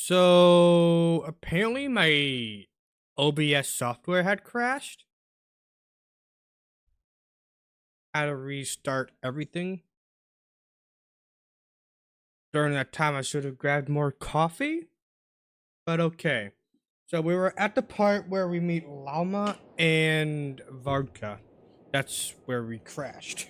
So apparently my OBS software had crashed. Had to restart everything. During that time, I should have grabbed more coffee. But okay. So we were at the part where we meet Lama and Vodka. That's where we crashed.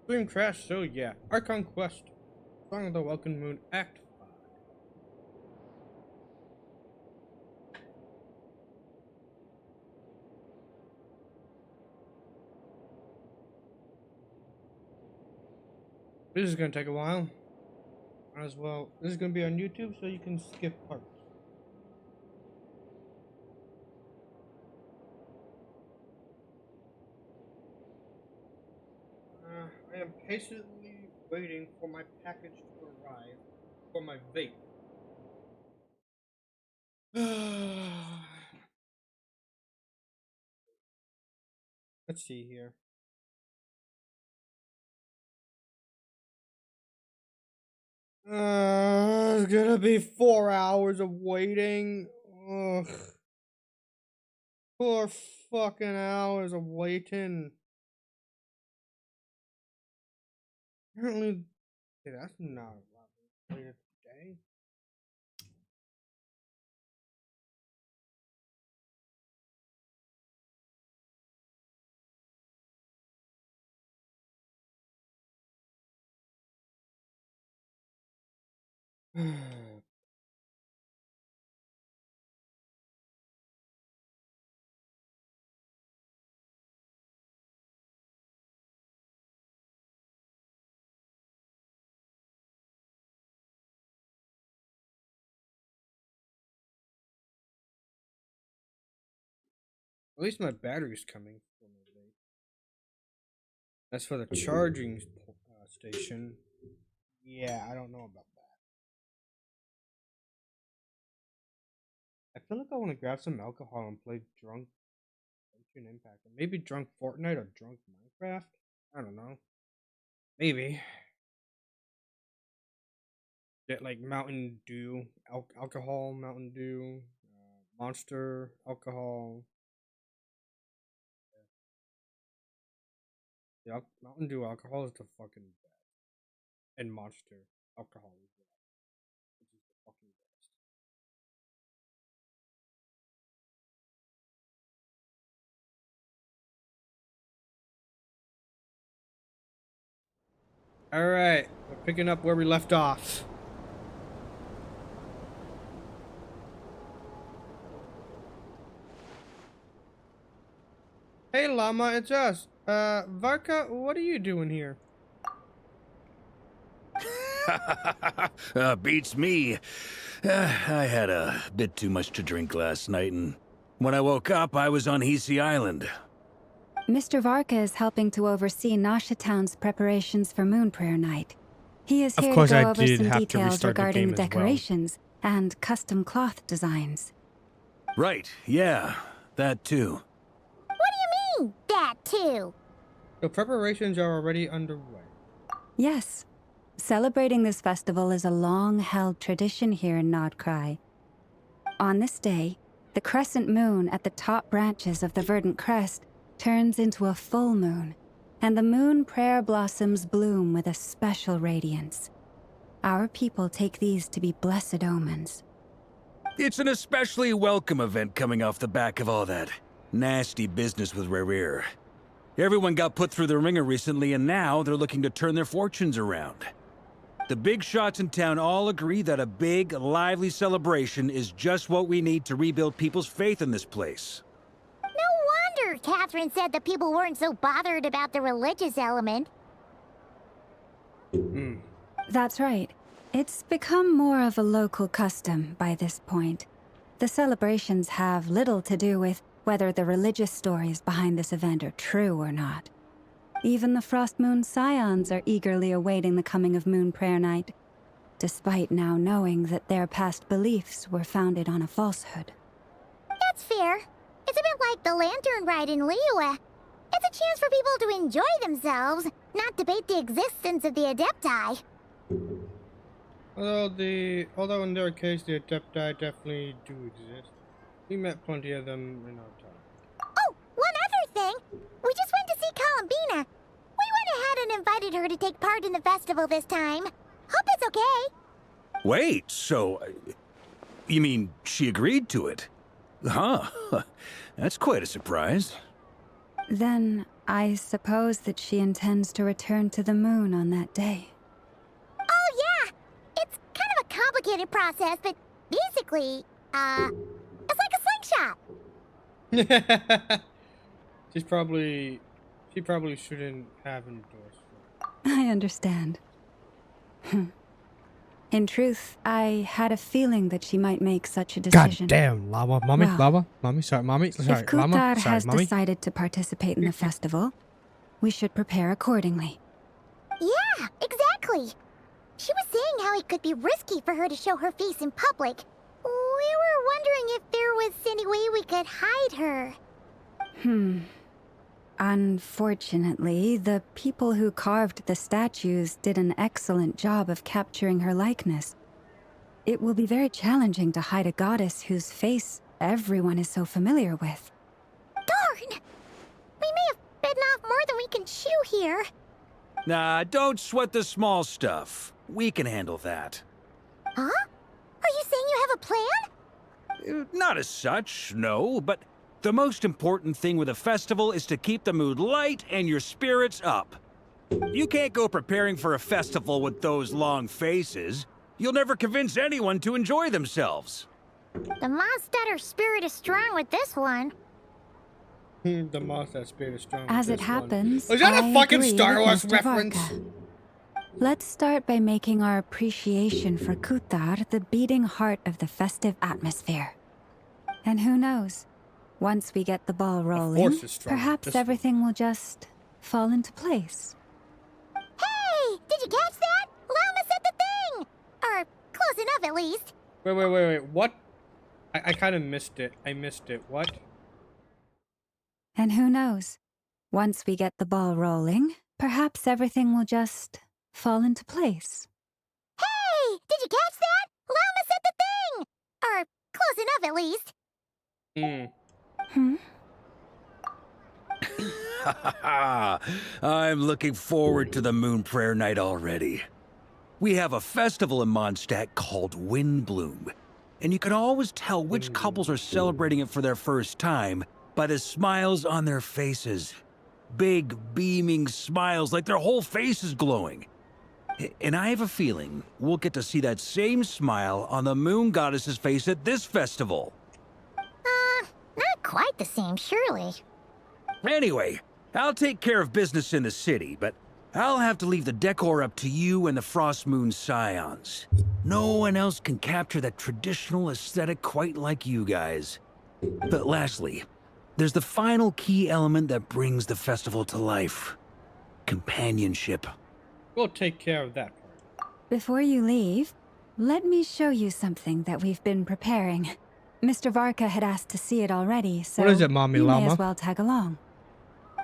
Stream crashed, so yeah. Archon Quest. Song of the Welkin Moon Act V. This is gonna take a while. Might as well. This is gonna be on YouTube, so you can skip parts. I am patiently waiting for my package to arrive for my vape. Let's see here. It's gonna be 4 hours of waiting. Ugh. 4 fucking hours of waiting. Apparently, that's not a lot later today. At least my battery's coming for my vape. As for the charging station, yeah, I don't know about that. I feel like I want to grab some alcohol and play drunk Genshin Impact, or maybe drunk Fortnite or drunk Minecraft. I don't know. Maybe get like Mountain Dew, alcohol, Mountain Dew, Monster alcohol. Yeah, Mountain Dew alcohol is the fucking best, and Monster alcohol is which is the fucking best. All right, we're picking up where we left off. Hey, Llama, it's us. Varka, what are you doing here? Beats me. I had a bit too much to drink last night, and when I woke up, I was on Hisi Island. Mr. Varka is helping to oversee Nasha Town's preparations for Moon Prayer Night. He is Of here course, to I go over did some have to details restart the regarding game the as well. decorations and custom cloth designs. Right, yeah, that too. What do you mean, that too? The preparations are already underway. Yes. Celebrating this festival is a long-held tradition here in Nodcry. On this day, the crescent moon at the top branches of the verdant crest turns into a full moon, and the moon prayer blossoms bloom with a special radiance. Our people take these to be blessed omens. It's an especially welcome event coming off the back of all that nasty business with Rare. Everyone got put through the ringer recently, and now they're looking to turn their fortunes around. The big shots in town all agree that a big, lively celebration is just what we need to rebuild people's faith in this place. No wonder Catherine said that people weren't so bothered about the religious element. That's right. It's become more of a local custom by this point. The celebrations have little to do with whether the religious stories behind this event are true or not. Even the Frost Moon Scions are eagerly awaiting the coming of Moon Prayer Night, despite now knowing that their past beliefs were founded on a falsehood. That's fair. It's a bit like the Lantern Ride in Liyue. It's a chance for people to enjoy themselves, not debate the existence of the Adepti. Although in their case the Adepti definitely do exist. We met plenty of them in our time. Oh, one other thing! We just went to see Columbina. We went ahead and invited her to take part in the festival this time. Hope it's okay. Wait, so... you mean she agreed to it? Huh. That's quite a surprise. Then I suppose that she intends to return to the moon on that day. Oh, yeah! It's kind of a complicated process, but basically, it's like a slingshot. She probably shouldn't have endorsed her. I understand. In truth, I had a feeling that she might make such a God decision. damn, Llama, Well, mommy, sorry, mommy, sorry, If Llama, Kutar sorry, has mommy. decided to participate in the festival, we should prepare accordingly. Yeah, exactly. She was saying how it could be risky for her to show her face in public. We were wondering if there was any way we could hide her. Unfortunately, the people who carved the statues did an excellent job of capturing her likeness. It will be very challenging to hide a goddess whose face everyone is so familiar with. Darn! We may have bitten off more than we can chew here. Nah, don't sweat the small stuff. We can handle that. Huh? Are you saying you have a plan? Not as such, no, but the most important thing with a festival is to keep the mood light and your spirits up. You can't go preparing for a festival with those long faces. You'll never convince anyone to enjoy themselves. The Mondstatter spirit is strong with this one. The Mondstatter spirit is strong. As with it this one. happens, Was that I a fucking agree Star with Wars Mr. reference? Varka. Let's start by making our appreciation for Kutar the beating heart of the festive atmosphere. And who knows? Once we get the ball rolling, force is strong with perhaps this one. everything will just fall into place. Hey! Did you catch that? Llama said the thing! Or close enough, at least. Wait, what? I kind of missed it. I missed it. What? And who knows? Once we get the ball rolling, perhaps everything will just fall into place. Hey! Did you catch that? Llama said the thing! Or close enough, at least. I'm looking forward to the Moon Prayer Night already. We have a festival in Mondstadt called Windbloom, and you can always tell which couples are celebrating it for their first time by the smiles on their faces. Big, beaming smiles like their whole face is glowing. And I have a feeling we'll get to see that same smile on the Moon Goddess's face at this festival. Not quite the same, surely. Anyway, I'll take care of business in the city, but I'll have to leave the decor up to you and the Frost Moon Scions. No one else can capture that traditional aesthetic quite like you guys. But lastly, there's the final key element that brings the festival to life. Companionship. We'll take care of that part. Before you leave, let me show you something that we've been preparing. Mr. Varka had asked to see it already, so What is it, Mommy you may Llama? as well tag along.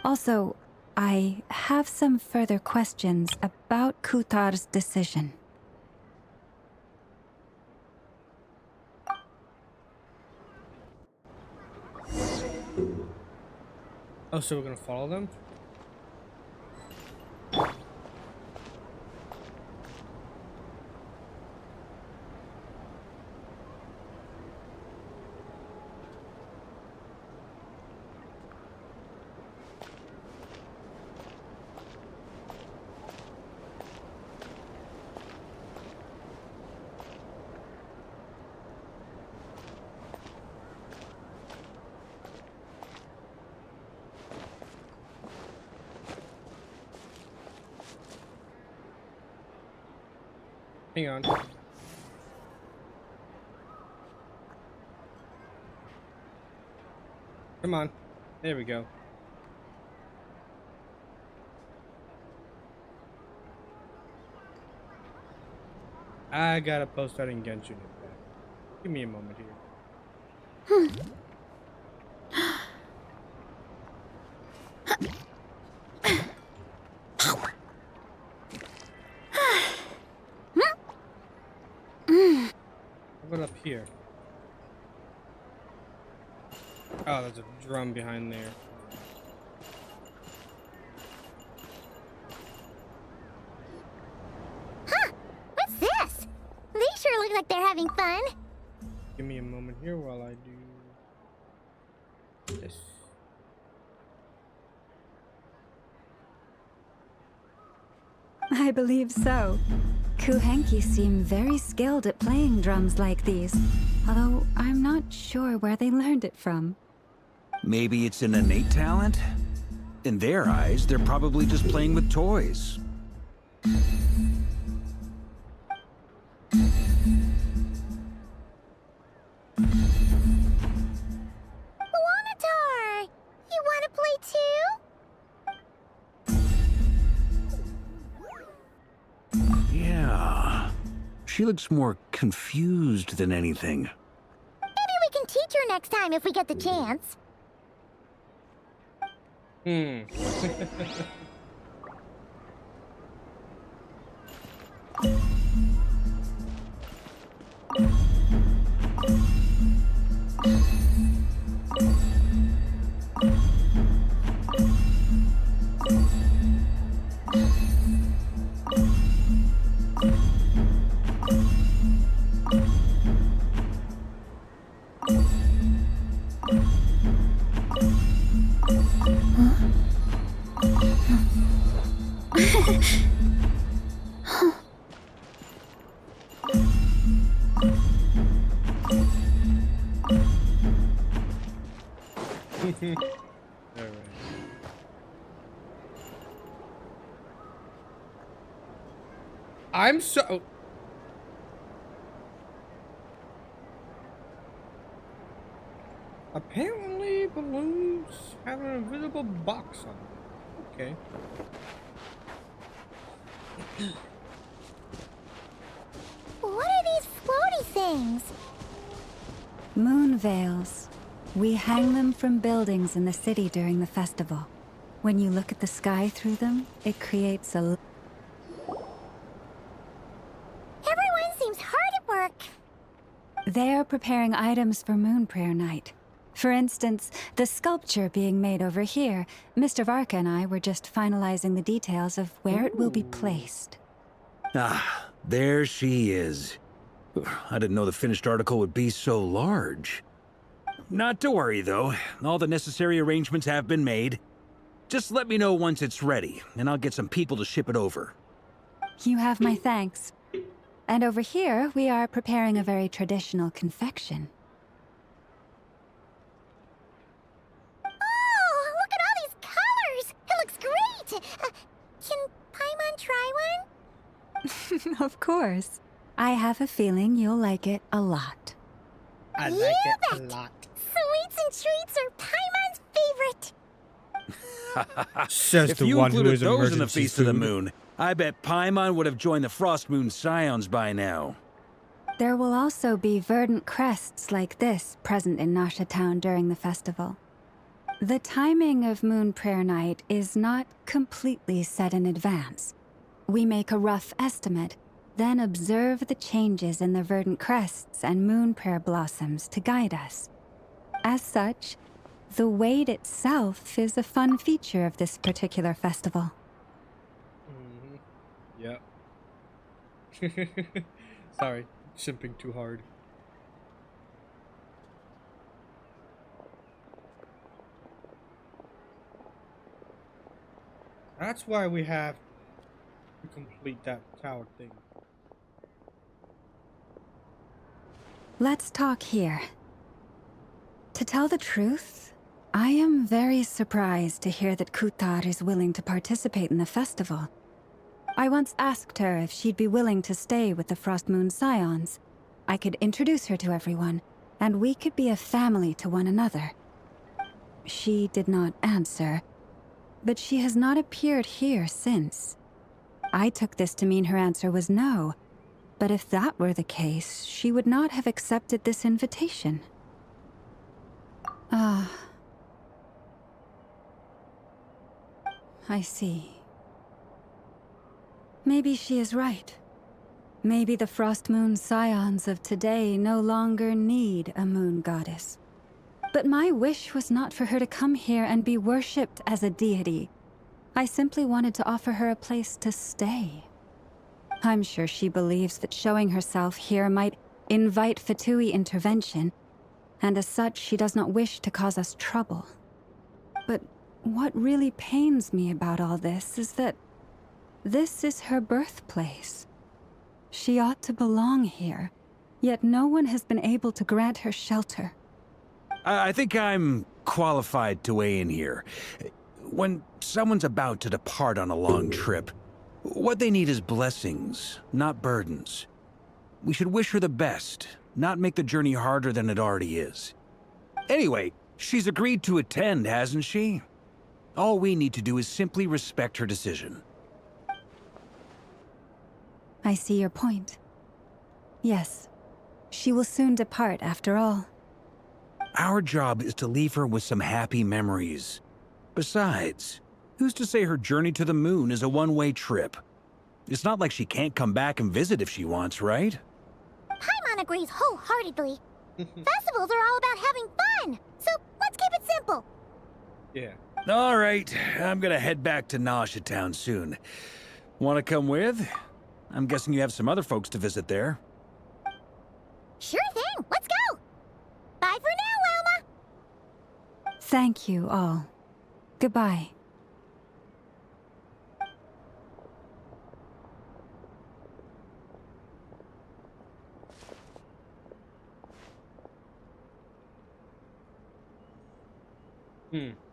Also, I have some further questions about Kutar's decision. Oh, so we're gonna follow them? Hang on. Come on. There we go. I gotta post that in Genshin Impact. Give me a moment here. What up here? Oh, there's a drum behind there. Huh? What's this? They sure look like they're having fun. Give me a moment here while I do this. I believe so. Kuhenki seem very skilled at playing drums like these, although I'm not sure where they learned it from. Maybe it's an innate talent? In their eyes, they're probably just playing with toys. Wanatar! You wanna play too? Yeah. She looks more confused than anything. Maybe we can teach her next time if we get the chance. Alright. I'm so... Apparently, balloons have an invisible box on them. Okay. What are these floaty things? Moon veils. We hang them from buildings in the city during the festival. When you look at the sky through them, it creates a... Everyone seems hard at work. They're preparing items for Moon Prayer Night. For instance, the sculpture being made over here, Mr. Varka and I were just finalizing the details of where it will be placed. Ah, there she is. I didn't know the finished article would be so large. Not to worry, though. All the necessary arrangements have been made. Just let me know once it's ready, and I'll get some people to ship it over. You have my thanks. And over here, we are preparing a very traditional confection. Oh, look at all these colors! It looks great! Can Paimon try one? Of course. I have a feeling you'll like it a lot. I You like it a bet. lot. Sweets and treats are Paimon's favorite. Says If the you one who included is those in the emergency Feast of the food. Moon, I bet Paimon would have joined the Frost Moon Scions by now. There will also be verdant crests like this present in Nasha Town during the festival. The timing of Moon Prayer Night is not completely set in advance. We make a rough estimate, then observe the changes in the verdant crests and moon prayer blossoms to guide us. As such, the wait itself is a fun feature of this particular festival. Yep. Sorry, simping too hard. That's why we have to complete that tower thing. Let's talk here. To tell the truth, I am very surprised to hear that Kutar is willing to participate in the festival. I once asked her if she'd be willing to stay with the Frost Moon Scions. I could introduce her to everyone, and we could be a family to one another. She did not answer, but she has not appeared here since. I took this to mean her answer was no, but if that were the case, she would not have accepted this invitation. Ah. I see. Maybe she is right. Maybe the Frost Moon Scions of today no longer need a moon goddess. But my wish was not for her to come here and be worshipped as a deity. I simply wanted to offer her a place to stay. I'm sure she believes that showing herself here might invite Fatui intervention, and as such, she does not wish to cause us trouble. But what really pains me about all this is that this is her birthplace. She ought to belong here, yet no one has been able to grant her shelter. I think I'm qualified to weigh in here. When someone's about to depart on a long trip, what they need is blessings, not burdens. We should wish her the best, not make the journey harder than it already is. Anyway, she's agreed to attend, hasn't she? All we need to do is simply respect her decision. I see your point. Yes, she will soon depart after all. Our job is to leave her with some happy memories. Besides, who's to say her journey to the moon is a one-way trip? It's not like she can't come back and visit if she wants, right? Paimon agrees wholeheartedly. Festivals are all about having fun, so let's keep it simple. Yeah. All right, I'm gonna head back to Nasha Town soon. Wanna come with? I'm guessing you have some other folks to visit there. Sure thing, let's go! Bye for now, Wilma! Thank you all. Goodbye.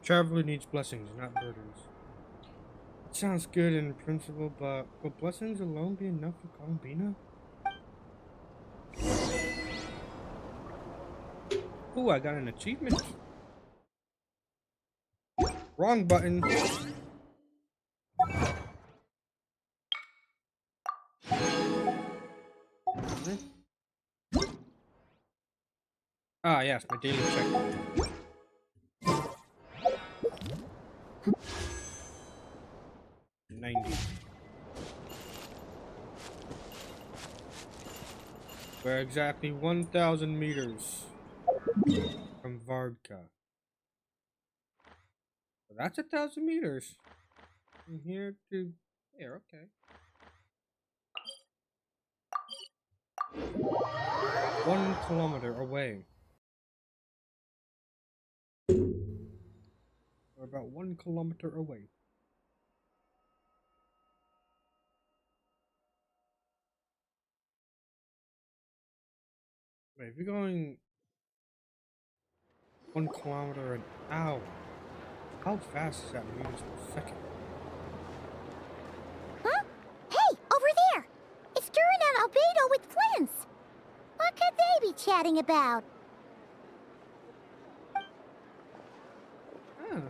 Traveler needs blessings, not burdens. It sounds good in principle, but will blessings alone be enough for Columbina? Ooh, I got an achievement. Wrong button. Ah, yes, my daily check. We're exactly 1,000 meters from Vardka. So that's 1,000 meters. From here to there, okay. 1 kilometer away. We're about 1 kilometer away. Wait, if you're going 1 kilometer an hour, how fast is that meters per second? Huh? Hey, over there! It's Duran and Albedo with Flints! What could they be chatting about? Ah,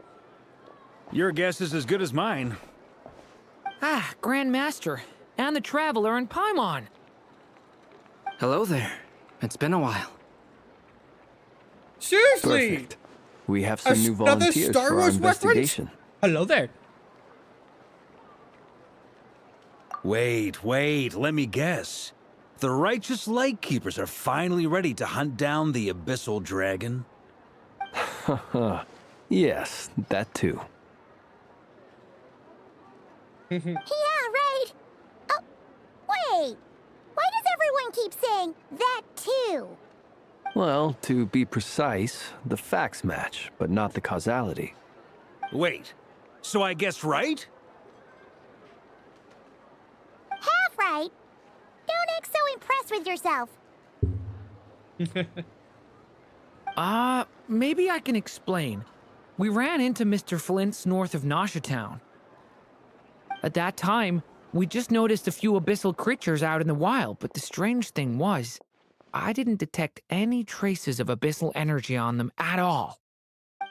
Your guess is as good as mine. Ah, Grand Master, and the Traveler and Paimon. Hello there. It's been a while. seriously! Perfect. We have some new Another volunteers Star for our Wars reference? investigation. Hello there. Wait, let me guess. The righteous Lightkeepers are finally ready to hunt down the Abyssal Dragon? Yes, that too. Yeah, right! Oh, wait! Why does everyone keep saying that too? Well, to be precise, the facts match, but not the causality. Wait, so I guessed right? Half right! Don't act so impressed with yourself. Maybe I can explain. We ran into Mr. Flint's north of Nasha Town. At that time, We just noticed a few abyssal creatures out in the wild, but the strange thing was, I didn't detect any traces of abyssal energy on them at all.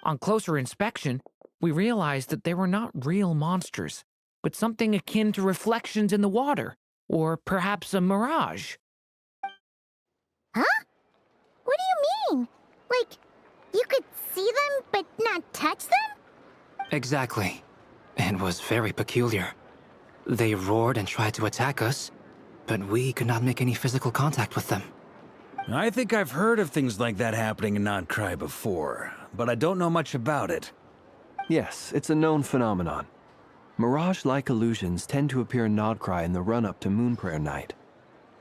On closer inspection, we realized that they were not real monsters, but something akin to reflections in the water, or perhaps a mirage. Huh? What do you mean? Like, you could see them but not touch them? Exactly. It was very peculiar. They roared and tried to attack us, but we could not make any physical contact with them. I think I've heard of things like that happening in Noncry before, but I don't know much about it. Yes, it's a known phenomenon. Mirage-like illusions tend to appear in Nodcry in the run-up to Moonprayer Night.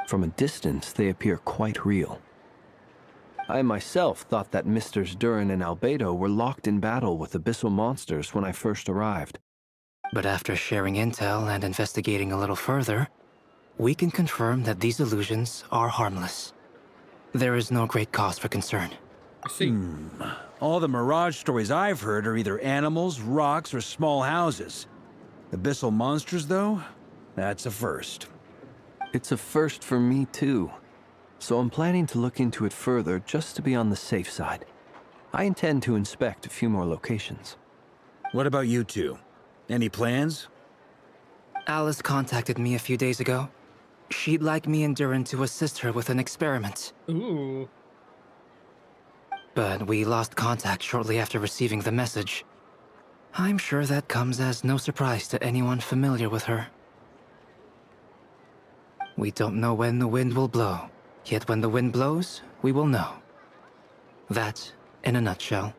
From a distance, they appear quite real. I myself thought that Misters Durin and Albedo were locked in battle with abyssal monsters when I first arrived. But after sharing intel and investigating a little further, we can confirm that these illusions are harmless. There is no great cause for concern. I see. All the Mirage stories I've heard are either animals, rocks, or small houses. Abyssal monsters, though? That's a first. It's a first for me, too. So I'm planning to look into it further just to be on the safe side. I intend to inspect a few more locations. What about you two? Any plans? Alice contacted me a few days ago. She'd like me and Durin to assist her with an experiment. Ooh. But we lost contact shortly after receiving the message. I'm sure that comes as no surprise to anyone familiar with her. We don't know when the wind will blow, yet when the wind blows, we will know. That, in a nutshell,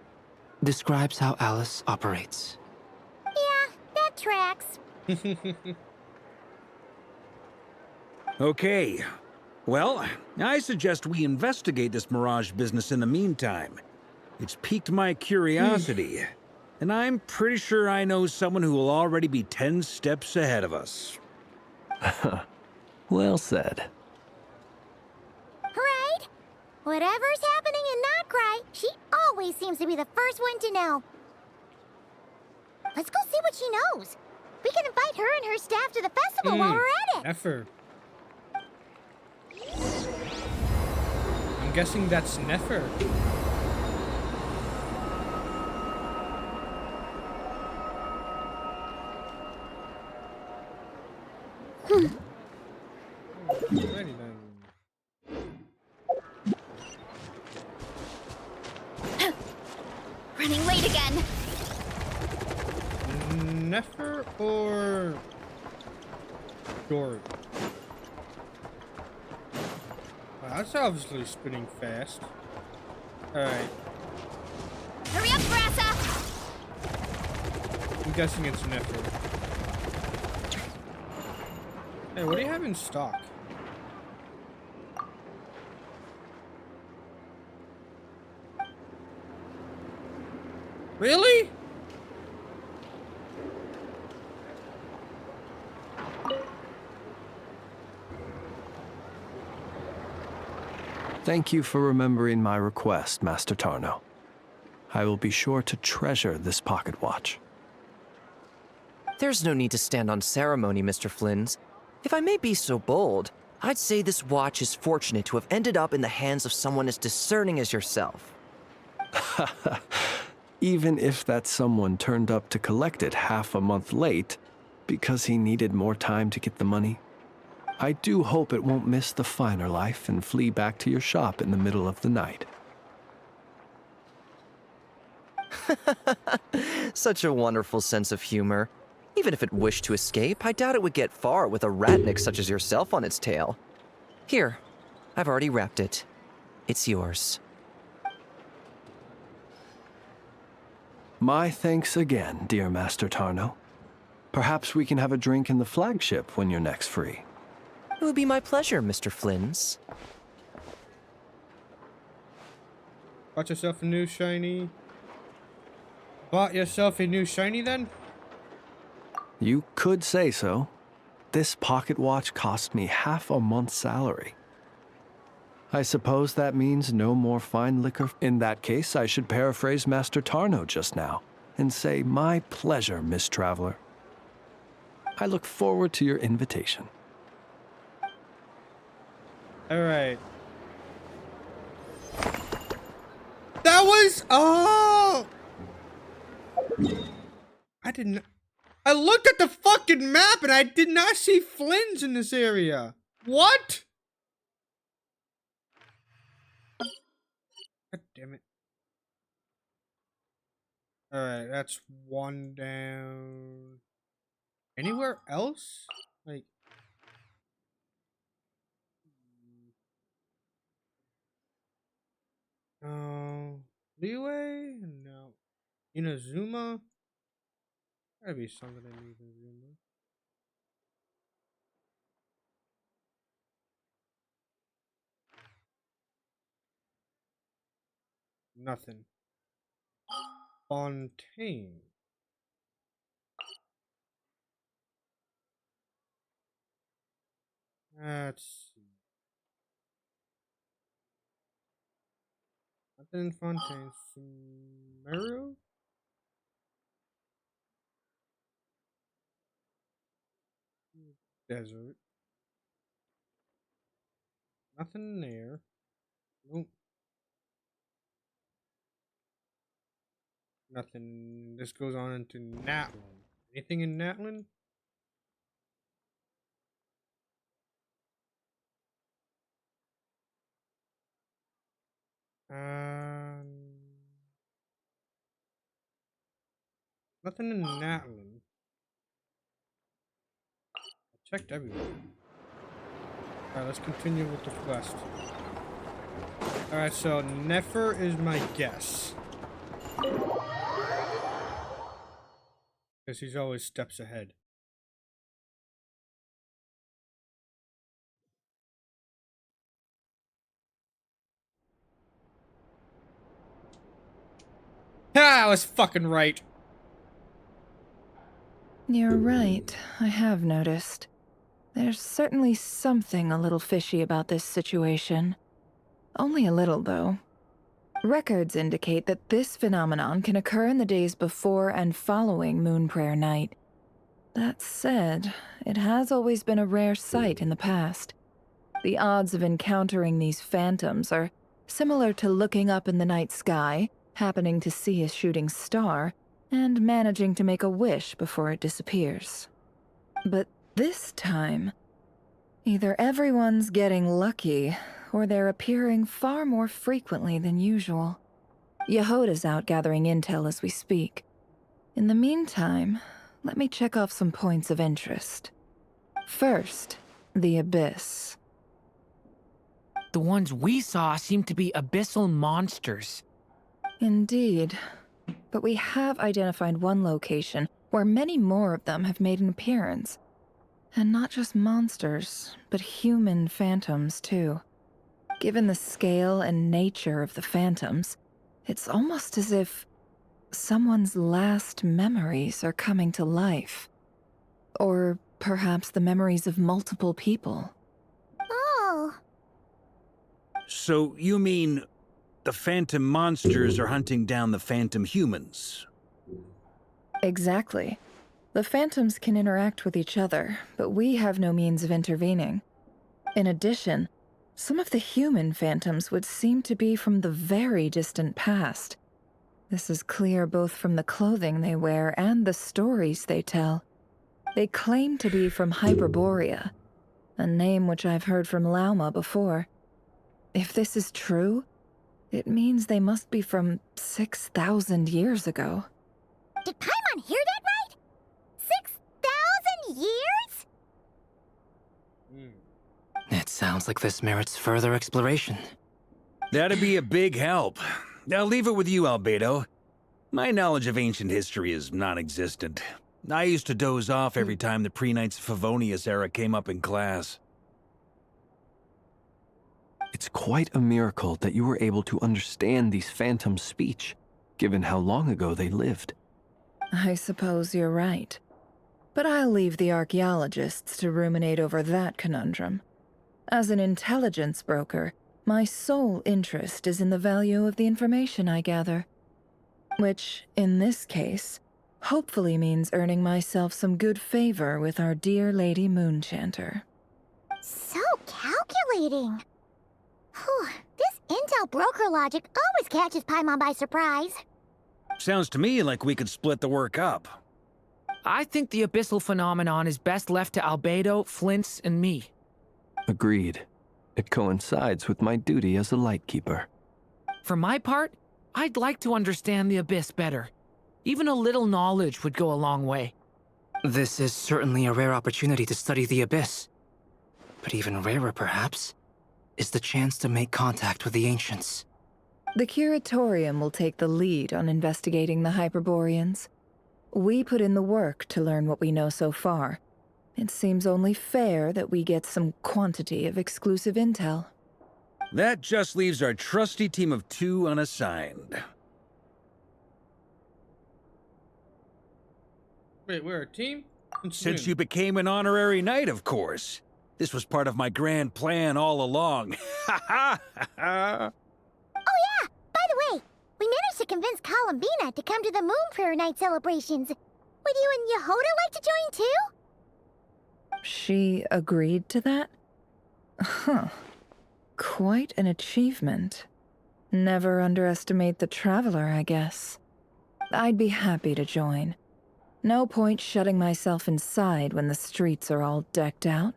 describes how Alice operates. Yeah, that tracks. Okay. Well, I suggest we investigate this Mirage business in the meantime. It's piqued my curiosity, and I'm pretty sure I know someone who will already be 10 steps ahead of us. Well said. Right? Whatever's happening in Notcry, she always seems to be the first one to know. Let's go see what she knows. We can invite her and her staff to the festival while we're at it. Nefer. I'm guessing that's Nefer. Alrighty then. Running late again. Nefer or Dory? That's obviously spinning fast. Alright. Hurry up, Brassa! I'm guessing it's Nefer. Hey, what do you have in stock? Really? Thank you for remembering my request, Master Tarno. I will be sure to treasure this pocket watch. There's no need to stand on ceremony, Mr. Flynns. If I may be so bold, I'd say this watch is fortunate to have ended up in the hands of someone as discerning as yourself. Even if that someone turned up to collect it half a month late because he needed more time to get the money, I do hope it won't miss the finer life and flee back to your shop in the middle of the night. Such a wonderful sense of humor. Even if it wished to escape, I doubt it would get far with a ratnik such as yourself on its tail. Here, I've already wrapped it. It's yours. My thanks again, dear Master Tarno. Perhaps we can have a drink in the flagship when you're next free. It would be my pleasure, Mr. Flynns. Bought yourself a new shiny. Bought yourself a new shiny then? You could say so. This pocket watch cost me half a month's salary. I suppose that means no more fine liquor. In that case, I should paraphrase Master Tarno just now and say, my pleasure, Miss Traveler. I look forward to your invitation. All right. That was I didn't. I looked at the fucking map and I did not see Flynn's in this area. What? God damn it. Alright, that's one down. Anywhere else? Like. Leeway? No. Inazuma? Gotta be something in Inazuma. Nothing. Fontaine. Let's see. Nothing in Fontaine. Sumeru? Desert. Nothing there. Nope. Nothing. This goes on into Natlin. Anything in Natlin? Nothing in Natlin. I checked everywhere. Alright, let's continue with the quest. Alright, so Nefer is my guess. Because he's always steps ahead. Ah, I was fucking right. You're right, I have noticed. There's certainly something a little fishy about this situation. Only a little, though. Records indicate that this phenomenon can occur in the days before and following Moon Prayer Night. That said, it has always been a rare sight in the past. The odds of encountering these phantoms are similar to looking up in the night sky, happening to see a shooting star, and managing to make a wish before it disappears. But this time, either everyone's getting lucky, or they're appearing far more frequently than usual. Yehoda's out gathering intel as we speak. In the meantime, let me check off some points of interest. First, the Abyss. The ones we saw seem to be abyssal monsters. Indeed. But we have identified one location where many more of them have made an appearance. And not just monsters, but human phantoms, too. Given the scale and nature of the phantoms, it's almost as if someone's last memories are coming to life. Or perhaps the memories of multiple people. Oh. So you mean the phantom monsters are hunting down the phantom humans? Exactly. The phantoms can interact with each other, but we have no means of intervening. In addition, some of the human phantoms would seem to be from the very distant past. This is clear both from the clothing they wear and the stories they tell. They claim to be from Hyperborea, a name which I've heard from Lauma before. If this is true, it means they must be from 6,000 years ago. Did Paimon hear that right? 6,000 years? It sounds like this merits further exploration. That'd be a big help. I'll leave it with you, Albedo. My knowledge of ancient history is non-existent. I used to doze off every time the pre-Knights of Favonius era came up in class. It's quite a miracle that you were able to understand these phantoms' speech, given how long ago they lived. I suppose you're right. But I'll leave the archaeologists to ruminate over that conundrum. As an intelligence broker, my sole interest is in the value of the information I gather. Which, in this case, Hopefully means earning myself some good favor with our dear Lady Moonchanter. So calculating. Whew, this intel broker logic always catches Paimon by surprise. Sounds to me like we could split the work up. I think the abyssal phenomenon is best left to Albedo, Flints, and me. Agreed. It coincides with my duty as a lightkeeper. For my part, I'd like to understand the abyss better. Even a little knowledge would go a long way. This is certainly a rare opportunity to study the abyss. But even rarer, perhaps, is the chance to make contact with the ancients. The Curatorium will take the lead on investigating the Hyperboreans. We put in the work to learn what we know so far. It seems only fair that we get some quantity of exclusive intel. That just leaves our trusty team of 2 unassigned. Wait, we're a team? Since you became an honorary knight, of course. This was part of my grand plan all along. Ha ha ha! Oh yeah, by the way, we managed to convince Columbina to come to the Moon Prayer Night celebrations. Would you and Yehoda like to join too? She agreed to that? Huh. Quite an achievement. Never underestimate the traveler, I guess. I'd be happy to join. No point shutting myself inside when the streets are all decked out.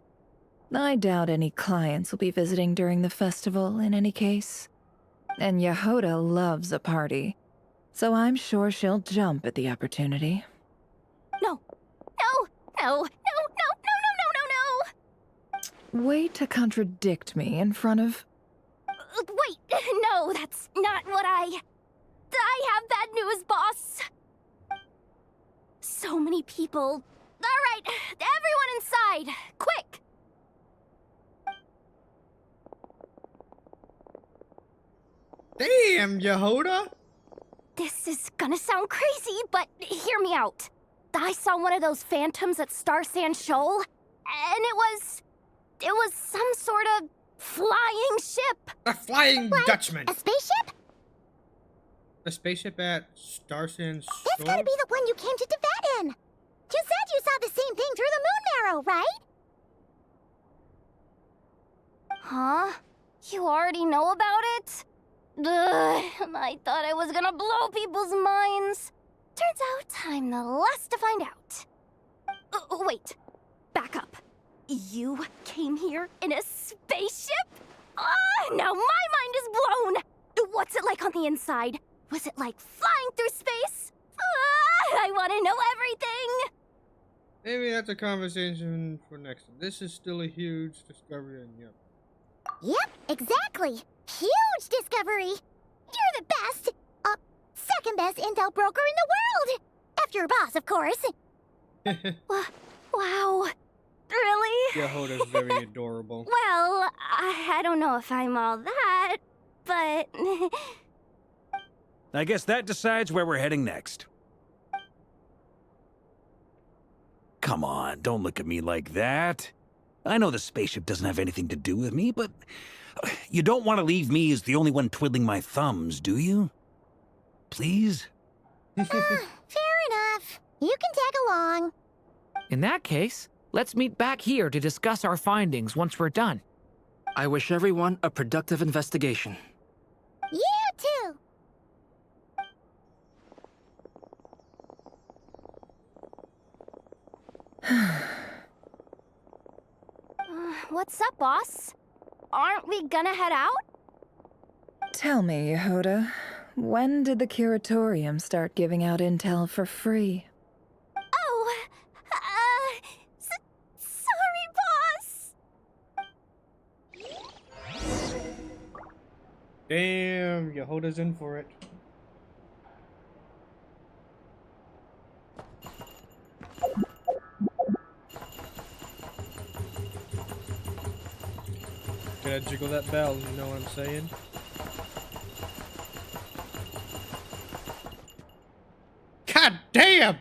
I doubt any clients will be visiting during the festival in any case. And Yehoda loves a party, so I'm sure she'll jump at the opportunity. No. No. No. No. No. No. No. No. No. Way to contradict me in front of... Wait. No, that's not what I have bad news, boss. So many people. All right, everyone inside. Quick. Damn, Yehoda! This is gonna sound crazy, but hear me out. I saw one of those phantoms at Star Sand Shoal, and it was some sort of flying ship. A flying Like Dutchman! a spaceship? A spaceship at Star Sand That's gotta be the one you came to Tibet in. You said you saw the same thing through the moon marrow, right? Huh? You already know about it? Ugh, I thought I was gonna blow people's minds. Turns out I'm the last to find out. Wait, back up. You came here in a spaceship? Now my mind is blown! What's it like on the inside? Was it like flying through space? I want to know everything! Maybe that's a conversation for next time. This is still a huge discovery, and yep. Yep, exactly. Huge discovery. You're the best, second best intel broker in the world. After your boss, of course. Wow. Really? Yehoda's very adorable. Well, I don't know if I'm all that, but... I guess that decides where we're heading next. Come on, don't look at me like that. I know the spaceship doesn't have anything to do with me, but you don't want to leave me as the only one twiddling my thumbs, do you? Please? Fair enough. You can tag along. In that case, let's meet back here to discuss our findings once we're done. I wish everyone a productive investigation. You too. What's up, boss? Aren't we gonna head out? Tell me, Yehoda, when did the Curatorium start giving out intel for free? Oh, sorry, boss. Damn, Yehoda's in for it. Gotta jiggle that bell, you know what I'm saying? God damn!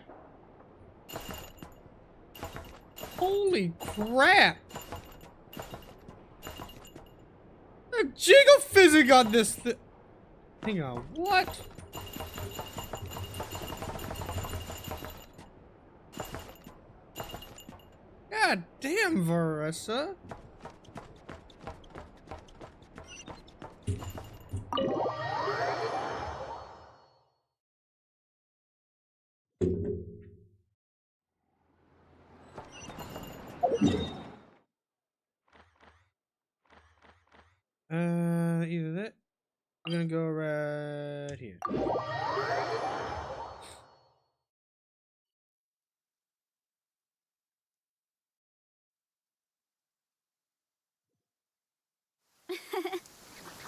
Holy crap! The jiggle physic on this thing. Hang on, what? God damn, Varessa. Either that. I'm gonna go right here.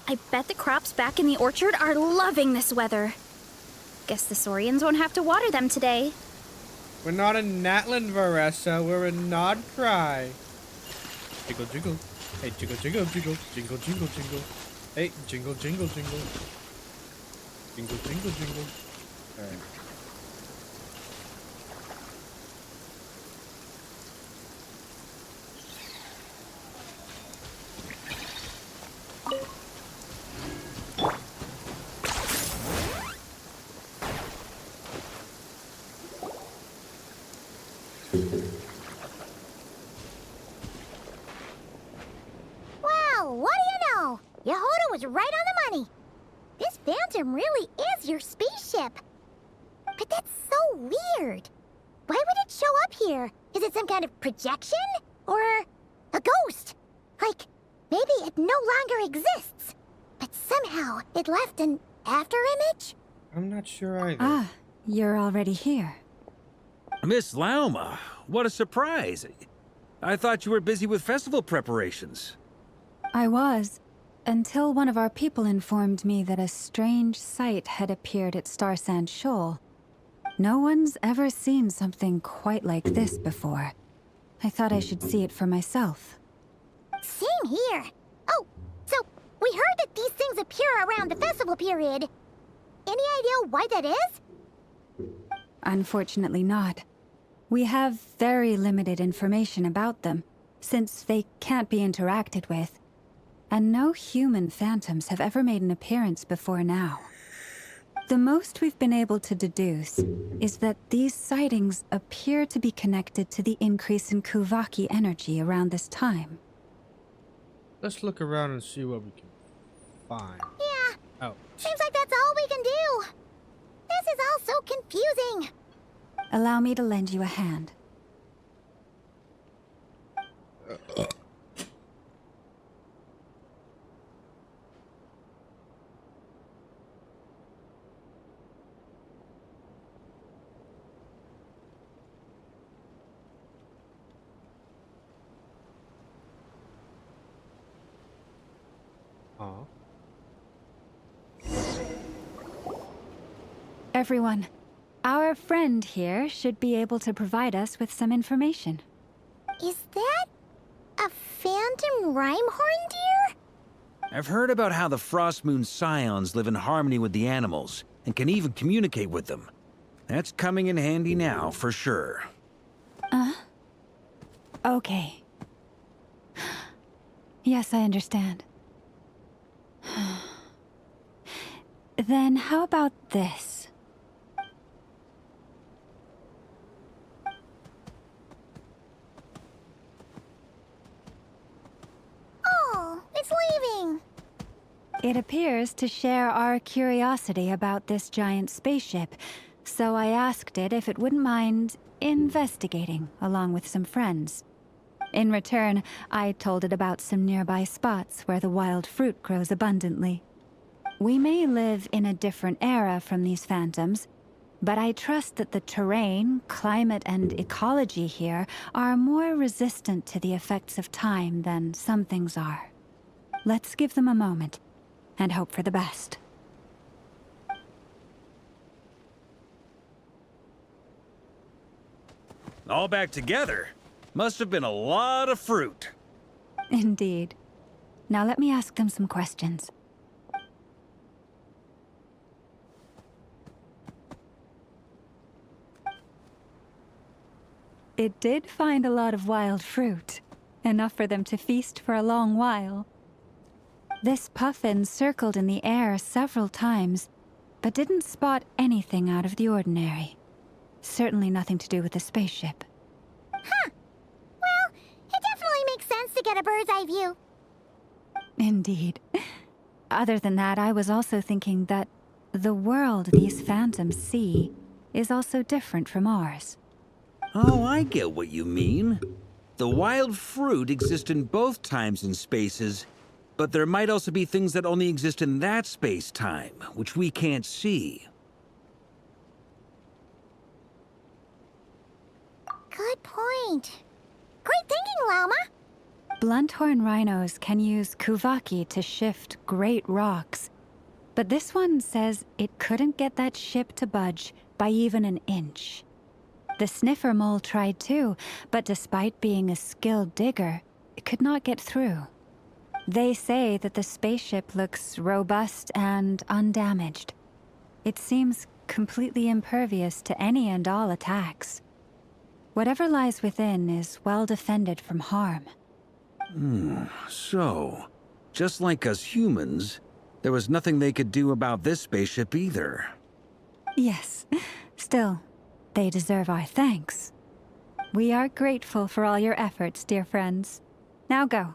I bet the crops back in the orchard are loving this weather. Guess the Saurians won't have to water them today. We're not in Natland, Varessa. We're in Nodcry. Jiggle, jiggle. Hey, jiggle, jiggle, jiggle. Jingle, jingle, jingle. Hey, jingle, jingle, jingle. Jingle, jingle, jingle. Alright. Wow, what do you know? Yehoda was right on the money. This Phantom really is your spaceship. But that's so weird. Why would it show up here? Is it some kind of projection? Or a ghost? Like, maybe it no longer exists. But somehow it left an afterimage? I'm not sure either. Ah, you're already here. Miss Lauma, what a surprise. I thought you were busy with festival preparations. I was, until one of our people informed me that a strange sight had appeared at Starsand Shoal. No one's ever seen something quite like this before. I thought I should see it for myself. Same here. Oh, so we heard that these things appear around the festival period. Any idea why that is? Unfortunately not. We have very limited information about them, since they can't be interacted with. And no human phantoms have ever made an appearance before now. The most we've been able to deduce is that these sightings appear to be connected to the increase in Kuvaki energy around this time. Let's look around and see what we can find. Yeah, Oh. seems like that's all we can do. This is all so confusing. Allow me to lend you a hand. Aw. Everyone, our friend here should be able to provide us with some information. Is that a phantom rhymehorn deer? I've heard about how the Frost Moon Scions live in harmony with the animals and can even communicate with them. That's coming in handy now, for sure. Okay. Yes, I understand. Then how about this? Oh, it's leaving. It appears to share our curiosity about this giant spaceship, so I asked it if it wouldn't mind investigating along with some friends. In return, I told it about some nearby spots where the wild fruit grows abundantly. We may live in a different era from these phantoms, but I trust that the terrain, climate, and ecology here are more resistant to the effects of time than some things are. Let's give them a moment and hope for the best. All back together. Must have been a lot of fruit. Indeed. Now let me ask them some questions. It did find a lot of wild fruit, enough for them to feast for a long while. This puffin circled in the air several times, but didn't spot anything out of the ordinary. Certainly nothing to do with the spaceship. Huh. Well, a bird's eye view. Indeed. Other than that, I was also thinking that the world these phantoms see is also different from ours. Oh, I get what you mean. The wild fruit exists in both times and spaces, but there might also be things that only exist in that space-time, which we can't see. Good point. Great thinking, Llama. Blunthorn rhinos can use kuvaki to shift great rocks, but this one says it couldn't get that ship to budge by even an inch. The sniffer mole tried too, but despite being a skilled digger, it could not get through. They say that the spaceship looks robust and undamaged. It seems completely impervious to any and all attacks. Whatever lies within is well defended from harm. So, just like us humans, there was nothing they could do about this spaceship either. Yes, still, they deserve our thanks. We are grateful for all your efforts, dear friends. Now go,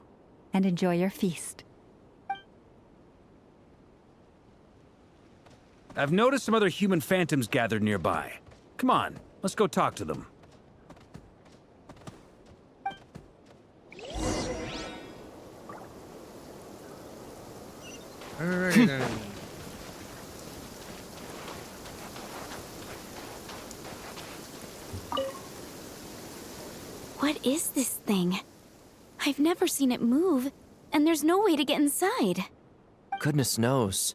and enjoy your feast. I've noticed some other human phantoms gathered nearby. Come on, let's go talk to them. Alrighty then. What is this thing? I've never seen it move, and there's no way to get inside. Goodness knows.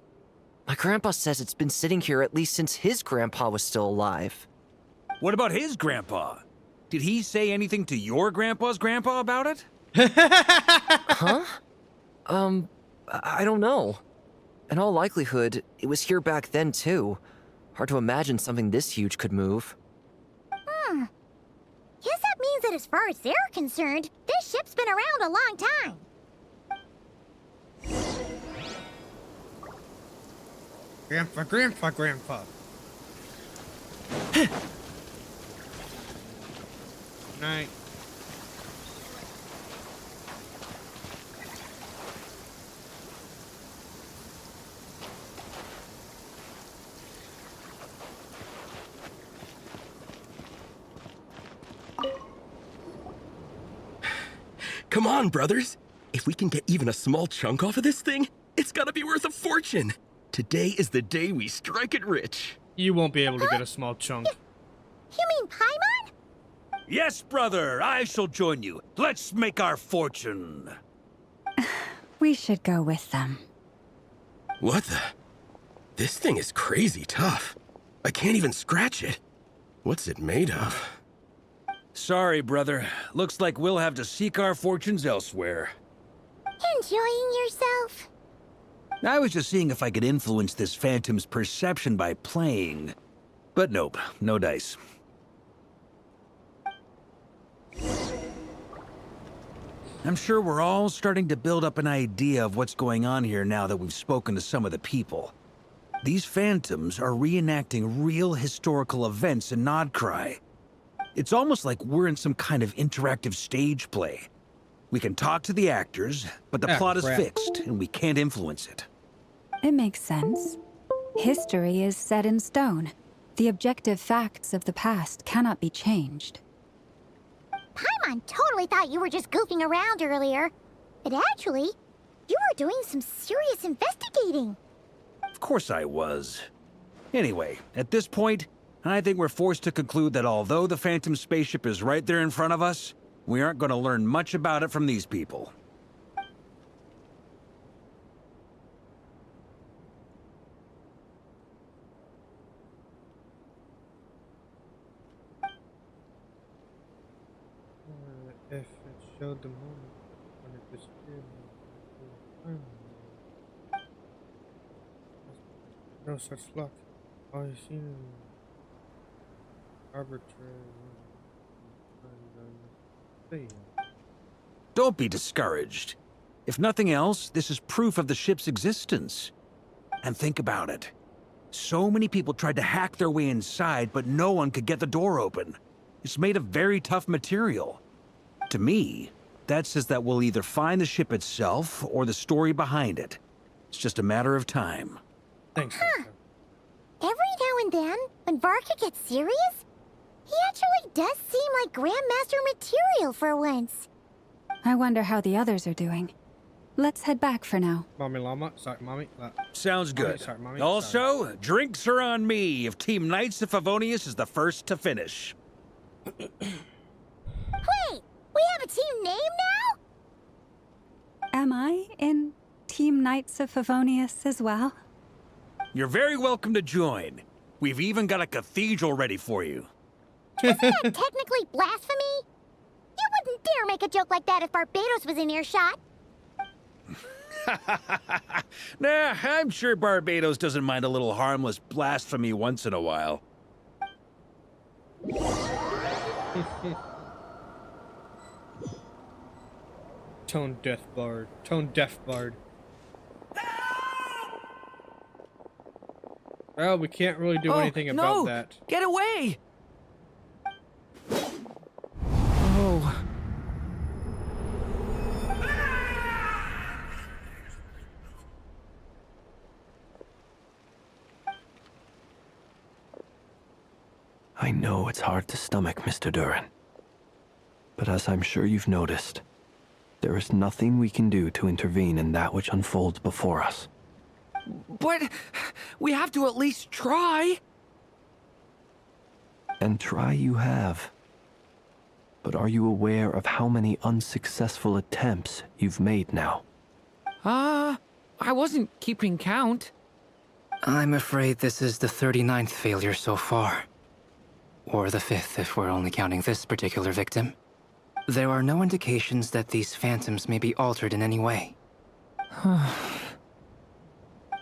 My grandpa says it's been sitting here at least since his grandpa was still alive. What about his grandpa? Did he say anything to your grandpa's grandpa about it? Huh? I don't know. In all likelihood, it was here back then too. Hard to imagine something this huge could move. Guess that means that as far as they're concerned, this ship's been around a long time. Grandpa. Night. Come on, brothers. If we can get even a small chunk off of this thing, it's gotta be worth a fortune. Today is the day we strike it rich. You won't be able to get a small chunk. You mean Paimon? Yes, brother, I shall join you. Let's make our fortune. We should go with them. What the? This thing is crazy tough. I can't even scratch it. What's it made of? Sorry, brother. Looks like we'll have to seek our fortunes elsewhere. Enjoying yourself? I was just seeing if I could influence this phantom's perception by playing. But nope, no dice. I'm sure we're all starting to build up an idea of what's going on here now that we've spoken to some of the people. These phantoms are reenacting real historical events in Nodcry. It's almost like we're in some kind of interactive stage play. We can talk to the actors, but the plot is fixed, and we can't influence it. It makes sense. History is set in stone. The objective facts of the past cannot be changed. Paimon totally thought you were just goofing around earlier. But actually, you were doing some serious investigating. Of course I was. Anyway, at this point, I think we're forced to conclude that although the Phantom spaceship is right there in front of us, we aren't going to learn much about it from these people. If it showed the moment when it disappeared, no such luck. All you've seen is arbitrary. Don't be discouraged. If nothing else, this is proof of the ship's existence. And think about it. So many people tried to hack their way inside, but no one could get the door open. It's made of very tough material. To me, That says that we'll either find the ship itself or the story behind it. It's just a matter of time. Thanks. Every now and then, when Varka gets serious, he actually does seem like Grandmaster material for once. I wonder how the others are doing. Let's head back for now. Mommy Llama. Sorry, Mommy. Sounds Mommy, good. sorry, Mommy, Also, drinks are on me if Team Knights of Favonius is the first to finish. Wait! We have a team name now? Am I in Team Knights of Favonius as well? You're very welcome to join. We've even got a cathedral ready for you. Isn't that technically blasphemy? You wouldn't dare make a joke like that if Barbados was in earshot. Nah, I'm sure Barbados doesn't mind a little harmless blasphemy once in a while. Tone Death Bard. Tone Deaf Bard. Well, we can't really do anything about that. Get away! Oh. I know it's hard to stomach, Mr. Duran. But as I'm sure you've noticed, there is nothing we can do to intervene in that which unfolds before us. But we have to at least try. And try you have. But are you aware of how many unsuccessful attempts you've made now? I wasn't keeping count. I'm afraid this is the 39th failure so far. Or the 5th if we're only counting this particular victim. There are no indications that these phantoms may be altered in any way.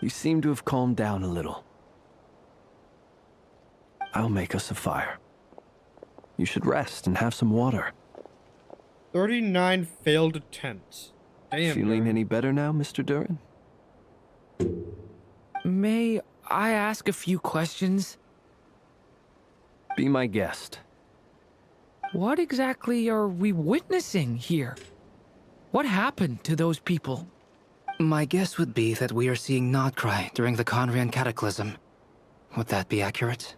You seem to have calmed down a little. I'll make us a fire. You should rest and have some water. 39 failed attempts. Damn. Feeling Duran. any better now, Mr. Duran? May I ask a few questions? Be my guest. What exactly are we witnessing here? What happened to those people? My guess would be that we are seeing Nodcry during the Conrian Cataclysm. Would that be accurate?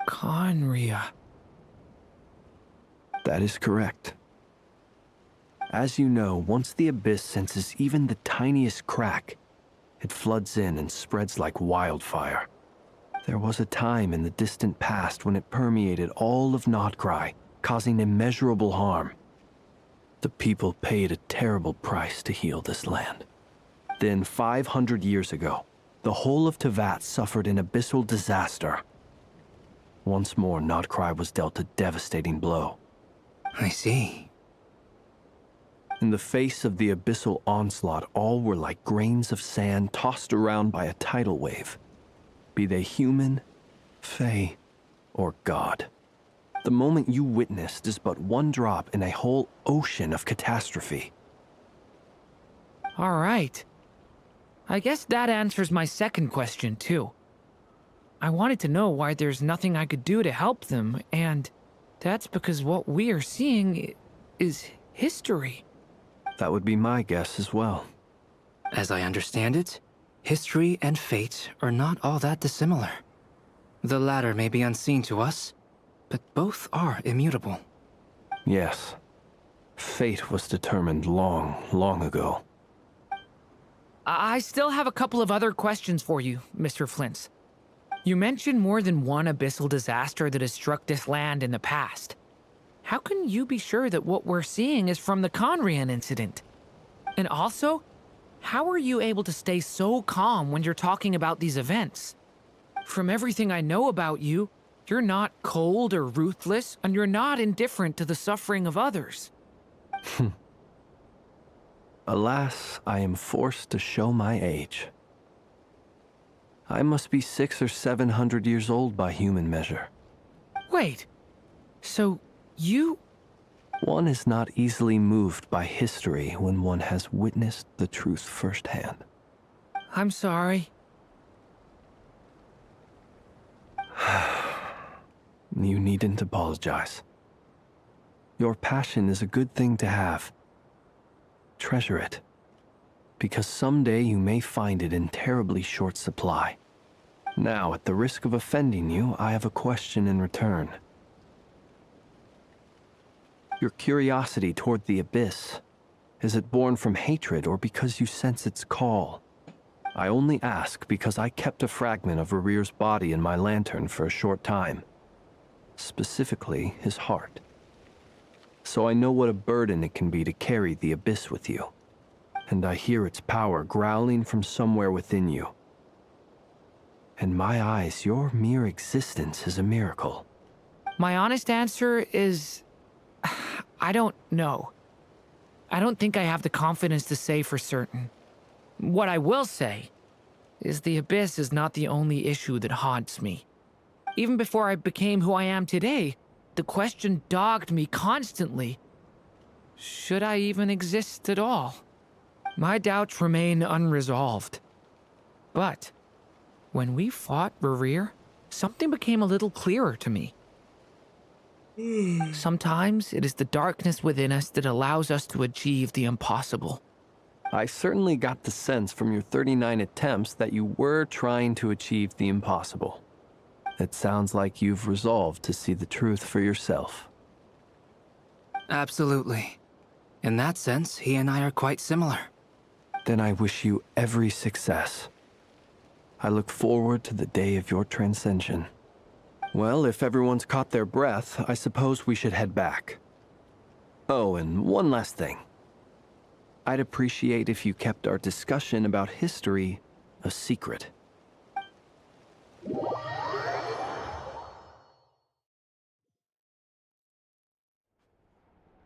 Conria. That is correct. As you know, once the Abyss senses even the tiniest crack, it floods in and spreads like wildfire. There was a time in the distant past when it permeated all of Nodcry, causing immeasurable harm. The people paid a terrible price to heal this land. Then, 500 years ago, the whole of Teyvat suffered an abyssal disaster. Once more, Nodcry was dealt a devastating blow. I see. In the face of the abyssal onslaught, all were like grains of sand tossed around by a tidal wave. Be they human, fae, or god. The moment you witnessed is but one drop in a whole ocean of catastrophe. All right. I guess that answers my second question, too. I wanted to know why there's nothing I could do to help them, and that's because what we are seeing is history. That would be my guess as well. As I understand it, history and fate are not all that dissimilar. The latter may be unseen to us, but both are immutable. Yes. Fate was determined long, long ago. I still have a couple of other questions for you, Mr. Flint's. You mentioned more than one abyssal disaster that has struck this land in the past. How can you be sure that what we're seeing is from the Conrian incident? And also, how are you able to stay so calm when you're talking about these events? From everything I know about you, you're not cold or ruthless, and you're not indifferent to the suffering of others. Alas, I am forced to show my age. I must be 600 or 700 years old by human measure. Wait, so you... One is not easily moved by history when one has witnessed the truth firsthand. I'm sorry. You needn't apologize. Your passion is a good thing to have. Treasure it, because someday you may find it in terribly short supply. Now, at the risk of offending you, I have a question in return. Your curiosity toward the Abyss, is it born from hatred or because you sense its call? I only ask because I kept a fragment of Rerear's body in my lantern for a short time. Specifically, his heart. So I know what a burden it can be to carry the Abyss with you. And I hear its power growling from somewhere within you. In my eyes, your mere existence is a miracle. My honest answer is... I don't know. I don't think I have the confidence to say for certain. What I will say is the Abyss is not the only issue that haunts me. Even before I became who I am today, the question dogged me constantly. Should I even exist at all? My doubts remain unresolved. But when we fought Rerear, something became a little clearer to me. Sometimes it is the darkness within us that allows us to achieve the impossible. I certainly got the sense from your 39 attempts that you were trying to achieve the impossible. It sounds like you've resolved to see the truth for yourself. Absolutely. In that sense, he and I are quite similar. Then I wish you every success. I look forward to the day of your transcension. Well, if everyone's caught their breath, I suppose we should head back. Oh, and one last thing. I'd appreciate if you kept our discussion about history a secret.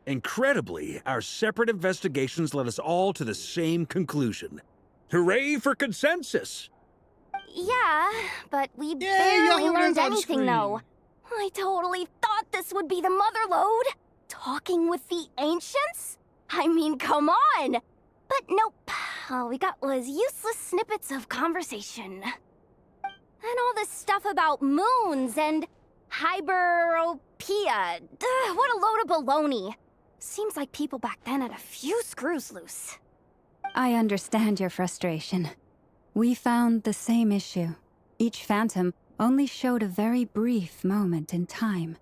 Incredibly, our separate investigations led us all to the same conclusion. Hooray for consensus! Yeah, but we Yay, barely Yahona's learned on anything, screen. though. I totally thought this would be the mother lode. Talking with the ancients? I mean, come on! But nope. All we got was useless snippets of conversation. And all this stuff about moons and hyperopia. Duh, what a load of baloney. Seems like people back then had a few screws loose. I understand your frustration. We found the same issue. Each phantom only showed a very brief moment in time.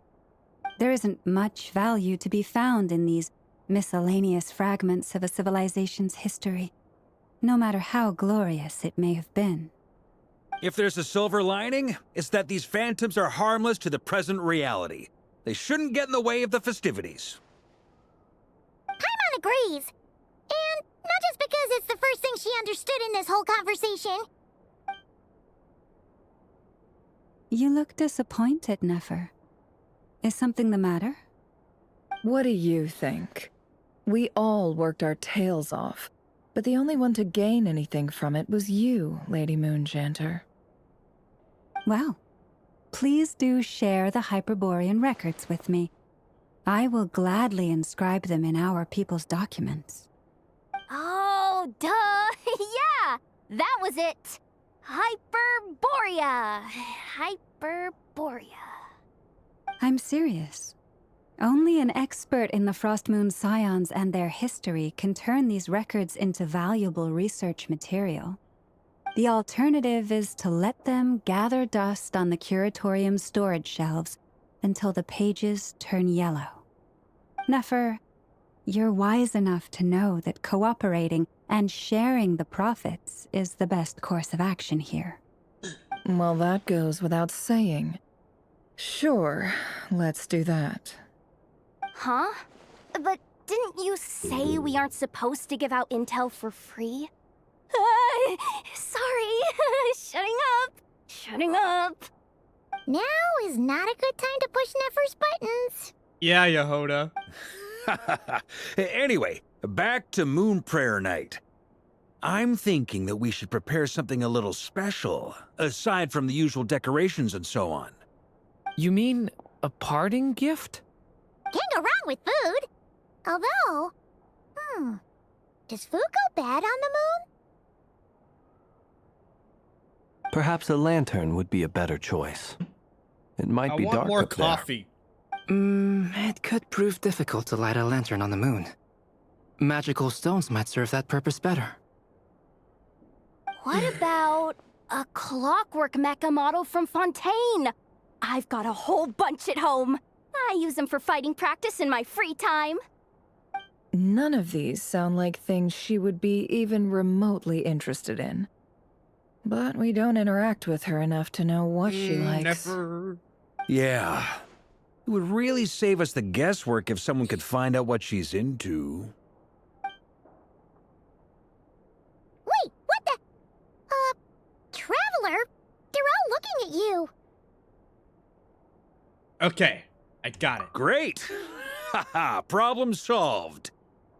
There isn't much value to be found in these miscellaneous fragments of a civilization's history, no matter how glorious it may have been. If there's a silver lining, it's that these phantoms are harmless to the present reality. They shouldn't get in the way of the festivities. Paimon agrees. And not just because it's the first thing she understood in this whole conversation. You look disappointed, Nefer. Is something the matter? What do you think? We all worked our tails off, but the only one to gain anything from it was you, Lady Moonjanter. Well, please do share the Hyperborean records with me. I will gladly inscribe them in our people's documents. Oh, duh! Yeah! That was it! Hyperborea! Hyperborea. I'm serious. Only an expert in the Frostmoon Scions and their history can turn these records into valuable research material. The alternative is to let them gather dust on the Curatorium's storage shelves until the pages turn yellow. Nefer, you're wise enough to know that cooperating and sharing the profits is the best course of action here. Well, that goes without saying. Sure, let's do that. Huh? But didn't you say we aren't supposed to give out intel for free? Sorry. Shutting up. Shutting up. Now is not a good time to push Nefer's buttons. Yeah, Yehoda. Anyway, back to Moon Prayer Night. I'm thinking that we should prepare something a little special, aside from the usual decorations and so on. You mean a parting gift? Can't go wrong with food. Although, does food go bad on the moon? Perhaps a lantern would be a better choice. It might I be want dark more up there. coffee. It could prove difficult to light a lantern on the moon. Magical stones might serve that purpose better. What about a clockwork mecha model from Fontaine? I've got a whole bunch at home. I use them for fighting practice in my free time. None of these sound like things she would be even remotely interested in. But we don't interact with her enough to know what she likes. Never. Yeah. It would really save us the guesswork if someone could find out what she's into. Wait, what the? Traveler? They're all looking at you. Okay, I got it. Great! Haha, problem solved.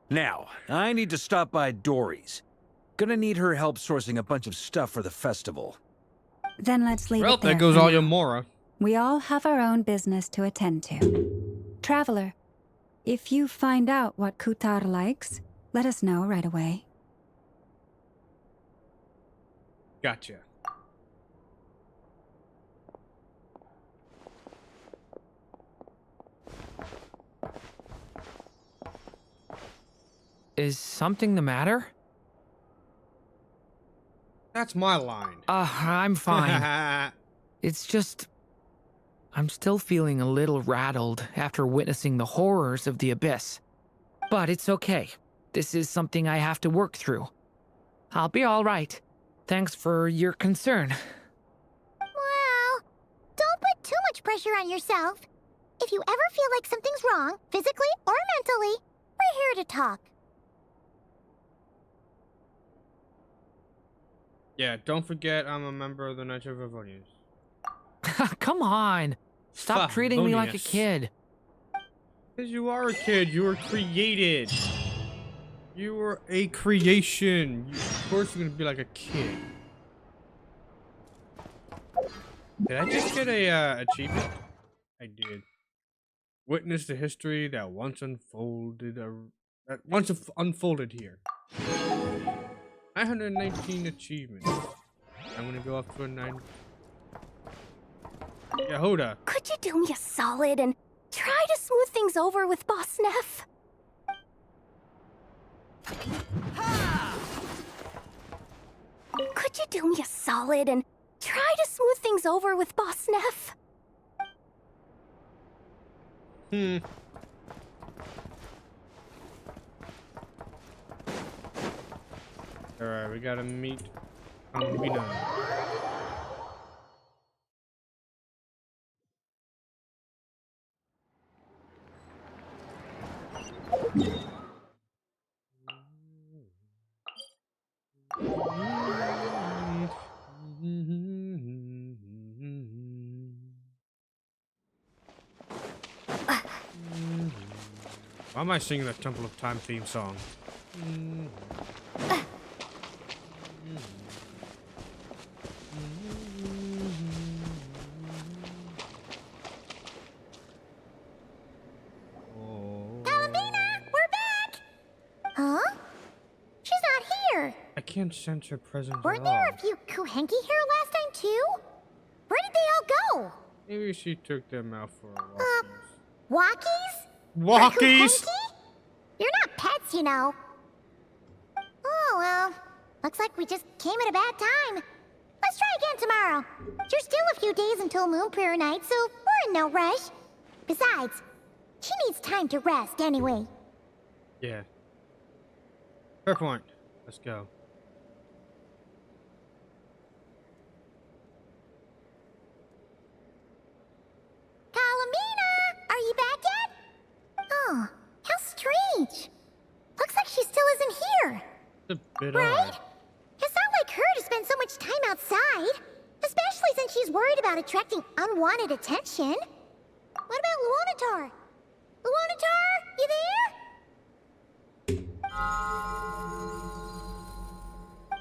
Now, I need to stop by Dory's. Gonna need her help sourcing a bunch of stuff for the festival. Then let's leave Well, it there. there goes for all now. your Mora. We all have our own business to attend to. Traveler, if you find out what Kutar likes, let us know right away. Gotcha. Is something the matter? That's my line. I'm fine. It's just... I'm still feeling a little rattled after witnessing the horrors of the Abyss. But it's okay. This is something I have to work through. I'll be all right. Thanks for your concern. Well, don't put too much pressure on yourself. If you ever feel like something's wrong, physically or mentally, we're here to talk. Yeah, don't forget I'm a member of the Knights of Favonius. Come on. Stop treating me like a Favonius. kid. Because you are a kid. You were created. You were a creation. Of course you're going to be like a kid. Did I just get a achievement? I did. Witness the history that once unfolded unfolded here. 919 achievements. I'm gonna go up to a 9. Yehuda. Could you do me a solid and try to smooth things over with Boss Neff? Could you do me a solid and try to smooth things over with Boss Neff? Alright, we gotta meet Ambina. Why am I singing the Temple of Time theme song? Huh? She's not here. I can't sense her presence Weren't at there all. a few Kuhenki here last time too? Where did they all go? Maybe she took them out for a walkies. Walkies? Walkies! Kuhenki? You're not pets, you know. Oh, well. Looks like we just came at a bad time. Let's try again tomorrow. There's still a few days until Moon Prayer Night, so we're in no rush. Besides, she needs time to rest anyway. Yeah. Fair point. Let's go. Kalamina! Are you back yet? Oh, how strange. Looks like she still isn't here. It's a bit Right? odd. It's not like her to spend so much time outside. Especially since she's worried about attracting unwanted attention. What about Luanatar? Luanatar, you there?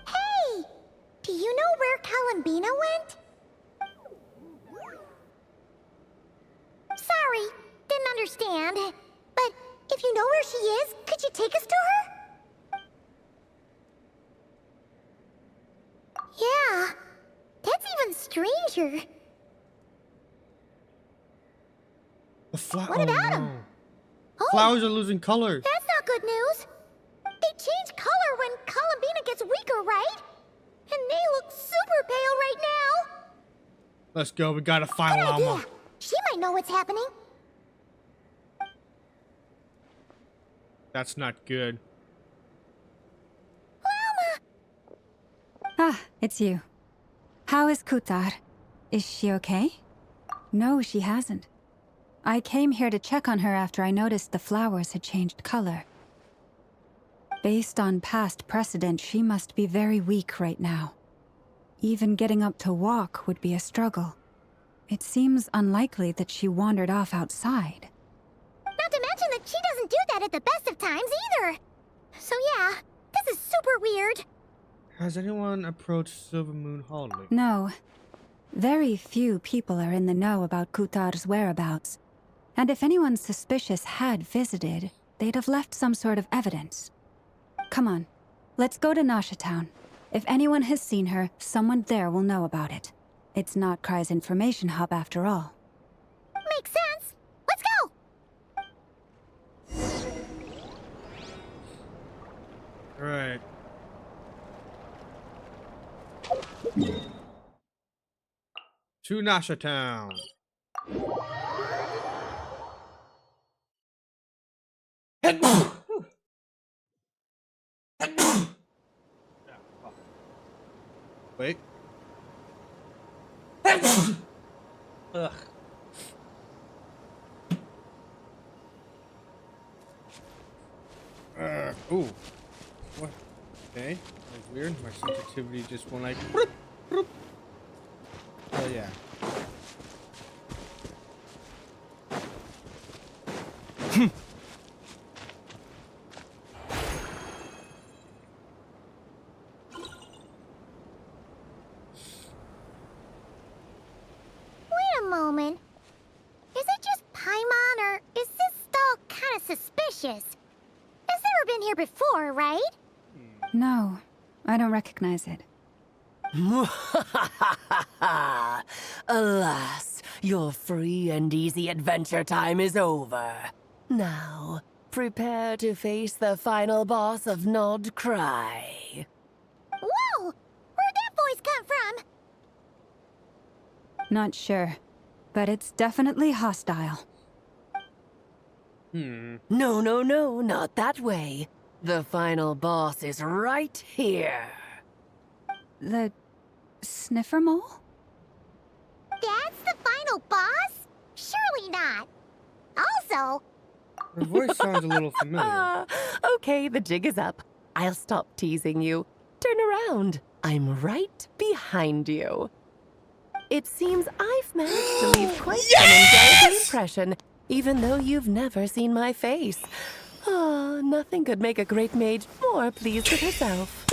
Hey! Do you know where Kalambina went? Sorry, didn't understand. But if you know where she is, could you take us to her? Yeah, that's even stranger. What about 'em? Oh, Flowers are losing color. that's not good news. They change color when Columbina gets weaker, right? And they look super pale right now. Let's go. We gotta find Good Llama. idea. She might know what's happening. That's not good. Ah, it's you. How is Kutar? Is she okay? No, she hasn't. I came here to check on her after I noticed the flowers had changed color. Based on past precedent, she must be very weak right now. Even getting up to walk would be a struggle. It seems unlikely that she wandered off outside. Not to mention that she doesn't do that at the best of times either. So yeah, this is super weird. Has anyone approached Silver Moon Hall lately? No. Very few people are in the know about Kutar's whereabouts. And if anyone suspicious had visited, they'd have left some sort of evidence. Come on, let's go to Nasha Town. If anyone has seen her, someone there will know about it. It's not Kry's information hub after all. Makes sense. Let's go. Right. To Nasha Town. Wait. Ugh. Ooh. What? Okay. That's weird. My sensitivity just went like. Broop, broop. Oh yeah. Wait a moment. Is it just Paimon, or is this stall kind of suspicious? It's never been here before, right? No, I don't recognize it. Alas, your free and easy adventure time is over. Now, prepare to face the final boss of Nod Cry. Whoa! Where'd that voice come from? Not sure, but it's definitely hostile. No, no, no, not that way. The final boss is right here. The sniffer mole? That's the final boss? Surely not. Also, Her voice sounds a little familiar. Okay, the jig is up. I'll stop teasing you. Turn around. I'm right behind you. It seems I've managed to leave quite an indelible impression, even though you've never seen my face. Ah, nothing could make a great mage more pleased with herself.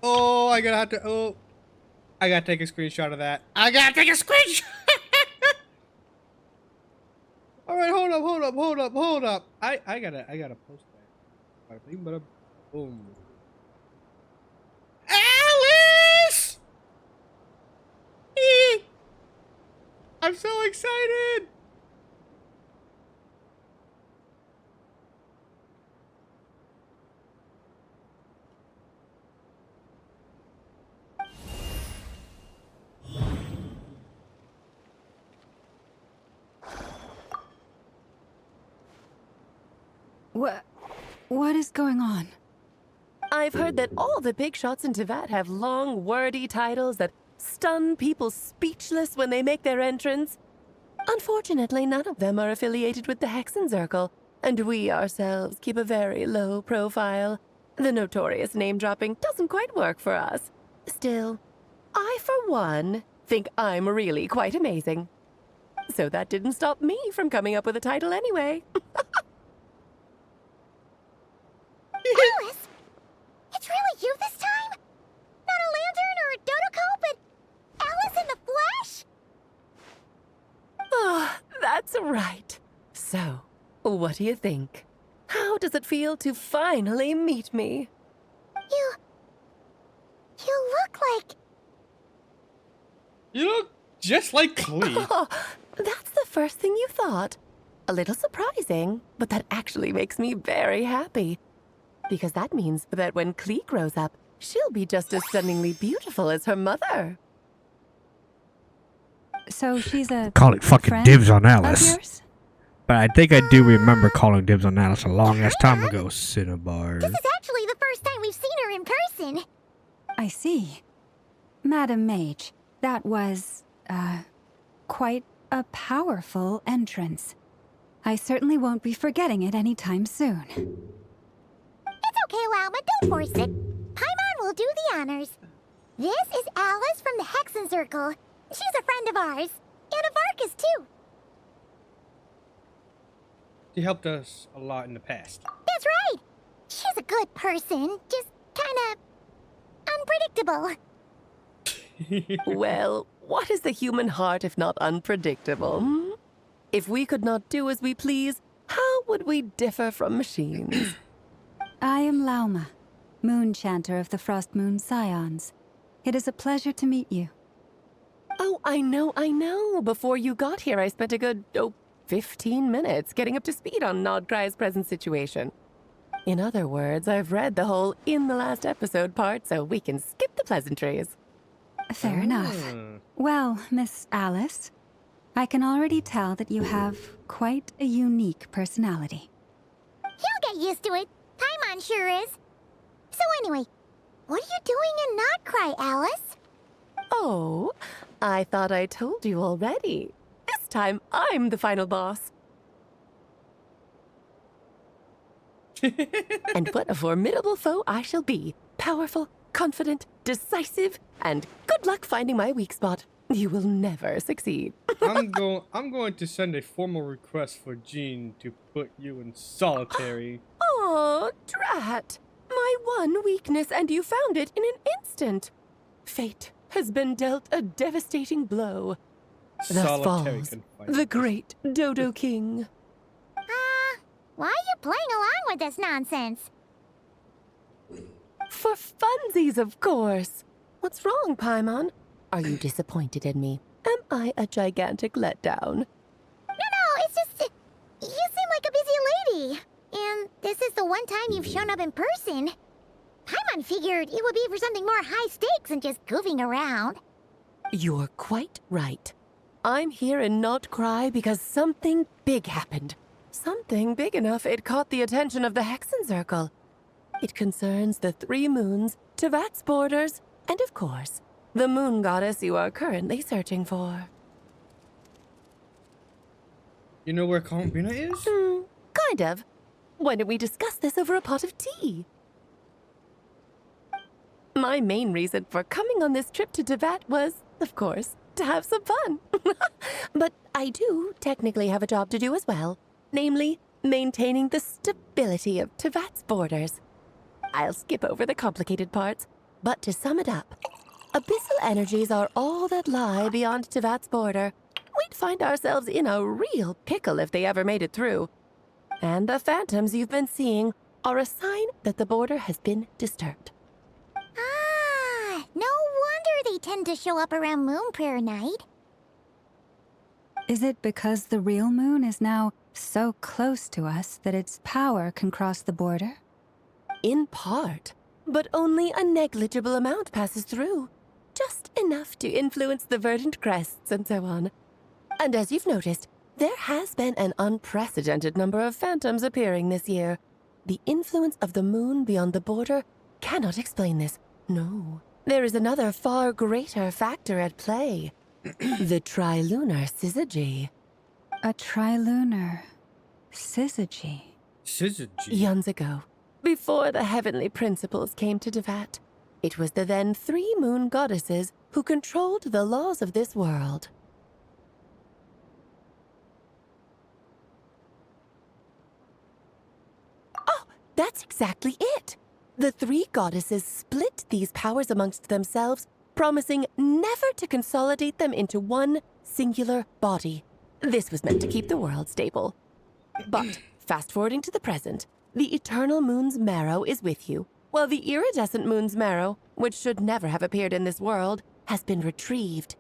Oh, I gotta take a screenshot of that. I gotta take a screenshot. All right, hold up. I gotta post that. Bada bing, bada boom. Alice! I'm so excited. What is going on? I've heard that all the big shots in Tevat have long, wordy titles that stun people speechless when they make their entrance. Unfortunately, none of them are affiliated with the Hexen Circle, and we ourselves keep a very low profile. The notorious name-dropping doesn't quite work for us. Still, I, for one, think I'm really quite amazing. So that didn't stop me from coming up with a title anyway. Alice! It's really you this time? Not a lantern or a Dodoko, but Alice in the flesh? Oh, that's right. So, what do you think? How does it feel to finally meet me? You look like... You look Just like Klee. Oh, that's the first thing you thought. A little surprising, but that actually makes me very happy. Because that means that when Klee grows up, she'll be just as stunningly beautiful as her mother. So she's a Call it fucking friend dibs on of Alice. yours? But I think I do remember calling dibs on Alice a long ass time ago, Cinnabar. This is actually the first time we've seen her in person. I see. Madam Mage, that was, quite a powerful entrance. I certainly won't be forgetting it anytime soon. It's okay, Lauma, don't force it. Paimon will do the honors. This is Alice from the Hexen Circle. She's a friend of ours. And of Arcus, too. She helped us a lot in the past. That's right. She's a good person, just kinda unpredictable. Well, what is the human heart if not unpredictable? Hmm? If we could not do as we please, how would we differ from machines? I am Lauma, Moon Chanter of the Frost Moon Scions. It is a pleasure to meet you. Oh, I know. Before you got here, I spent a good, 15 minutes getting up to speed on Nodcry's present situation. In other words, I've read the whole in the last episode part, so we can skip the pleasantries. Fair enough. Well, Miss Alice, I can already tell that you have quite a unique personality. He'll get used to it. Paimon sure is. So anyway, what are you doing in Nodcry, Alice? Oh, I thought I told you already. This time, I'm the final boss. And what a formidable foe I shall be. Powerful, confident, decisive, and good luck finding my weak spot. You will never succeed. I'm going to send a formal request for Jean to put you in solitary. Oh, drat. My one weakness, and you found it in an instant. Fate has been dealt a devastating blow. Thus Solitary falls confinement. the great Dodo King. Why are you playing along with this nonsense? For funsies, of course. What's wrong, Paimon? Are you disappointed in me? Am I a gigantic letdown? No, it's just... you seem like a busy lady. And this is the one time you've shown up in person. Paimon figured it would be for something more high stakes than just goofing around. You're quite right. I'm here in Nodcry because something big happened. Something big enough it caught the attention of the Hexen Circle. It concerns the 3 moons, Tevat's borders, and of course, the moon goddess you are currently searching for. You know where Combina is? Kind of. Why don't we discuss this over a pot of tea? My main reason for coming on this trip to Tevat was, of course, to have some fun. But I do technically have a job to do as well. Namely, maintaining the stability of Tevat's borders. I'll skip over the complicated parts, but to sum it up, abyssal energies are all that lie beyond Tevat's border. We'd find ourselves in a real pickle if they ever made it through. And the phantoms you've been seeing are a sign that the border has been disturbed. No wonder they tend to show up around Moon Prayer Night. Is it because the real moon is now so close to us that its power can cross the border? In part, but only a negligible amount passes through. Just enough to influence the verdant crests and so on. And as you've noticed, there has been an unprecedented number of phantoms appearing this year. The influence of the moon beyond the border cannot explain this. No. There is another far greater factor at play. The trilunar syzygy. A trilunar syzygy. Syzygy? Eons ago, before the heavenly principles came to Tevat, it was the then 3 moon goddesses who controlled the laws of this world. Oh, that's exactly it! The 3 goddesses split these powers amongst themselves, promising never to consolidate them into one singular body. This was meant to keep the world stable. But, fast-forwarding to the present, the eternal moon's marrow is with you, while the iridescent moon's marrow, which should never have appeared in this world, has been retrieved.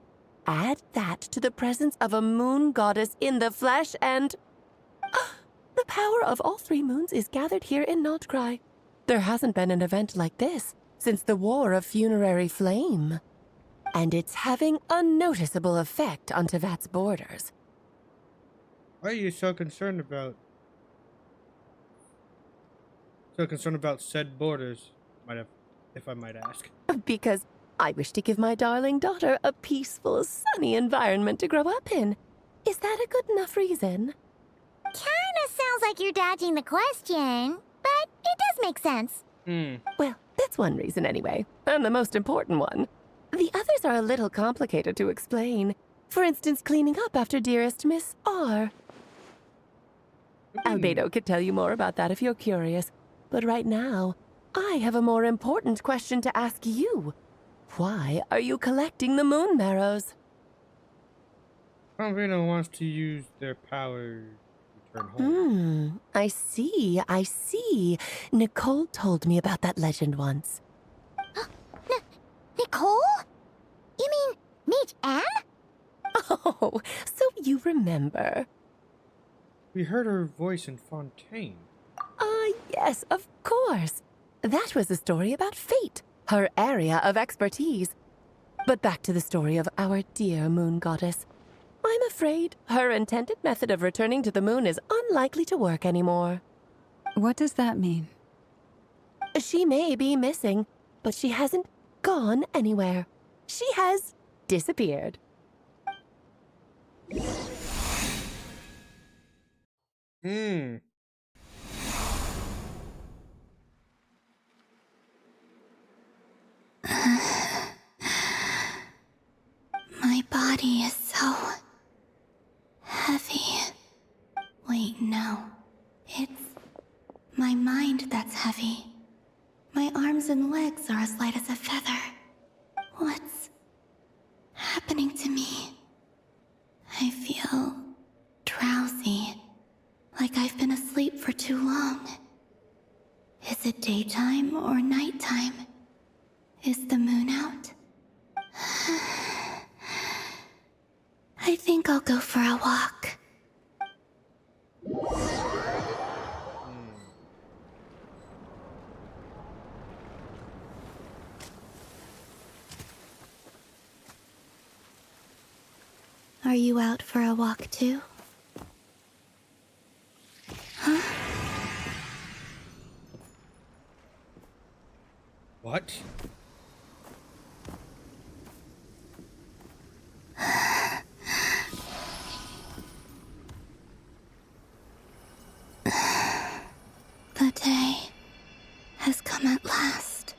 add that to the presence of a moon goddess in the flesh, and the power of all three moons is gathered here in Notcry. There hasn't been an event like this since the War of Funerary Flame. And it's having a noticeable effect on Tevat's borders. Why are you so concerned about said borders, if I might ask? Because I wish to give my darling daughter a peaceful, sunny environment to grow up in. Is that a good enough reason? Kinda sounds like you're dodging the question, but it does make sense. Well, that's one reason anyway, and the most important one. The others are a little complicated to explain. For instance, cleaning up after dearest Miss R. Albedo could tell you more about that if you're curious. But right now, I have a more important question to ask you. Why are you collecting the moon marrows? Convino wants to use their power to return home. I see. Nicole told me about that legend once. Nicole? You mean Mage Anne? Oh, so you remember. We heard her voice in Fontaine. Yes, of course. That was a story about fate, her area of expertise. But back to the story of our dear moon goddess. I'm afraid her intended method of returning to the moon is unlikely to work anymore. What does that mean? She may be missing, but she hasn't gone anywhere. She has disappeared. My body is so heavy. Wait, no. It's my mind that's heavy. My arms and legs are as light as a feather. What's happening to me? I feel drowsy, like I've been asleep for too long. Is it daytime or nighttime? Is the moon out? I think I'll go for a walk. Are you out for a walk too? Huh? What? The day has come at last.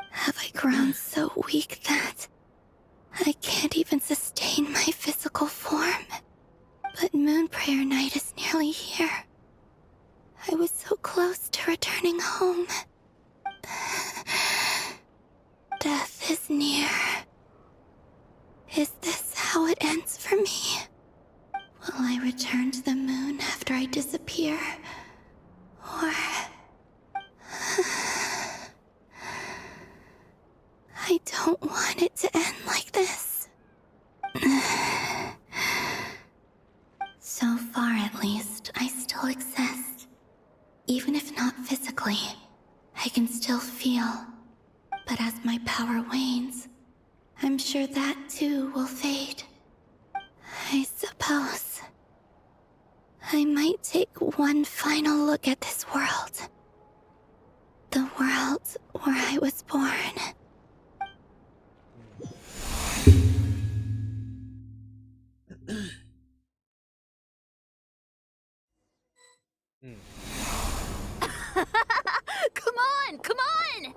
Have I grown so weak that I can't even sustain my physical form? But Moon Prayer Night is nearly here. I was so close to returning home. Death is near. Is this how it ends for me? Will I return to the moon after I disappear? Or... I don't want it to end like this. So far, at least, I still exist. Even if not physically, I can still feel. But as my power wanes, I'm sure that too will fade. I suppose I might take one final look at this world. The world where I was born. Come on! Come on!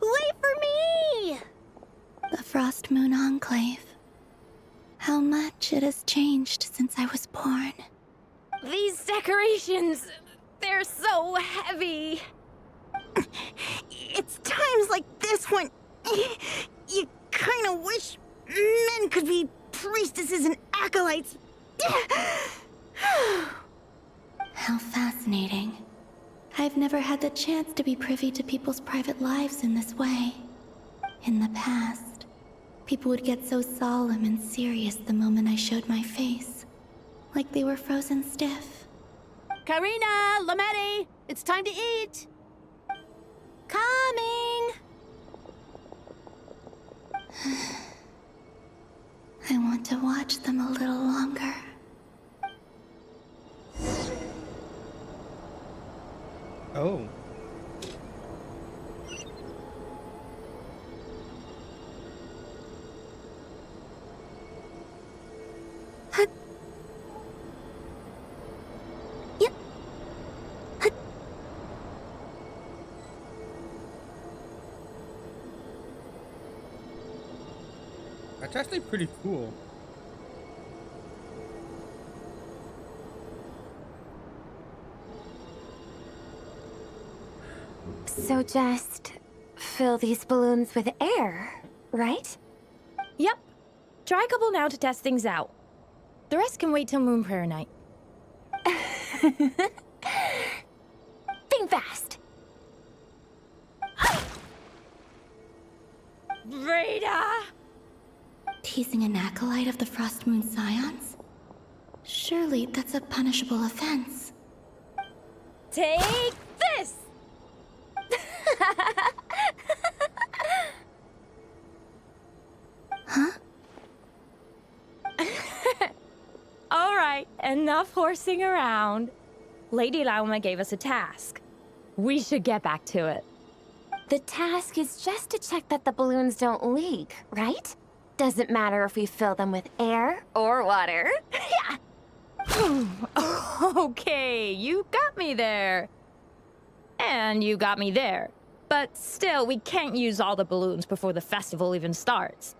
Wait for me! The Frost Moon Enclave. How much it has changed since I was born. These decorations, they're so heavy. It's times like this when you kind of wish men could be priestesses and acolytes How fascinating. I've never had the chance to be privy to people's private lives in this way. In the past, people would get so solemn and serious the moment I showed my face. Like they were frozen stiff. Karina, Lametti, it's time to eat. Coming! I want to watch them a little longer. Oh. That's actually pretty cool. So just fill these balloons with air, right? Yep. Try a couple now to test things out. The rest can wait till Moon Prayer Night. Think fast. Rita! Teasing an acolyte of the Frost Moon Scions? Surely that's a punishable offense. Take this! Huh? All right, enough horsing around. Lady Lauma gave us a task. We should get back to it. The task is just to check that the balloons don't leak, right? Doesn't matter if we fill them with air or water. Yeah. Okay, you got me there. And you got me there. But still, we can't use all the balloons before the festival even starts.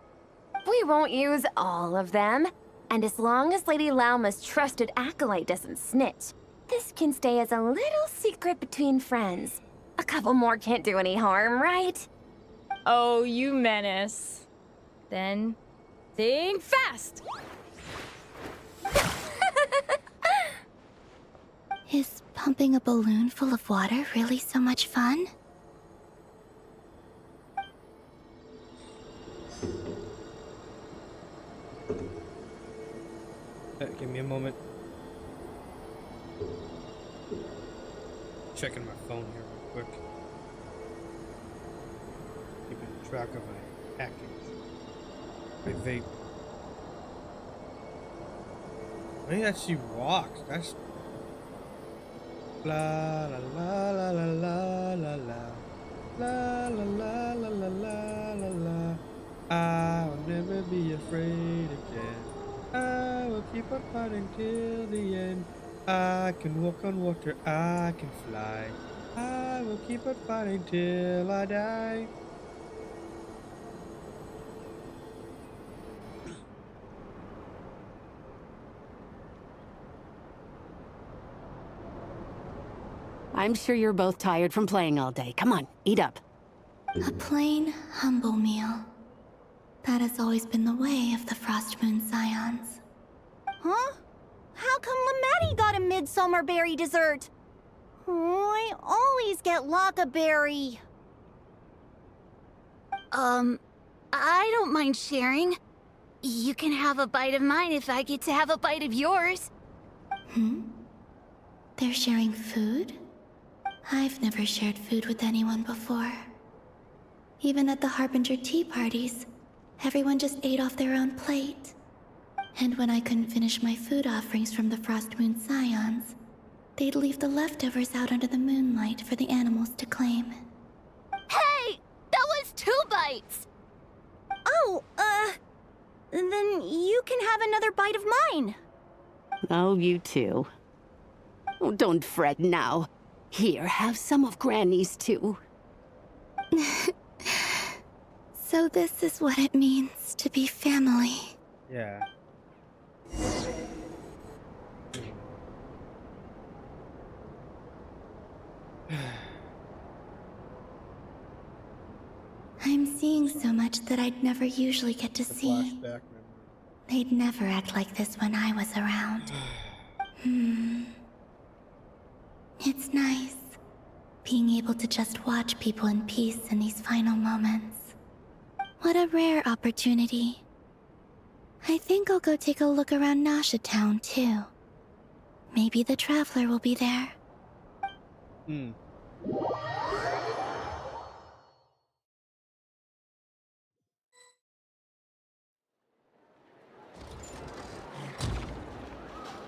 We won't use all of them. And as long as Lady Lauma's trusted acolyte doesn't snitch, this can stay as a little secret between friends. A couple more can't do any harm, right? Oh, you menace. Then, think fast! Is pumping a balloon full of water really so much fun? Give me a moment. Checking my phone here real quick. Keeping track of my package. My vape. I think that she walks. That's la la la la la la la la la la la la la la la. I'll never be afraid again. I will keep on fighting till the end. I can walk on water, I can fly. I will keep on fighting till I die. I'm sure you're both tired from playing all day. Come on, eat up. A plain, humble meal. That has always been the way of the Frost Moon Scions. Huh? How come Lametti got a midsummer berry dessert? Oh, I always get Lockaberry. I don't mind sharing. You can have a bite of mine if I get to have a bite of yours. They're sharing food? I've never shared food with anyone before. Even at the Harbinger tea parties, everyone just ate off their own plate. And when I couldn't finish my food offerings from the Frost Moon Scions, they'd leave the leftovers out under the moonlight for the animals to claim. Hey! That was 2 bites! Oh, then you can have another bite of mine. Oh, you too. Oh, don't fret now. Here, have some of Granny's too. So this is what it means to be family. Yeah. I'm seeing so much that I'd never usually get to see. Flashback They'd never act like this when I was around. It's nice being able to just watch people in peace in these final moments. What a rare opportunity. I think I'll go take a look around Nasha Town, too. Maybe the Traveler will be there.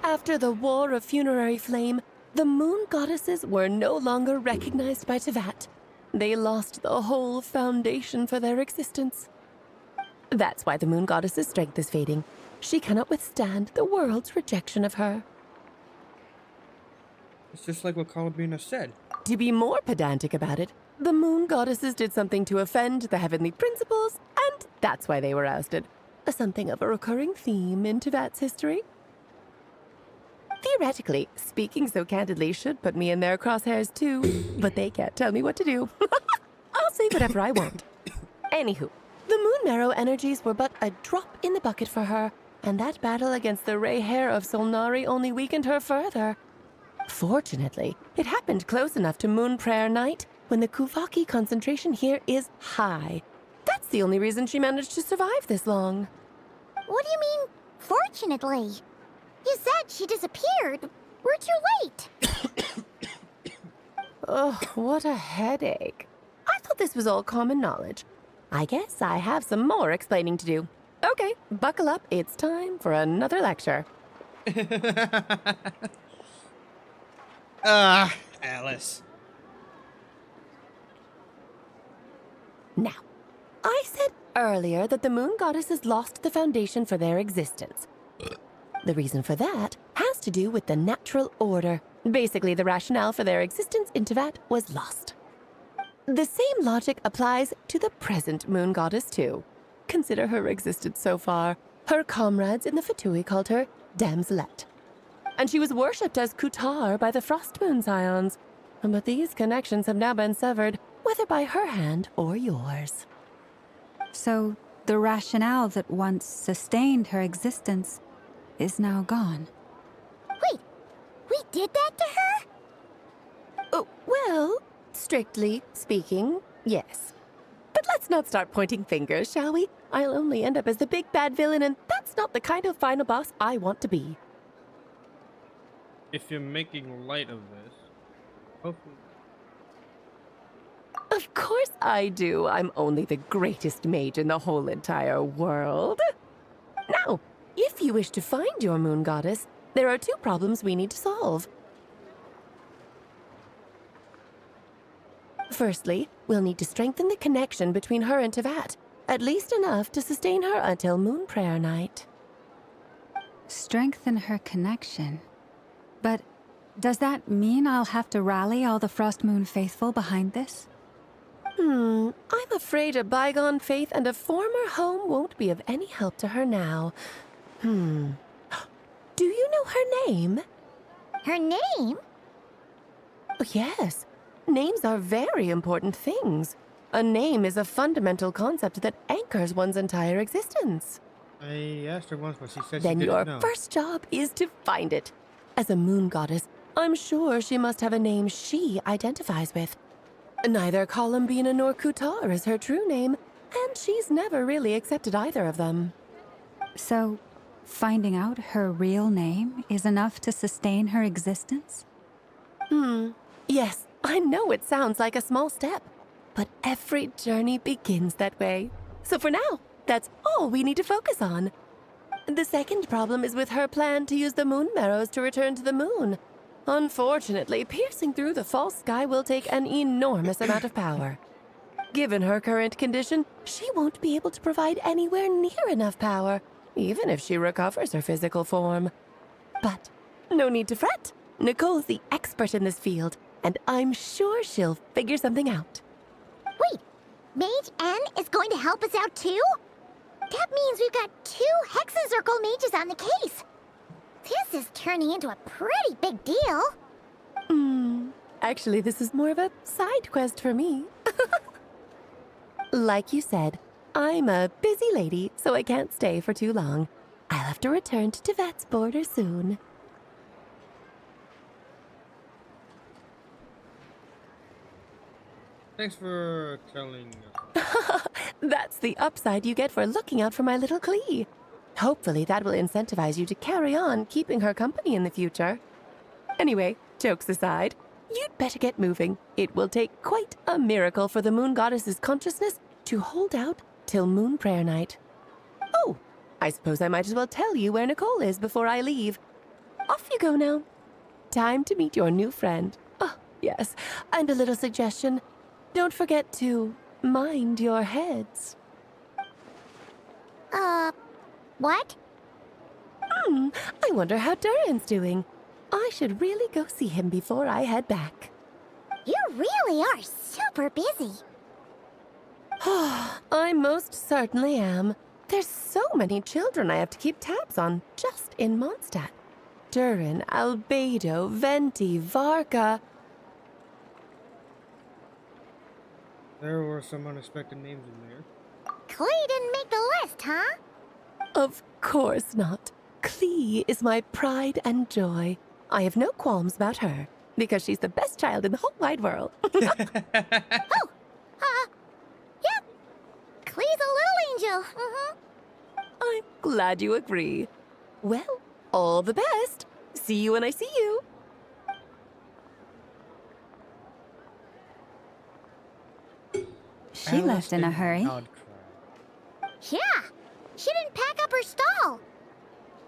After the War of Funerary Flame, the Moon Goddesses were no longer recognized by Teyvat. They lost the whole foundation for their existence. That's why the Moon Goddess's strength is fading. She cannot withstand the world's rejection of her. It's just like what Columbina said. To be more pedantic about it, the Moon Goddesses did something to offend the heavenly principles, and that's why they were ousted. Something of a recurring theme in Teyvat's history. Theoretically, speaking so candidly should put me in their crosshairs too, but they can't tell me what to do. I'll say whatever I want. Anywho, the Moon Marrow energies were but a drop in the bucket for her, and that battle against the Ray Hair of Solnari only weakened her further. Fortunately, it happened close enough to Moon Prayer Night when the Kuvaki concentration here is high. That's the only reason she managed to survive this long. What do you mean, fortunately? You said she disappeared. We're too late. Oh, what a headache. I thought this was all common knowledge. I guess I have some more explaining to do. Okay, buckle up. It's time for another lecture. Alice. Now, I said earlier that the Moon Goddesses lost the foundation for their existence. The reason for that has to do with the natural order. Basically, the rationale for their existence in Teyvat was lost. The same logic applies to the present Moon Goddess, too. Consider her existence so far. Her comrades in the Fatui called her Damselette. And she was worshipped as Kutar by the Frost Moon Scions. But these connections have now been severed, whether by her hand or yours. So, the rationale that once sustained her existence is now gone. Wait, we did that to her? Oh, well, strictly speaking, yes. But let's not start pointing fingers, shall we? I'll only end up as the big bad villain, and that's not the kind of final boss I want to be. If you're making light of this, hopefully. Of course I do. I'm only the greatest mage in the whole entire world. Now, if you wish to find your Moon Goddess, there are two problems we need to solve. Firstly, we'll need to strengthen the connection between her and Teyvat, at least enough to sustain her until Moon Prayer Night. Strengthen her connection? But does that mean I'll have to rally all the Frost Moon faithful behind this? I'm afraid a bygone faith and a former home won't be of any help to her now. Do you know her name? Her name? Oh, yes. Names are very important things. A name is a fundamental concept that anchors one's entire existence. I asked her once, but she said Then she didn't your know. first job is to find it. As a moon goddess, I'm sure she must have a name she identifies with. Neither Columbina nor Kutar is her true name, and she's never really accepted either of them. So, finding out her real name is enough to sustain her existence? Yes, I know it sounds like a small step, but every journey begins that way. So for now, that's all we need to focus on. The second problem is with her plan to use the moon marrows to return to the moon. Unfortunately, piercing through the false sky will take an enormous amount of power. Given her current condition, she won't be able to provide anywhere near enough power, even if she recovers her physical form. But no need to fret. Nicole's the expert in this field, and I'm sure she'll figure something out. Wait, Mage N is going to help us out too? That means we've got 2 Hexencircle mages on the case. This is turning into a pretty big deal. Actually, this is more of a side quest for me. Like you said, I'm a busy lady, so I can't stay for too long. I'll have to return to Tevat's border soon. Thanks for telling us. That's the upside you get for looking out for my little Klee. Hopefully that will incentivize you to carry on keeping her company in the future. Anyway, jokes aside, you'd better get moving. It will take quite a miracle for the moon goddess's consciousness to hold out till moon prayer night. Oh, I suppose I might as well tell you where Nicole is before I leave. Off you go now. Time to meet your new friend. Oh, yes, and a little suggestion. Don't forget to mind your heads. What? I wonder how Durin's doing. I should really go see him before I head back. You really are super busy. I most certainly am. There's so many children I have to keep tabs on just in Mondstadt. Durin, Albedo, Venti, Varka. There were some unexpected names in there. Klee didn't make the list, huh? Of course not. Klee is my pride and joy. I have no qualms about her, because she's the best child in the whole wide world. Yep. Klee's a little angel. I'm glad you agree. Well, all the best. See you when I see you. She left in a hurry. Yeah, she didn't pack up her stall.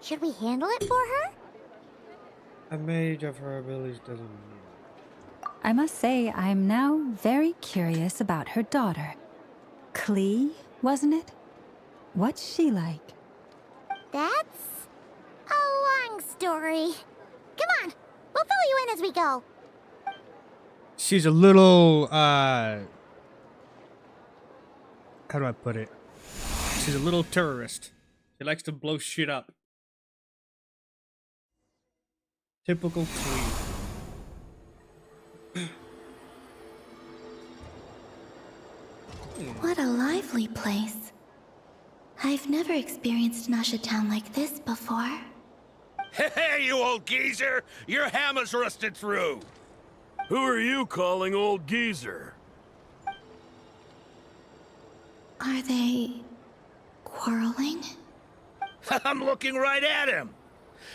Should we handle it for her? A mage of her abilities doesn't mean. I must say, I'm now very curious about her daughter. Klee, wasn't it? What's she like? That's a long story. Come on, we'll fill you in as we go. She's a little, how do I put it? She's a little terrorist. She likes to blow shit up. Typical Klee. What a lively place. I've never experienced Nasha Town like this before. Hey, you old geezer! Your hammer's rusted through! Who are you calling old geezer? Are they quarreling? I'm looking right at him!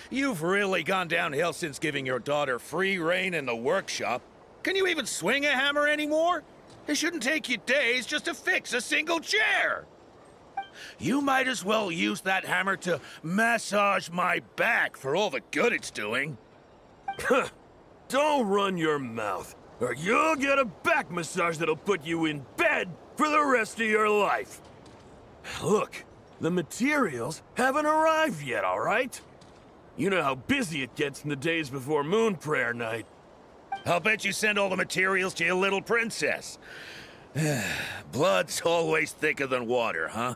You've really gone downhill since giving your daughter free reign in the workshop. Can you even swing a hammer anymore? It shouldn't take you days just to fix a single chair! You might as well use that hammer to massage my back for all the good it's doing. Don't run your mouth, or you'll get a back massage that'll put you in bed for the rest of your life. Look, the materials haven't arrived yet, all right? You know how busy it gets in the days before Moon Prayer Night. I'll bet you send all the materials to your little princess. Blood's always thicker than water, huh?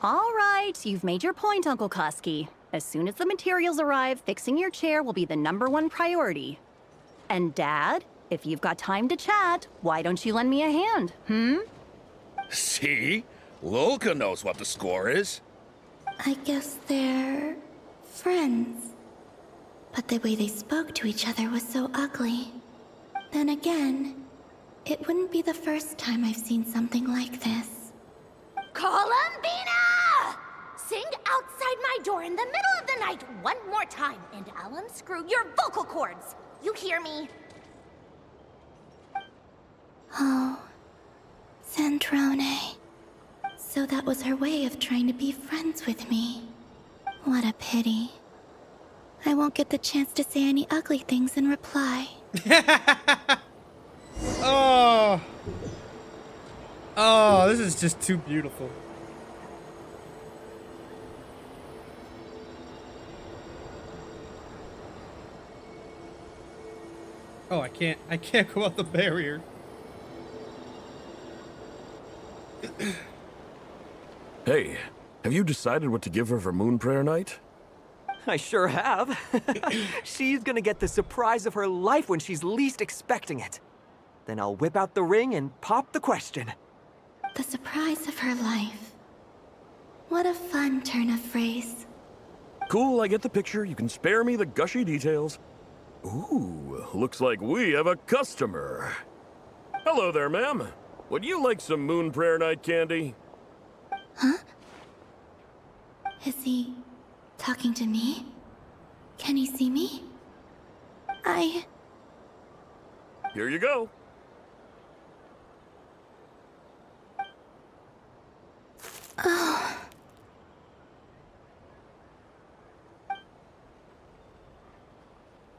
All right, you've made your point, Uncle Koski. As soon as the materials arrive, fixing your chair will be the #1 priority. And Dad, if you've got time to chat, why don't you lend me a hand, See? Lolka knows what the score is. I guess they're friends. But the way they spoke to each other was so ugly. Then again, it wouldn't be the first time I've seen something like this. Columbina! Sing outside my door in the middle of the night one more time, and I'll unscrew your vocal cords. You hear me? Oh, Sandrone. So that was her way of trying to be friends with me. What a pity. I won't get the chance to say any ugly things in reply. Oh. Oh, this is just too beautiful. Oh, I can't go out the barrier. Hey, have you decided what to give her for Moon Prayer Night? I sure have. She's gonna get the surprise of her life when she's least expecting it. Then I'll whip out the ring and pop the question. The surprise of her life. What a fun turn of phrase. Cool, I get the picture. You can spare me the gushy details. Ooh, looks like we have a customer. Hello there, ma'am. Would you like some Moon Prayer Night candy? Huh? Is he talking to me? Can he see me? Here you go. Oh.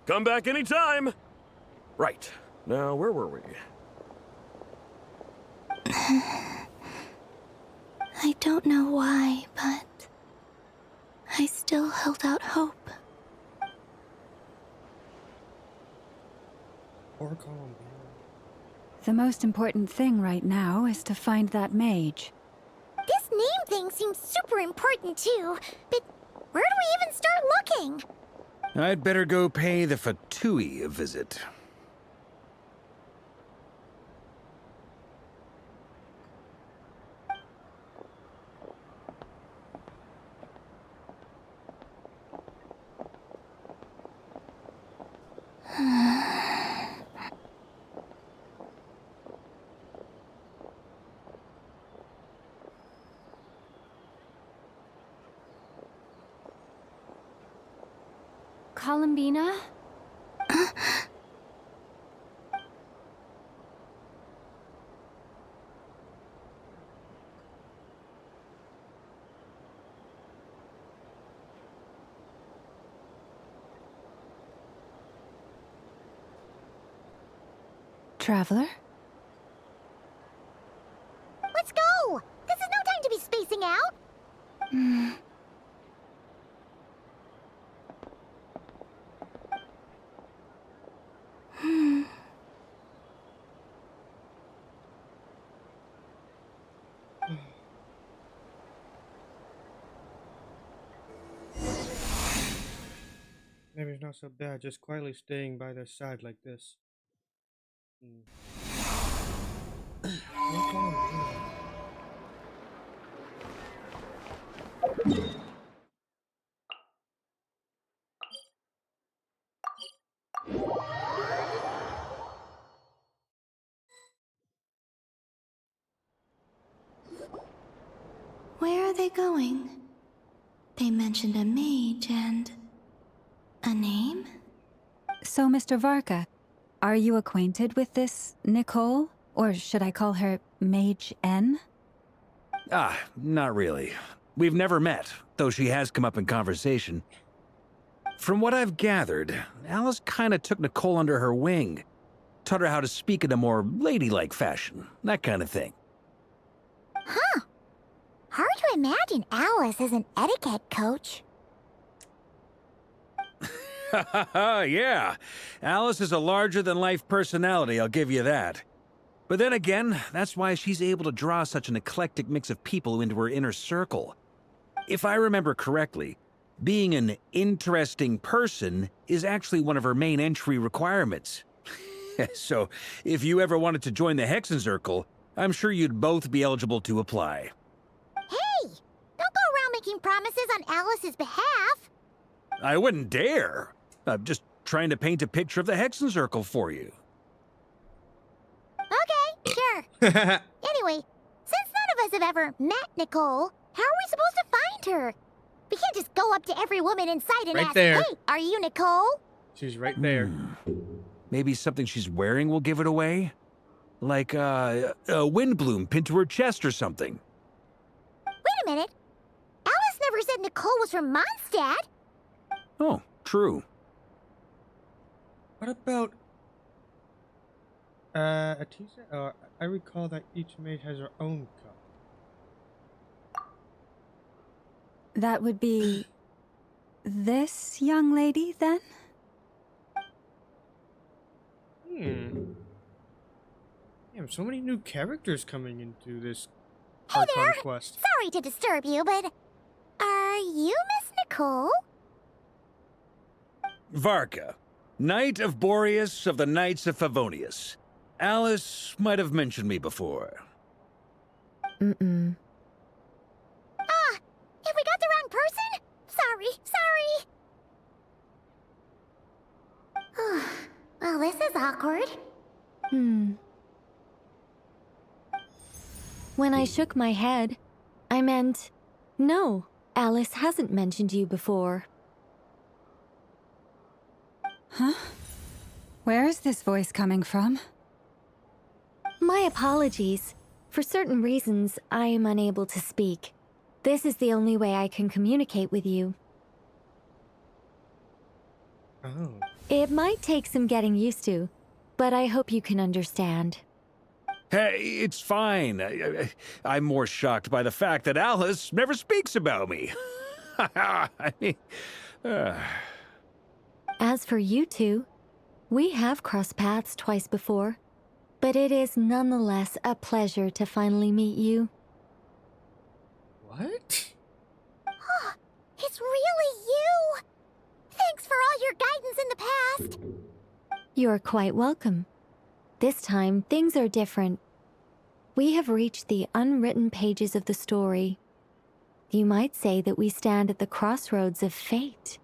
Come back anytime. Right. Now, where were we? I don't know why, but I still held out hope. The most important thing right now is to find that mage. This name thing seems super important too, but where do we even start looking? I'd better go pay the Fatui a visit. Columbina? Traveler? Let's go! This is no time to be spacing out! Maybe it's not so bad, just quietly staying by their side like this. Where are they going? They mentioned a mage and... a name? So, Mr. Varka, are you acquainted with this Nicole? Or should I call her Mage N? Ah, not really. We've never met, though she has come up in conversation. From what I've gathered, Alice kinda took Nicole under her wing. Taught her how to speak in a more ladylike fashion, that kind of thing. Huh. Hard to imagine Alice as an etiquette coach. Yeah, Alice is a larger-than-life personality, I'll give you that. But then again, that's why she's able to draw such an eclectic mix of people into her inner circle. If I remember correctly, being an interesting person is actually one of her main entry requirements. So, if you ever wanted to join the Hexenzirkel, I'm sure you'd both be eligible to apply. Hey! Don't go around making promises on Alice's behalf! I wouldn't dare. I'm just trying to paint a picture of the Hexenzirkel for you. Okay, sure. Anyway, since none of us have ever met Nicole, how are we supposed to find her? We can't just go up to every woman in sight and Right ask, there. Hey, are you Nicole? She's right there. Maybe something she's wearing will give it away? Like, a wind bloom pinned to her chest or something. Wait a minute. Alice never said Nicole was from Mondstadt. Oh, true. What about Atisa? I recall that each mage has her own cup. That would be... this young lady, then? Damn, so many new characters coming into this Hey Archon there! Quest. Sorry to disturb you, but are you Miss Nicole? Varka, Knight of Boreas of the Knights of Favonius. Alice might have mentioned me before. Mm-mm. Ah, awkward. When I shook my head, I meant, no, Alice hasn't mentioned you before. Huh? Where is this voice coming from? My apologies. For certain reasons, I am unable to speak. This is the only way I can communicate with you. Oh. It might take some getting used to, but I hope you can understand. Hey, it's fine. I'm more shocked by the fact that Alice never speaks about me. I mean, As for you two, we have crossed paths twice before, but it is nonetheless a pleasure to finally meet you. What? Oh, it's really you! Thanks for all your guidance in the past. You're quite welcome. This time, things are different. We have reached the unwritten pages of the story. You might say that we stand at the crossroads of fate.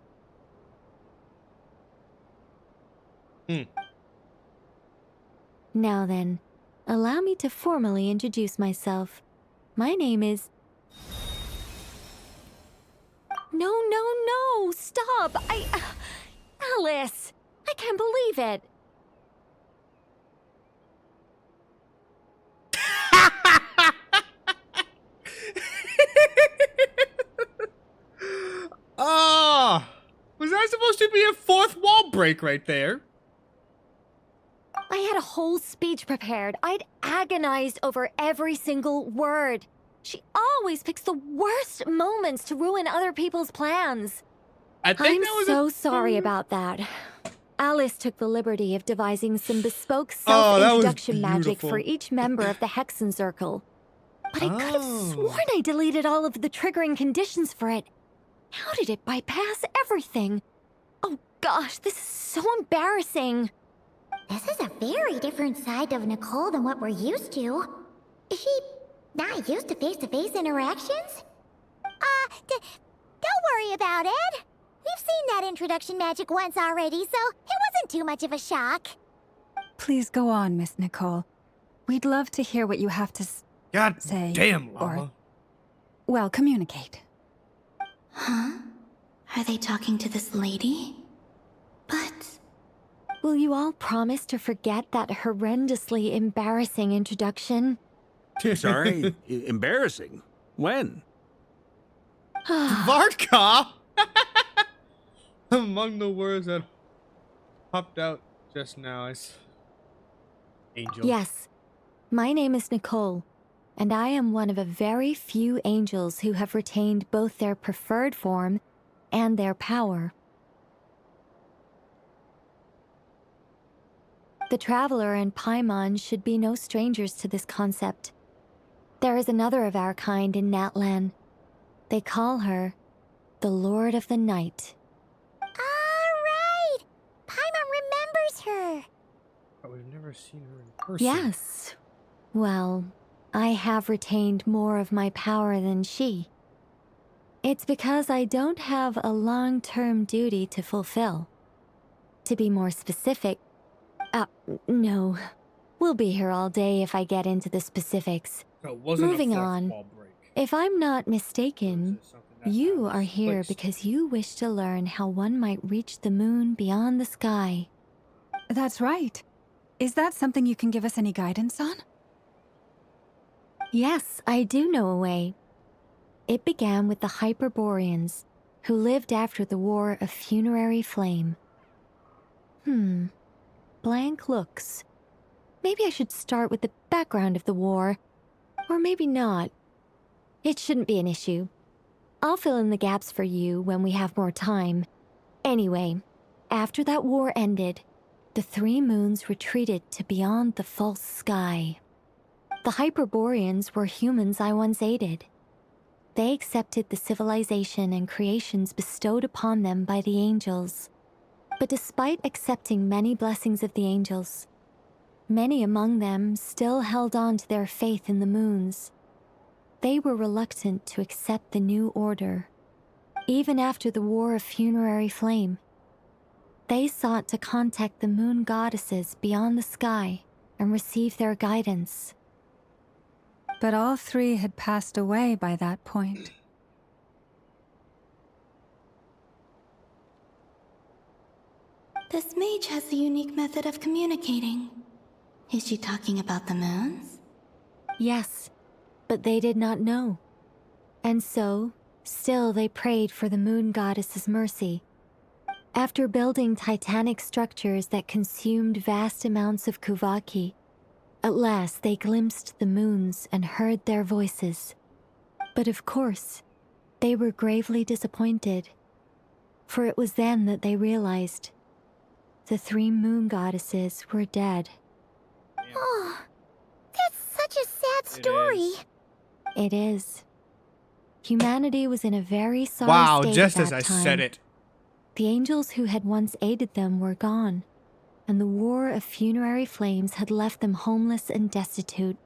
Now then, allow me to formally introduce myself. My name is... No, stop! Alice! I can't believe it! Ah! Was that supposed to be a fourth wall break right there? I had a whole speech prepared. I'd agonized over every single word. She always picks the worst moments to ruin other people's plans. I'm so sorry about that. Alice took the liberty of devising some bespoke Oh, that was self-introduction magic beautiful. for each member of the Hexen Circle. But I could have sworn I deleted all of the triggering conditions for it. How did it bypass everything? Oh gosh, this is so embarrassing. This is a very different side of Nicole than what we're used to. Is she not used to face-to-face interactions? Don't worry about it. We've seen that introduction magic once already, so it wasn't too much of a shock. Please go on, Miss Nicole. We'd love to hear what you have to say. Damn, Llama. Or, well, communicate. Huh? Are they talking to this lady? But... Will you all promise to forget that horrendously embarrassing introduction? sorry, embarrassing. When? Vodka? Among the words that popped out just now is angel. Yes, my name is Nicole, and I am one of a very few angels who have retained both their preferred form and their power. The Traveler and Paimon should be no strangers to this concept. There is another of our kind in Natlan. They call her the Lord of the Night. Alright! Paimon remembers her! But we've never seen her in person. Yes. Well, I have retained more of my power than she. It's because I don't have a long-term duty to fulfill. To be more specific, no. We'll be here all day if I get into the specifics. So it wasn't Moving a fourth on. wall break. If I'm not mistaken, you are here placed? because you wish to learn how one might reach the moon beyond the sky. That's right. Is that something you can give us any guidance on? Yes, I do know a way. It began with the Hyperboreans, who lived after the War of Funerary Flame. Blank looks. Maybe I should start with the background of the war. Or maybe not. It shouldn't be an issue. I'll fill in the gaps for you when we have more time. Anyway, after that war ended, the three moons retreated to beyond the false sky. The Hyperboreans were humans I once aided. They accepted the civilization and creations bestowed upon them by the angels. But despite accepting many blessings of the angels, many among them still held on to their faith in the moons. They were reluctant to accept the new order, even after the War of Funerary Flame. they sought to contact the moon goddesses beyond the sky and receive their guidance. But all three had passed away by that point. This mage has a unique method of communicating. Is she talking about the moons? Yes, but they did not know. And so, still they prayed for the moon goddess's mercy. After building titanic structures that consumed vast amounts of Kuvaki, at last they glimpsed the moons and heard their voices. But of course, they were gravely disappointed. For it was then that they realized the three moon goddesses were dead. Oh, that's such a sad story. It is. Humanity was in a very sorry Wow, state just at as that I time. said it. The angels who had once aided them were gone, and the war of funerary flames had left them homeless and destitute.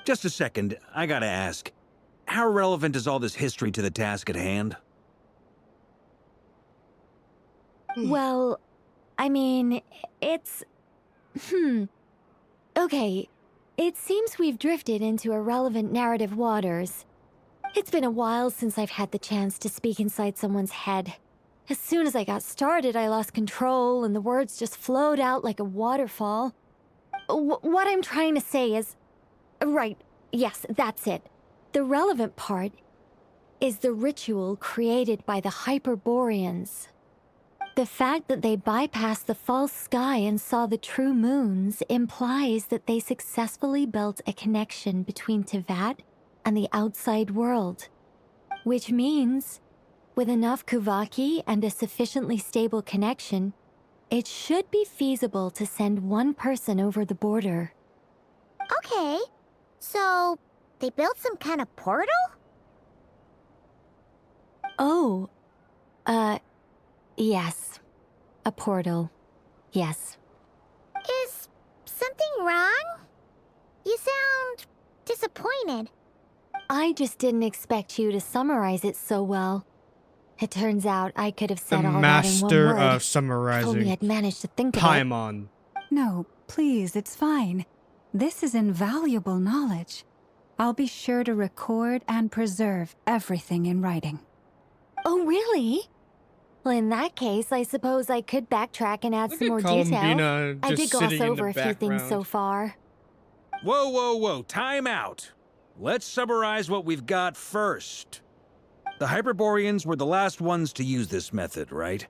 Just a second, I gotta ask. How relevant is all this history to the task at hand? Well, I mean, it's... Okay, it seems we've drifted into irrelevant narrative waters. It's been a while since I've had the chance to speak inside someone's head. As soon as I got started, I lost control, and the words just flowed out like a waterfall. What I'm trying to say is... Right, yes, that's it. The relevant part is the ritual created by the Hyperboreans. The fact that they bypassed the false sky and saw the true moons implies that they successfully built a connection between Tevat and the outside world. Which means, with enough Kuvaki and a sufficiently stable connection, it should be feasible to send one person over the border. Okay, so they built some kind of portal? Oh, yes. A portal. Yes. Is something wrong? You sound disappointed. I just didn't expect you to summarize it so well. It turns out I could have said The all that in one master word. of If summarizing. only I'd managed to think of it. Paimon. No, please, it's fine. This is invaluable knowledge. I'll be sure to record and preserve everything in writing. Oh, really? Well, in that case, I suppose I could backtrack and add some more Columbina detail. I just did gloss sitting in over the a few things so background. far. Whoa, whoa, whoa, time out. Let's summarize what we've got first. The Hyperboreans were the last ones to use this method, right?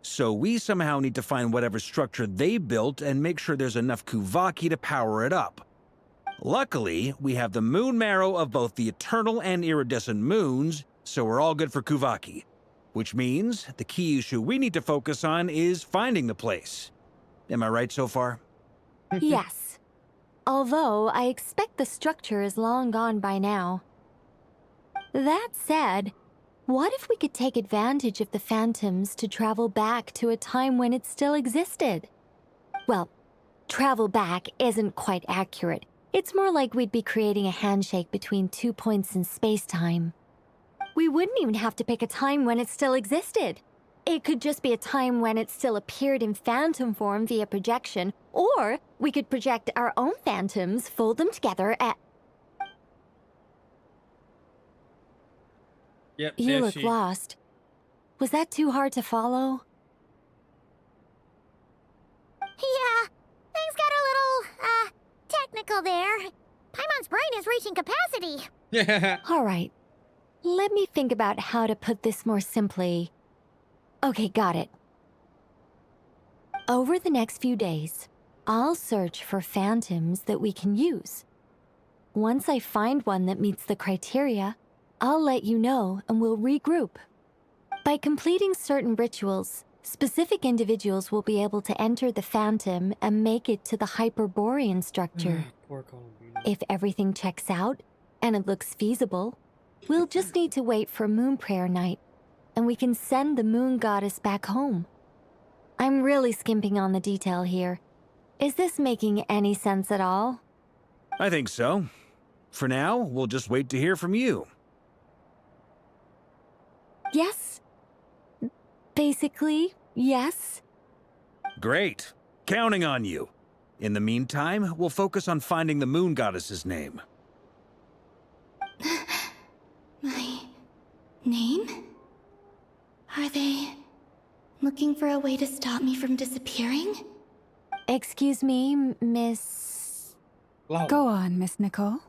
So we somehow need to find whatever structure they built and make sure there's enough Kuvaki to power it up. Luckily, we have the moon marrow of both the eternal and iridescent moons, so we're all good for Kuvaki. Which means the key issue we need to focus on is finding the place. Am I right so far? Yes. Although I expect the structure is long gone by now. That said, what if we could take advantage of the phantoms to travel back to a time when it still existed? Well, travel back isn't quite accurate. It's more like we'd be creating a handshake between 2 points in space-time. We wouldn't even have to pick a time when it still existed. It could just be a time when it still appeared in phantom form via projection, or we could project our own phantoms, fold them together at... Yep, You there look she- lost. Was that too hard to follow? Yeah, things got a little, technical there. Paimon's brain is reaching capacity. Yeah. All right. Let me think about how to put this more simply. Okay, got it. Over the next few days, I'll search for phantoms that we can use. Once I find one that meets the criteria, I'll let you know and we'll regroup. By completing certain rituals, specific individuals will be able to enter the phantom and make it to the Hyperborean structure. Poor Columbina. If everything checks out, and it looks feasible, we'll just need to wait for Moon Prayer Night, and we can send the moon goddess back home. I'm really skimping on the detail here. Is this making any sense at all? I think so. For now, we'll just wait to hear from you. Yes. Basically, yes. Great. Counting on you. In the meantime, we'll focus on finding the moon goddess's name. My name? Are they looking for a way to stop me from disappearing? Excuse me, Miss... Go on, Miss Nicole.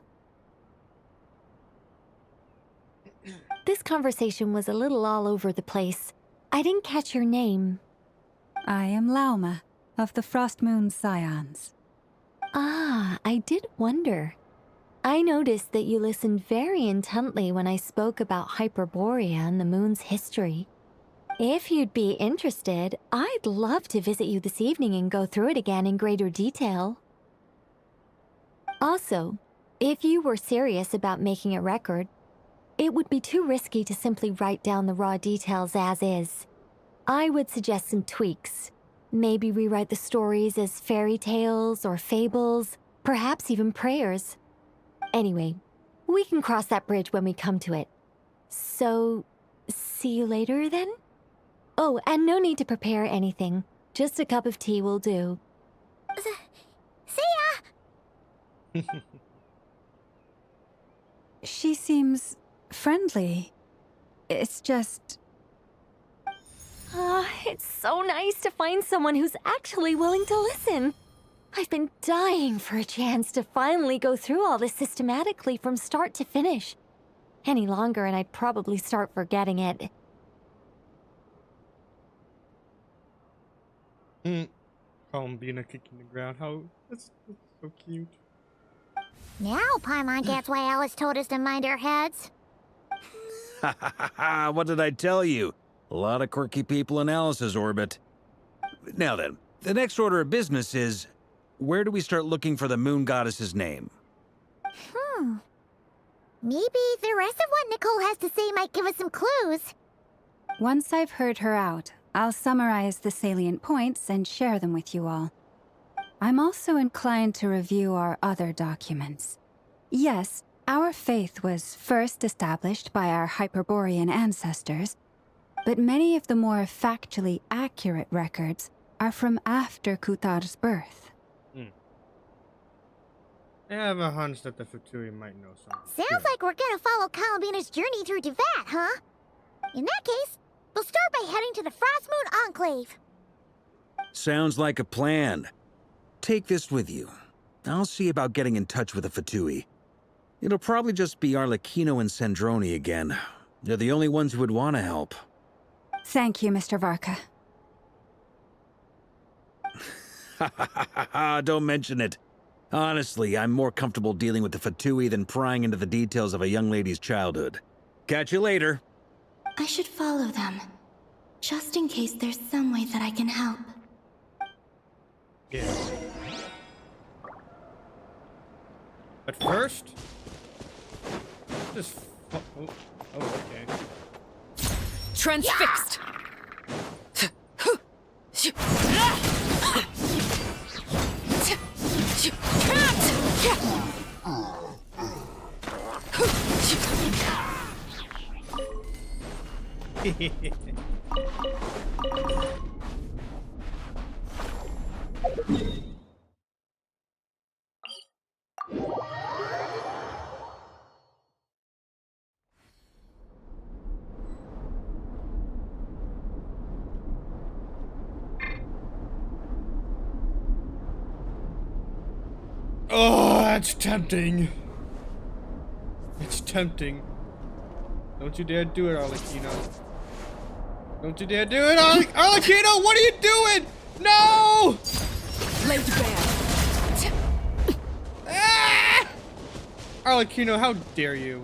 This conversation was a little all over the place. I didn't catch your name. I am Lauma, of the Frost Moon Scions. Ah, I did wonder. I noticed that you listened very intently when I spoke about Hyperborea and the moon's history. If you'd be interested, I'd love to visit you this evening and go through it again in greater detail. Also, if you were serious about making a record, it would be too risky to simply write down the raw details as is. I would suggest some tweaks. Maybe rewrite the stories as fairy tales or fables, perhaps even prayers. Anyway, we can cross that bridge when we come to it. So, see you later then? Oh, and no need to prepare anything. Just a cup of tea will do. See ya! She seems friendly. It's just... It's so nice to find someone who's actually willing to listen. I've been dying for a chance to finally go through all this systematically from start to finish. Any longer and I'd probably start forgetting it. Columbina kicking the ground. That's so cute. Now Paimon gets why Alice told us to mind our heads. Ha ha ha ha! What did I tell you? A lot of quirky people in Alice's orbit. Now then, the next order of business is, where do we start looking for the moon goddess's name? Maybe the rest of what Nicole has to say might give us some clues. Once I've heard her out, I'll summarize the salient points and share them with you all. I'm also inclined to review our other documents. Yes, our faith was first established by our Hyperborean ancestors, but many of the more factually accurate records are from after Kutar's birth. I have a hunch that the Fatui might know something. Sounds like we're gonna follow Columbina's journey through Devat, huh? In that case, we'll start by heading to the Frost Moon Enclave. Sounds like a plan. Take this with you. I'll see about getting in touch with the Fatui. It'll probably just be Arlecchino and Sandroni again. They're the only ones who would want to help. Thank you, Mr. Varka. Ha ha ha ha ha! Don't mention it. Honestly, I'm more comfortable dealing with the Fatui than prying into the details of a young lady's childhood. Catch you later. I should follow them, just in case there's some way that I can help. Yes. But first... Just... Oh, okay. Transfixed! Oh, that's tempting. It's tempting. Don't you dare do it, Arlecchino. Don't you dare do it, Arlecchino! What are you doing? No! Laid bare. Ah! Arlecchino, how dare you?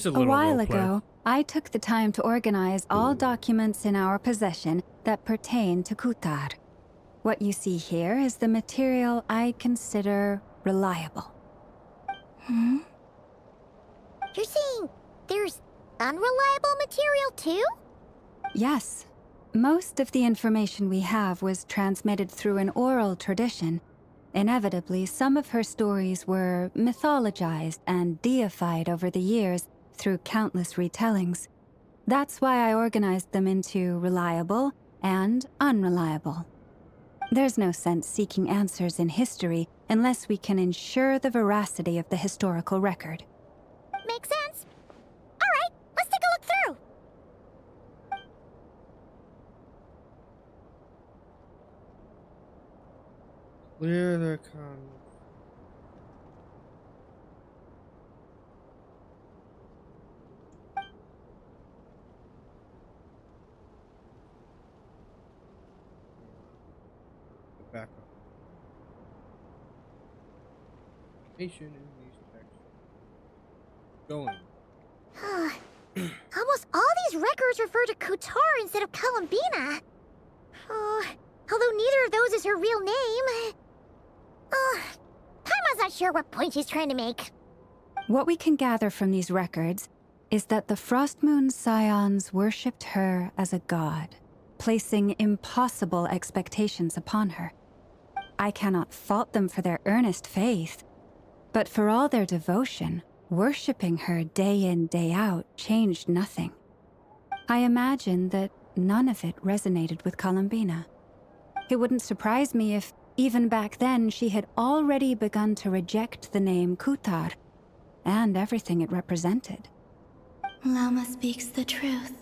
A while ago, I took the time to organize all documents in our possession that pertain to Kutar. What you see here is the material I consider reliable. You're saying there's unreliable material too? Yes. Most of the information we have was transmitted through an oral tradition. Inevitably, some of her stories were mythologized and deified over the years through countless retellings. That's why I organized them into reliable and unreliable. There's no sense seeking answers in history unless we can ensure the veracity of the historical record. Makes sense. All right, let's take a look through. Clear the con. Back up. Patient in these texts. Going. Almost all these records refer to Kutar instead of Columbina. Although neither of those is her real name. Paimon's not sure what point she's trying to make. What we can gather from these records is that the Frostmoon Scions worshipped her as a god, placing impossible expectations upon her. I cannot fault them for their earnest faith, but for all their devotion, worshipping her day in, day out changed nothing. I imagine that none of it resonated with Columbina. It wouldn't surprise me if, even back then, she had already begun to reject the name Kutar and everything it represented. Lama speaks the truth.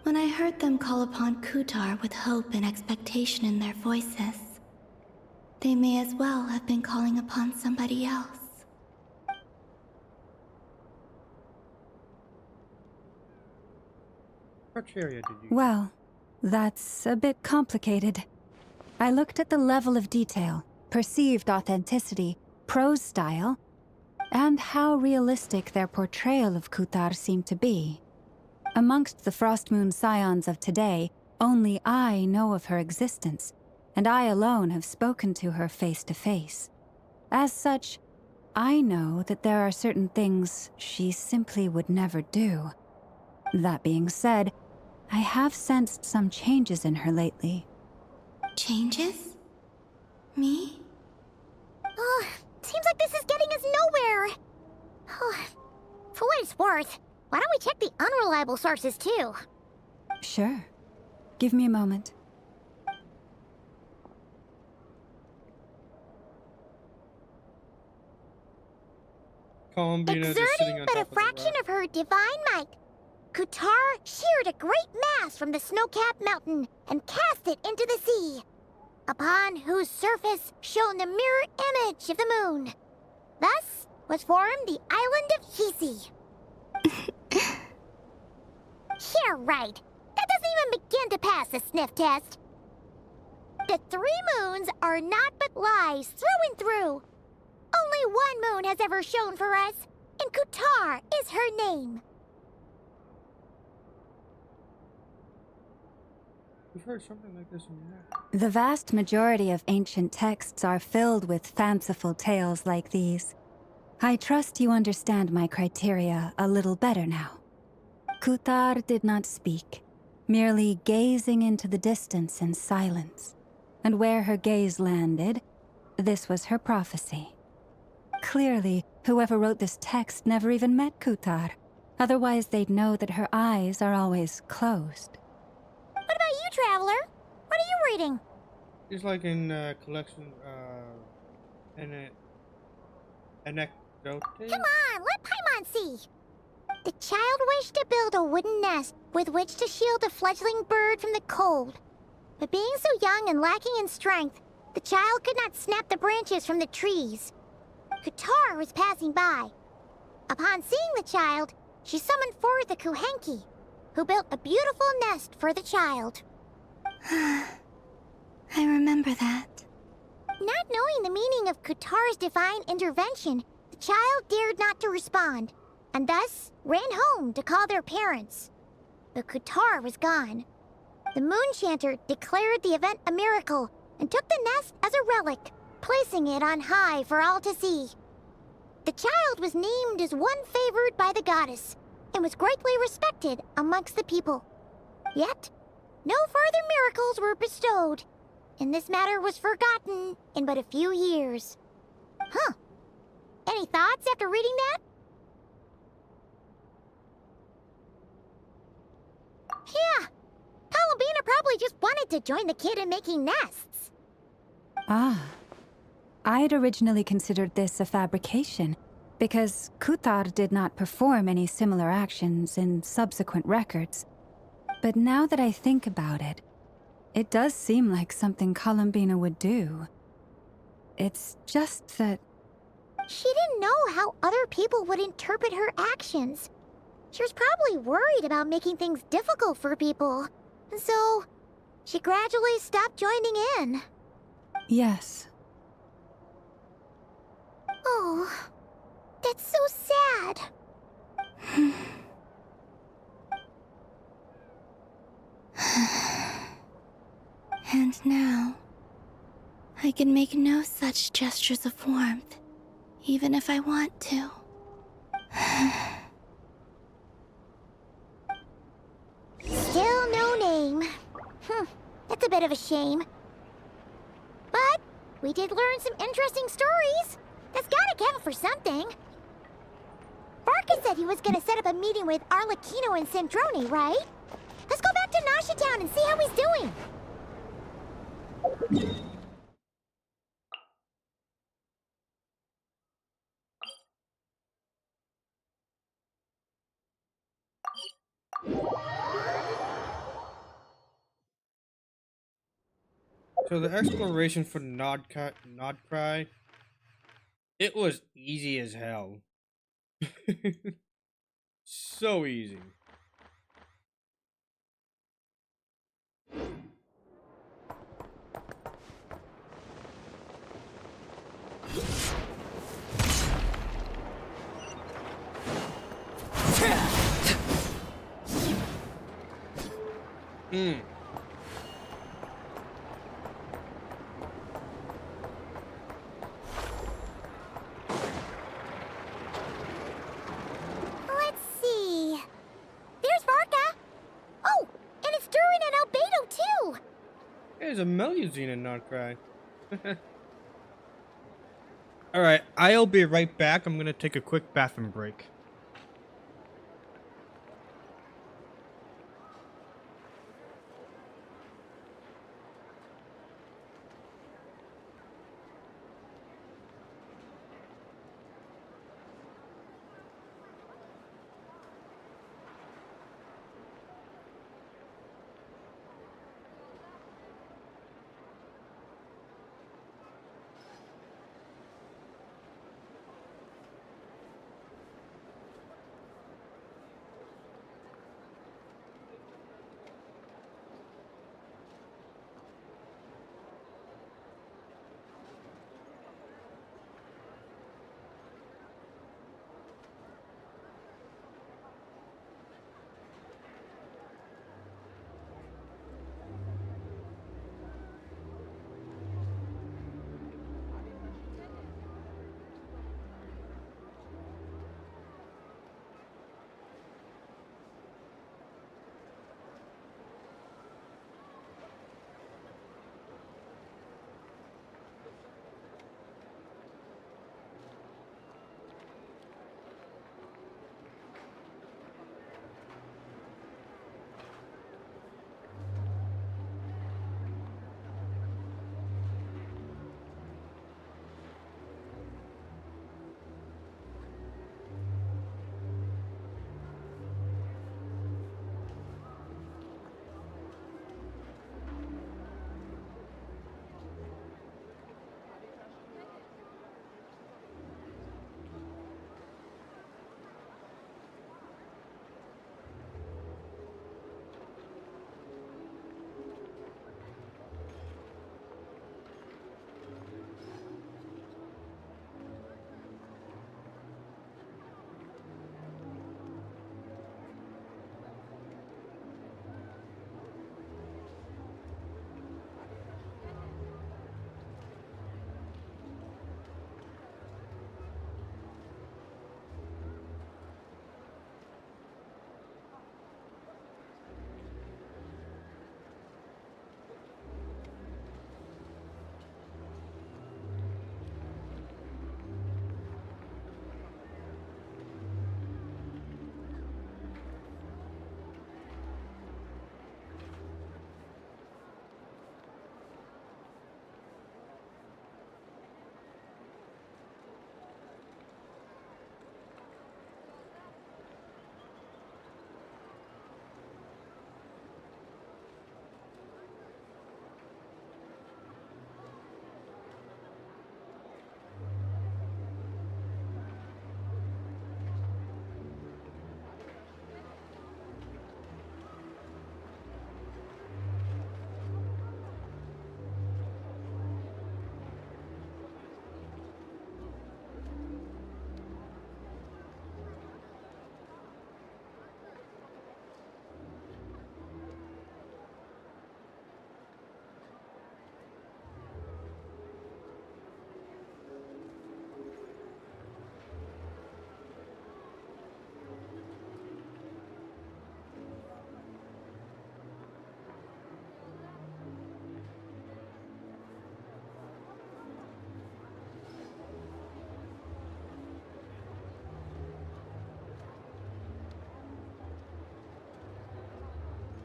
When I heard them call upon Kutar with hope and expectation in their voices, they may as well have been calling upon somebody else. Criteria did you? Well, that's a bit complicated. I looked at the level of detail, perceived authenticity, prose style, and how realistic their portrayal of Kutar seemed to be. Amongst the Frostmoon Scions of today, only I know of her existence, and I alone have spoken to her face to face. As such, I know that there are certain things she simply would never do. That being said, I have sensed some changes in her lately. Changes? Me? Seems like this is getting us nowhere. For what it's worth, why don't we check the unreliable sources too? Sure. Give me a moment. Columbina just sitting Exerting on but a top of the fraction rock. of her divine might, Kutar sheared a great mass from the snow-capped mountain and cast it into the sea, upon whose surface shone the mirror image of the moon. Thus was formed the island of Hisi. Yeah, right. That doesn't even begin to pass the sniff test. The 3 moons are naught but lies through and through. Only one moon has ever shone for us, and Kutar is her name. We've heard something like this in your map. The vast majority of ancient texts are filled with fanciful tales like these. I trust you understand my criteria a little better now. Kutar did not speak, merely gazing into the distance in silence. And where her gaze landed, this was her prophecy. Clearly, whoever wrote this text never even met Kutar. Otherwise, they'd know that her eyes are always closed. What about you, Traveler? What are you reading? It's like in collection, anecdote. Come on, let Paimon see. The child wished to build a wooden nest with which to shield a fledgling bird from the cold. But being so young and lacking in strength, the child could not snap the branches from the trees. Kutar was passing by. Upon seeing the child, she summoned forth a Kuhenki, who built a beautiful nest for the child. I remember that. Not knowing the meaning of Kutar's divine intervention, the child dared not to respond, and thus ran home to call their parents. But Kutar was gone. The Moon Chanter declared the event a miracle and took the nest as a relic, placing it on high for all to see. The child was named as one favored by the goddess, and was greatly respected amongst the people. Yet, no further miracles were bestowed, and this matter was forgotten in but a few years. Huh. Any thoughts after reading that? Yeah. Columbina probably just wanted to join the kid in making nests. Ah. I'd originally considered this a fabrication, because Kuthar did not perform any similar actions in subsequent records. But now that I think about it, it does seem like something Columbina would do. It's just that... She didn't know how other people would interpret her actions. She was probably worried about making things difficult for people. So, she gradually stopped joining in. Yes. Oh, that's so sad. And now, I can make no such gestures of warmth, even if I want to. Still no name. That's a bit of a shame. But we did learn some interesting stories. That's gotta count for something. Varka said he was gonna set up a meeting with Arlecchino and Sandrone, right? Let's go back to Nasha Town and see how he's doing. So the exploration for Nodcry, it was easy as hell. So easy. Let's see. There's Varka. Oh, and it's Durin and Albedo too. There's a Melusine in Nodcry. Alright, I'll be right back. I'm gonna take a quick bathroom break.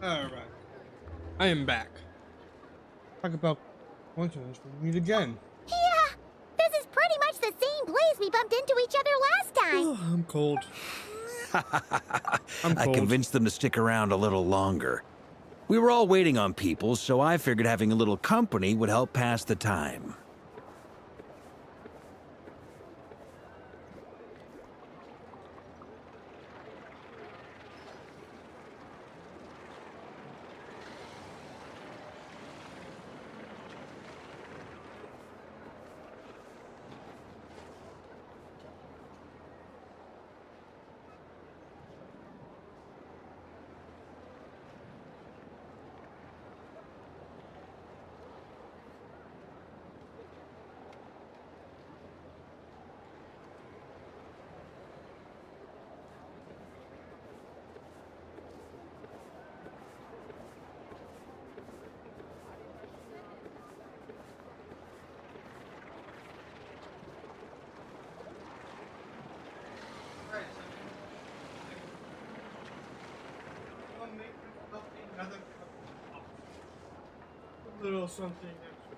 Alright. I am back. Talk about coincidence, we meet again. Yeah, this is pretty much the same place we bumped into each other last time. I'm cold. I'm I cold. convinced them to stick around a little longer. We were all waiting on people, so I figured having a little company would help pass the time. A little something extra.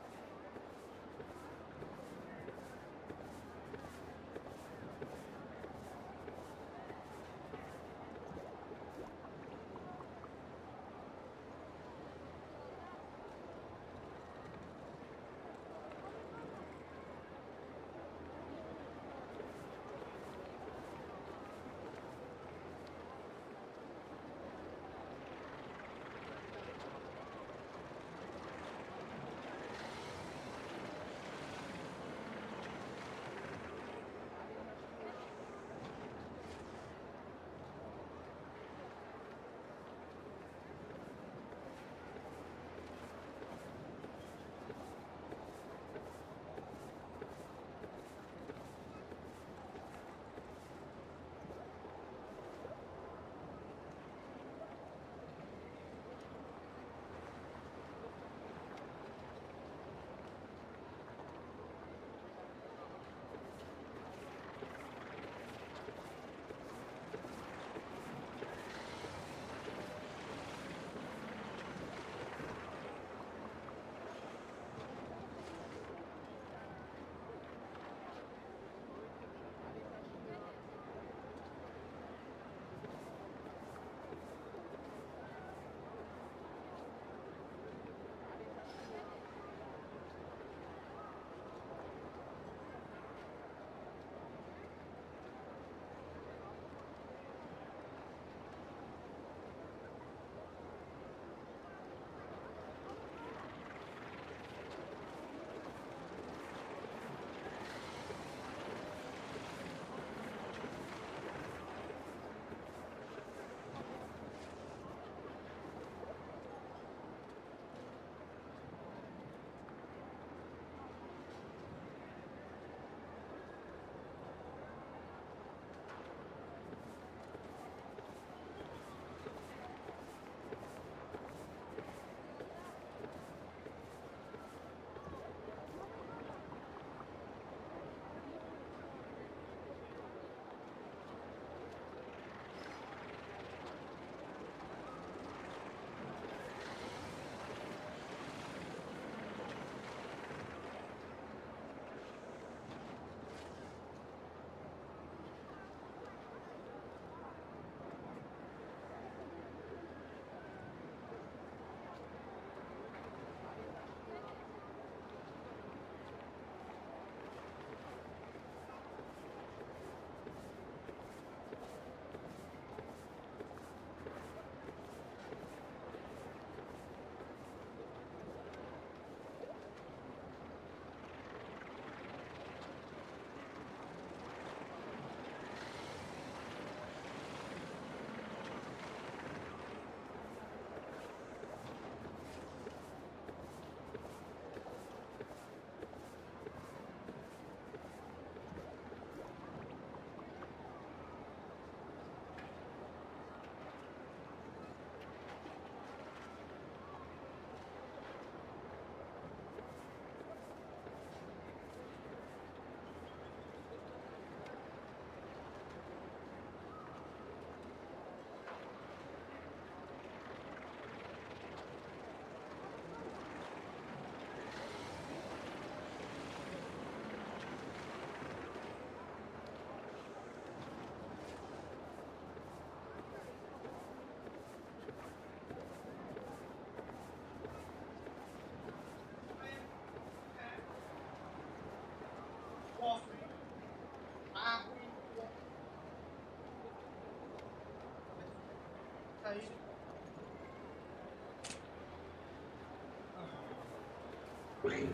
There we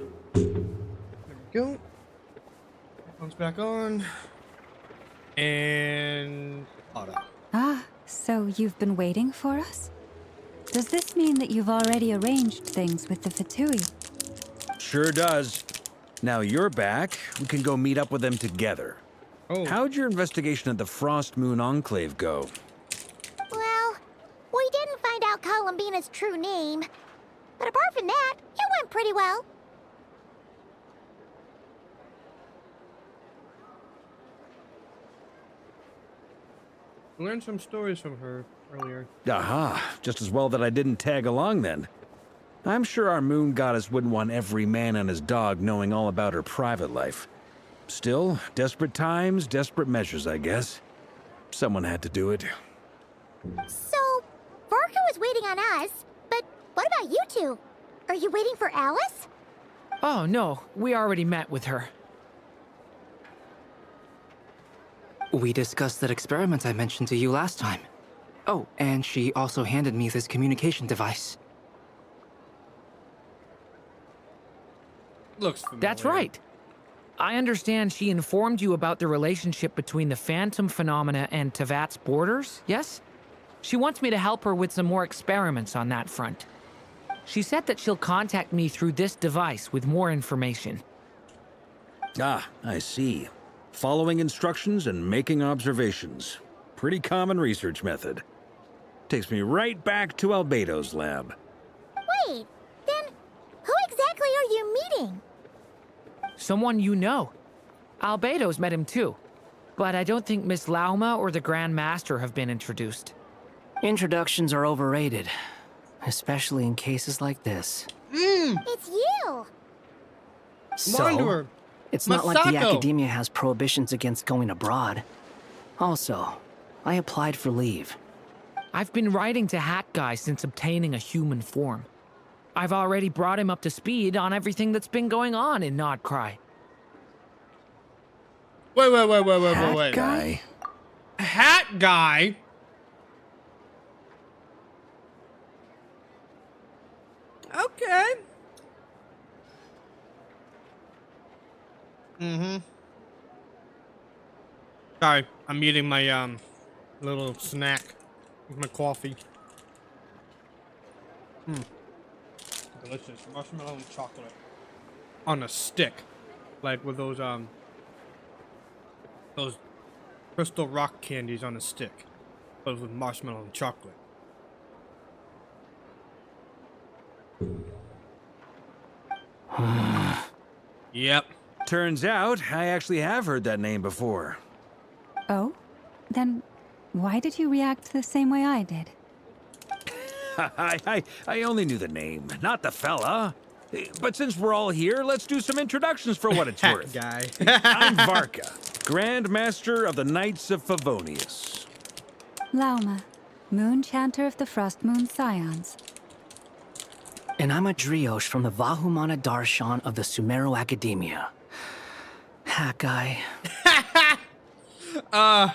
go. Comes back on. And auto. Ah, so you've been waiting for us? Does this mean that you've already arranged things with the Fatui? Sure does. Now you're back, we can go meet up with them together. Oh. How'd your investigation at the Frost Moon Enclave go? Well, we didn't find out Columbina's true name. But apart from that, it went pretty well. Learned some stories from her earlier. Aha, just as well that I didn't tag along then. I'm sure our moon goddess wouldn't want every man and his dog knowing all about her private life. Still, desperate times, desperate measures, I guess. Someone had to do it. So, Varka was waiting on us, but what about you two? Are you waiting for Alice? Oh, no. We already met with her. We discussed that experiment I mentioned to you last time. Oh, and she also handed me this communication device. Looks familiar. That's right. I understand she informed you about the relationship between the phantom phenomena and Tevat's borders, yes? She wants me to help her with some more experiments on that front. She said that she'll contact me through this device with more information. Ah, I see. Following instructions and making observations. Pretty common research method. Takes me right back to Albedo's lab. Wait, then who exactly are you meeting? Someone you know. Albedo's met him too. But I don't think Miss Lauma or the Grand Master have been introduced. Introductions are overrated, especially in cases like this. It's you! So, it's not like the academia has prohibitions against going abroad. Also, I applied for leave. I've been writing to Hat Guy since obtaining a human form. I've already brought him up to speed on everything that's been going on in Nodcry. Wait. Guy? Hat Guy? Okay. Sorry, I'm eating my little snack with my coffee. Delicious marshmallow and chocolate on a stick, like with those crystal rock candies on a stick, but with marshmallow and chocolate. Yep. Turns out, I actually have heard that name before. Oh? Then why did you react the same way I did? I only knew the name, not the fella. But since we're all here, let's do some introductions for what it's worth. Guy. I'm Varka, Grand Master of the Knights of Favonius. Lauma, Moon Chanter of the Frost Moon Scions. And I'm a Driosh from the Vahumana Darshan of the Sumero Academia. Hat Guy.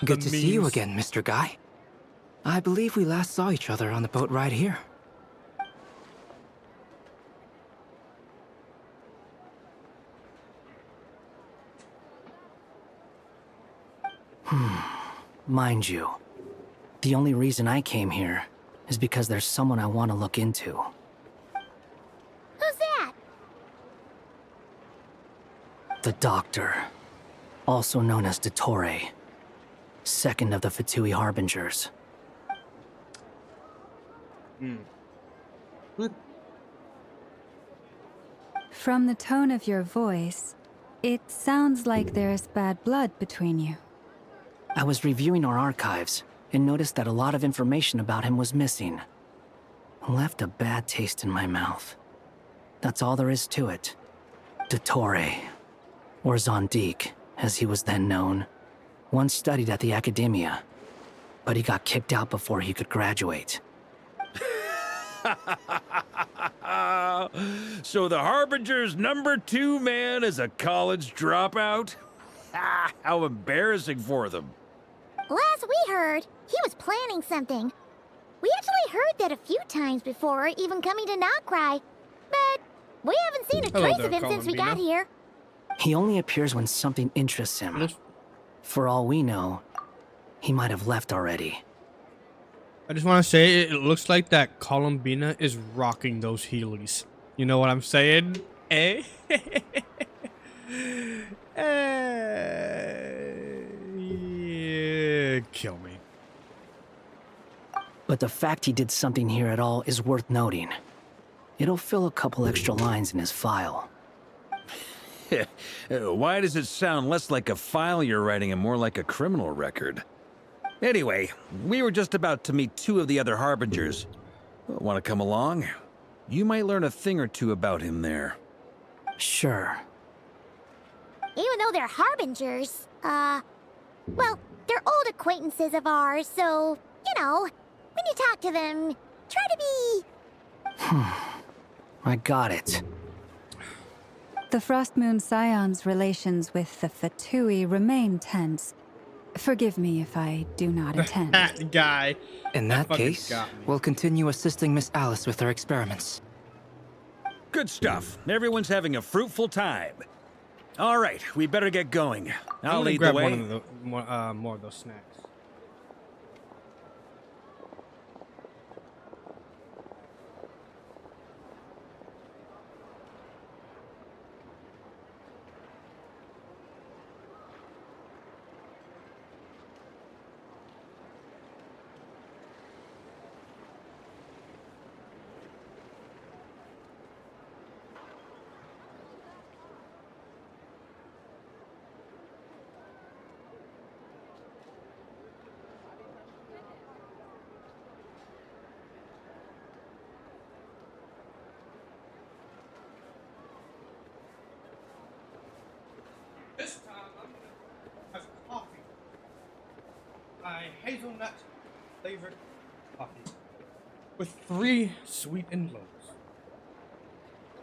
Good to see you again, Mr. Guy. I believe we last saw each other on the boat ride here. Mind you, the only reason I came here is because there's someone I want to look into. Who's that? The Doctor, also known as Dottore, second of the Fatui Harbingers. From the tone of your voice, it sounds like there's bad blood between you. I was reviewing our archives and noticed that a lot of information about him was missing. Left a bad taste in my mouth. That's all there is to it. Dottore, or Zondique, as he was then known, once studied at the Academia, but he got kicked out before he could graduate. So the Harbinger's #2 man is a college dropout? How embarrassing for them. Last we heard, he was planning something. We actually heard that a few times before, even coming to Notcry. But we haven't seen a Hello trace there, of him since we got Columbina. here. He only appears when something interests him. For all we know, he might have left already. I just want to say it looks like that Columbina is rocking those Heelys. You know what I'm saying? Eh? Yeah, kill me. But the fact he did something here at all is worth noting. It'll fill a couple extra lines in his file. Why does it sound less like a file you're writing and more like a criminal record? Anyway, we were just about to meet 2 of the other Harbingers. Want to come along? You might learn a thing or two about him there. Sure. Even though they're harbingers, well, they're old acquaintances of ours, so, you know, when you talk to them, try to be... I got it. The Frost Moon Scion's relations with the Fatui remain tense. Forgive me if I do not attend. That guy. In that fucking case, got me. we'll continue assisting Miss Alice with her experiments. Good stuff. Everyone's having a fruitful time. All right, we better get going. I'm I'll gonna lead grab the way. one of the more of those snacks. This time I'm gonna have coffee. My hazelnut flavored coffee with 3 sweetened loaves.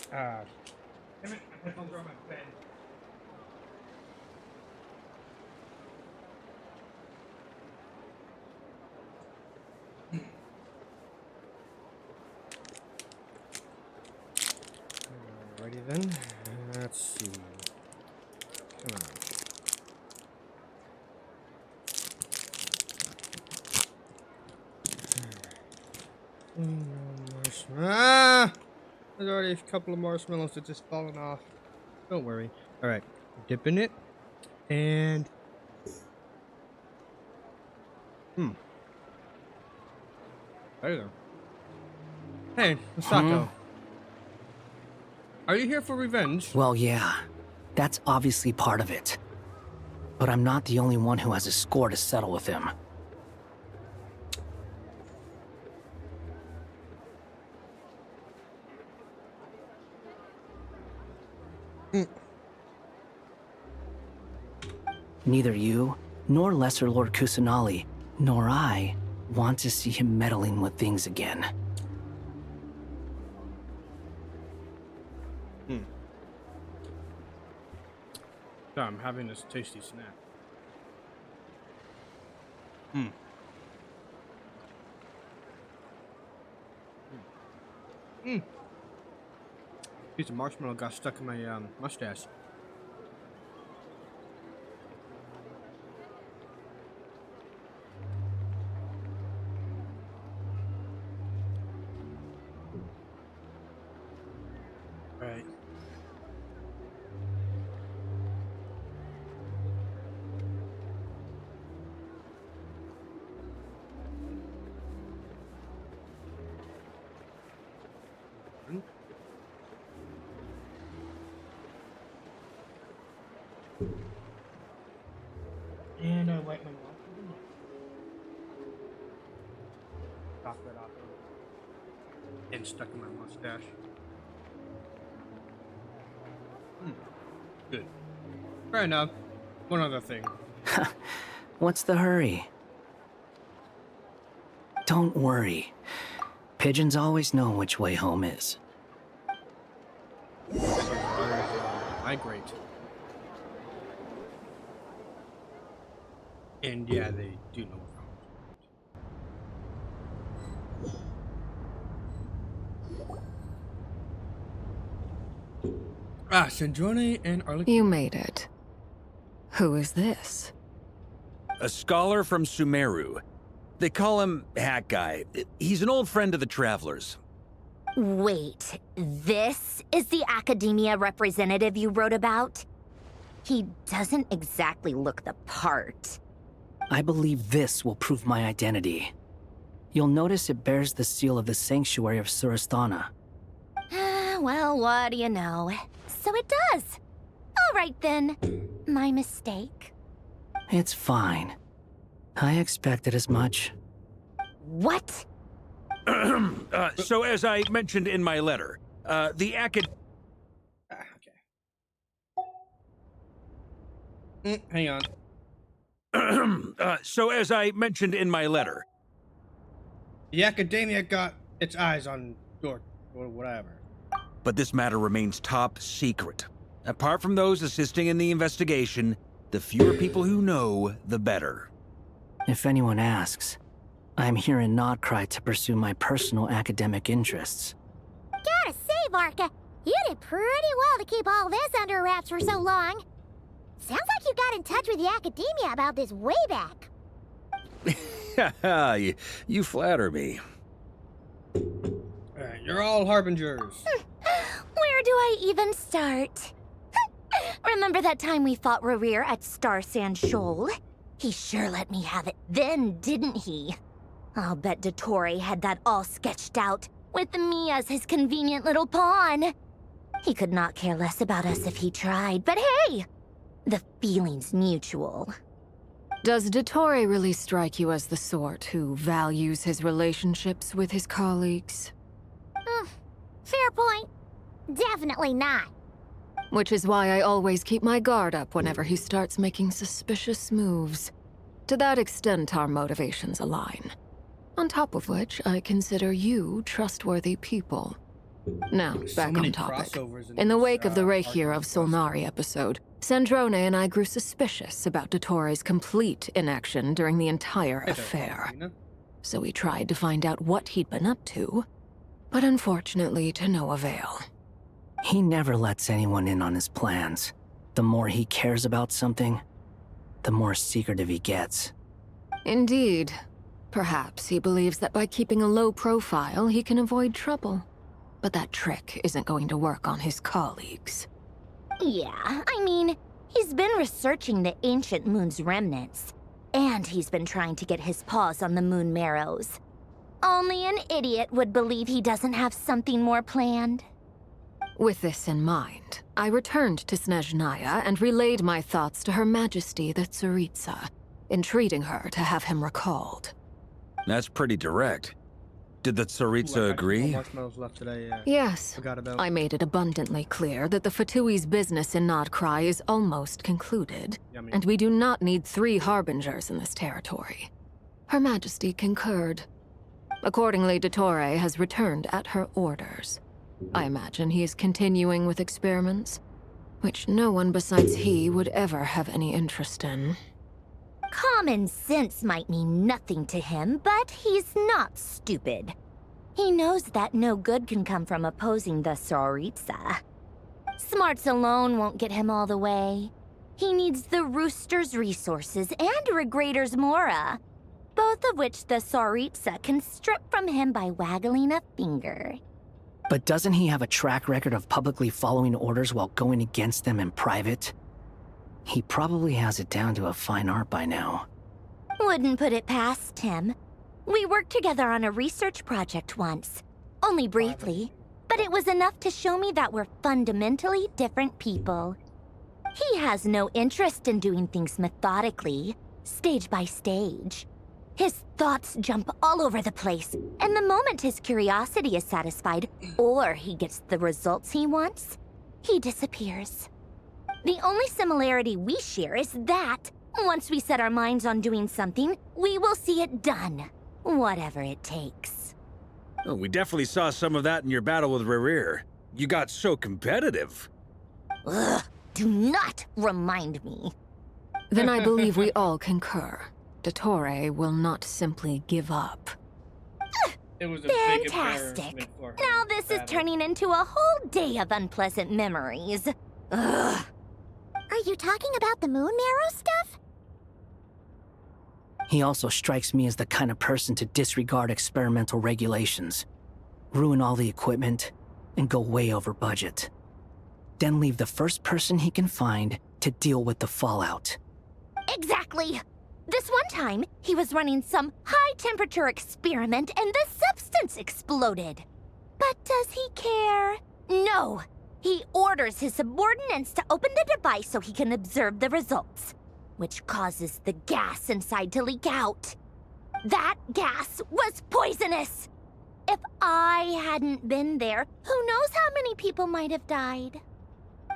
Damn it, my headphones are on my bed. Alrighty then. Let's see. Come on. Ah! There's already a couple of marshmallows that just fallen off. Don't worry. Alright. Dip in it. And... There you go. Hey, Masako. Are you here for revenge? Well, yeah. That's obviously part of it. But I'm not the only one who has a score to settle with him. Neither you, nor Lesser Lord Kusanali, nor I want to see him meddling with things again. So I'm having this tasty snack. Piece of marshmallow got stuck in my mustache. Right. And I wipe my mouth with a knife. Cough that off. And stuck in my mustache. Good. Fair enough. One other thing. What's the hurry? Don't worry. Pigeons always know which way home is. Migrate. And yeah, they do know what's wrong. Sandrone and Arlecchino. You made it. Who is this? A scholar from Sumeru. They call him Hat Guy. He's an old friend of the Travelers. Wait, this is the academia representative you wrote about? He doesn't exactly look the part. I believe this will prove my identity. You'll notice it bears the seal of the Sanctuary of Surasthana. Well, what do you know? So it does. All right then. My mistake. It's fine. I expected as much. What? So as I mentioned in my letter, the hang on. So as I mentioned in my letter, the academia got its eyes on Dork or whatever. but this matter remains top secret. Apart from those assisting in the investigation, the fewer people who know, the better. If anyone asks, I'm here in Nodcry to pursue my personal academic interests. Gotta say, Varka, you did pretty well to keep all this under wraps for so long. Sounds like you got in touch with the academia about this way back. You flatter me. Alright, you're all harbingers. Where do I even start? Remember that time we fought Rerir at Star Sand Shoal? He sure let me have it then, didn't he? I'll bet Dottore had that all sketched out, with me as his convenient little pawn. He could not care less about us if he tried, but hey! The feeling's mutual. Does Dottore really strike you as the sort who values his relationships with his colleagues? Fair point. Definitely not. Which is why I always keep my guard up whenever he starts making suspicious moves. To that extent, our motivations align. On top of which, I consider you trustworthy people. Now, back on topic. In the wake of the Reikir of Solnari episode, Sandrone and I grew suspicious about Dottore's complete inaction during the entire affair. So we tried to find out what he'd been up to, but unfortunately to no avail. He never lets anyone in on his plans. The more he cares about something, the more secretive he gets. Indeed. Perhaps he believes that by keeping a low profile, he can avoid trouble. But that trick isn't going to work on his colleagues. Yeah, I mean, he's been researching the ancient moon's remnants. And he's been trying to get his paws on the moon marrows. Only an idiot would believe he doesn't have something more planned. With this in mind, I returned to Snezhnaya and relayed my thoughts to Her Majesty the Tsaritsa, entreating her to have him recalled. That's pretty direct. Did the Tsaritsa agree? Yes. I made it abundantly clear that the Fatui's business in Nodcry is almost concluded, and we do not need 3 harbingers in this territory. Her Majesty concurred. Accordingly, Dottore has returned at her orders. I imagine he is continuing with experiments, which no one besides he would ever have any interest in. Common sense might mean nothing to him, but he's not stupid. He knows that no good can come from opposing the Tsaritsa. Smarts alone won't get him all the way. He needs the Rooster's resources and Regrator's Mora, both of which the Tsaritsa can strip from him by waggling a finger. But doesn't he have a track record of publicly following orders while going against them in private? He probably has it down to a fine art by now. Wouldn't put it past him. We worked together on a research project once. Only briefly, but it was enough to show me that we're fundamentally different people. He has no interest in doing things methodically, stage by stage. His thoughts jump all over the place, and the moment his curiosity is satisfied, or he gets the results he wants, he disappears. The only similarity we share is that, once we set our minds on doing something, we will see it done, whatever it takes. Oh, we definitely saw some of that in your battle with Rerir. You got so competitive. Ugh, do not remind me. Then I believe we all concur. Dottore will not simply give up. It was a big Fantastic. embarrassment for her. Now this is turning into a whole day of unpleasant memories. Ugh. Are you talking about the moon marrow stuff? He also strikes me as the kind of person to disregard experimental regulations, ruin all the equipment, and go way over budget. Then leave the first person he can find to deal with the fallout. Exactly. This one time, he was running some high-temperature experiment and the substance exploded. But does he care? No. He orders his subordinates to open the device so he can observe the results, which causes the gas inside to leak out. That gas was poisonous. If I hadn't been there, who knows how many people might have died.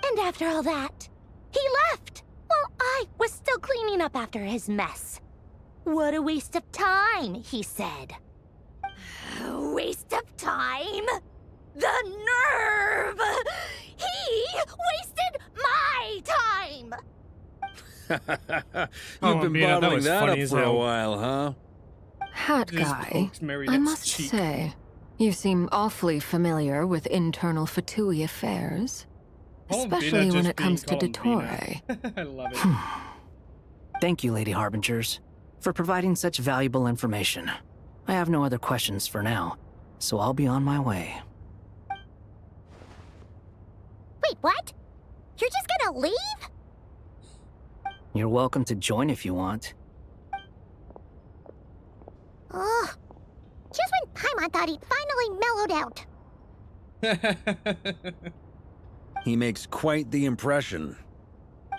And after all that, he left while I was still cleaning up after his mess. What a waste of time, he said. Waste of time? The nerve! He wasted my time! You've been man, that bottling was that up funny as for a hell. while, huh? Hat Just guy, pokes Mary I Depp's must cheek. say, you seem awfully familiar with internal Fatui affairs. Columbina Especially when just it comes to being Dottore. Columbina. I love it. Thank you, Lady Harbingers, for providing such valuable information. I have no other questions for now, so I'll be on my way. Wait, what? You're just gonna leave? You're welcome to join if you want. Ugh. Just when Paimon thought he'd finally mellowed out. He makes quite the impression.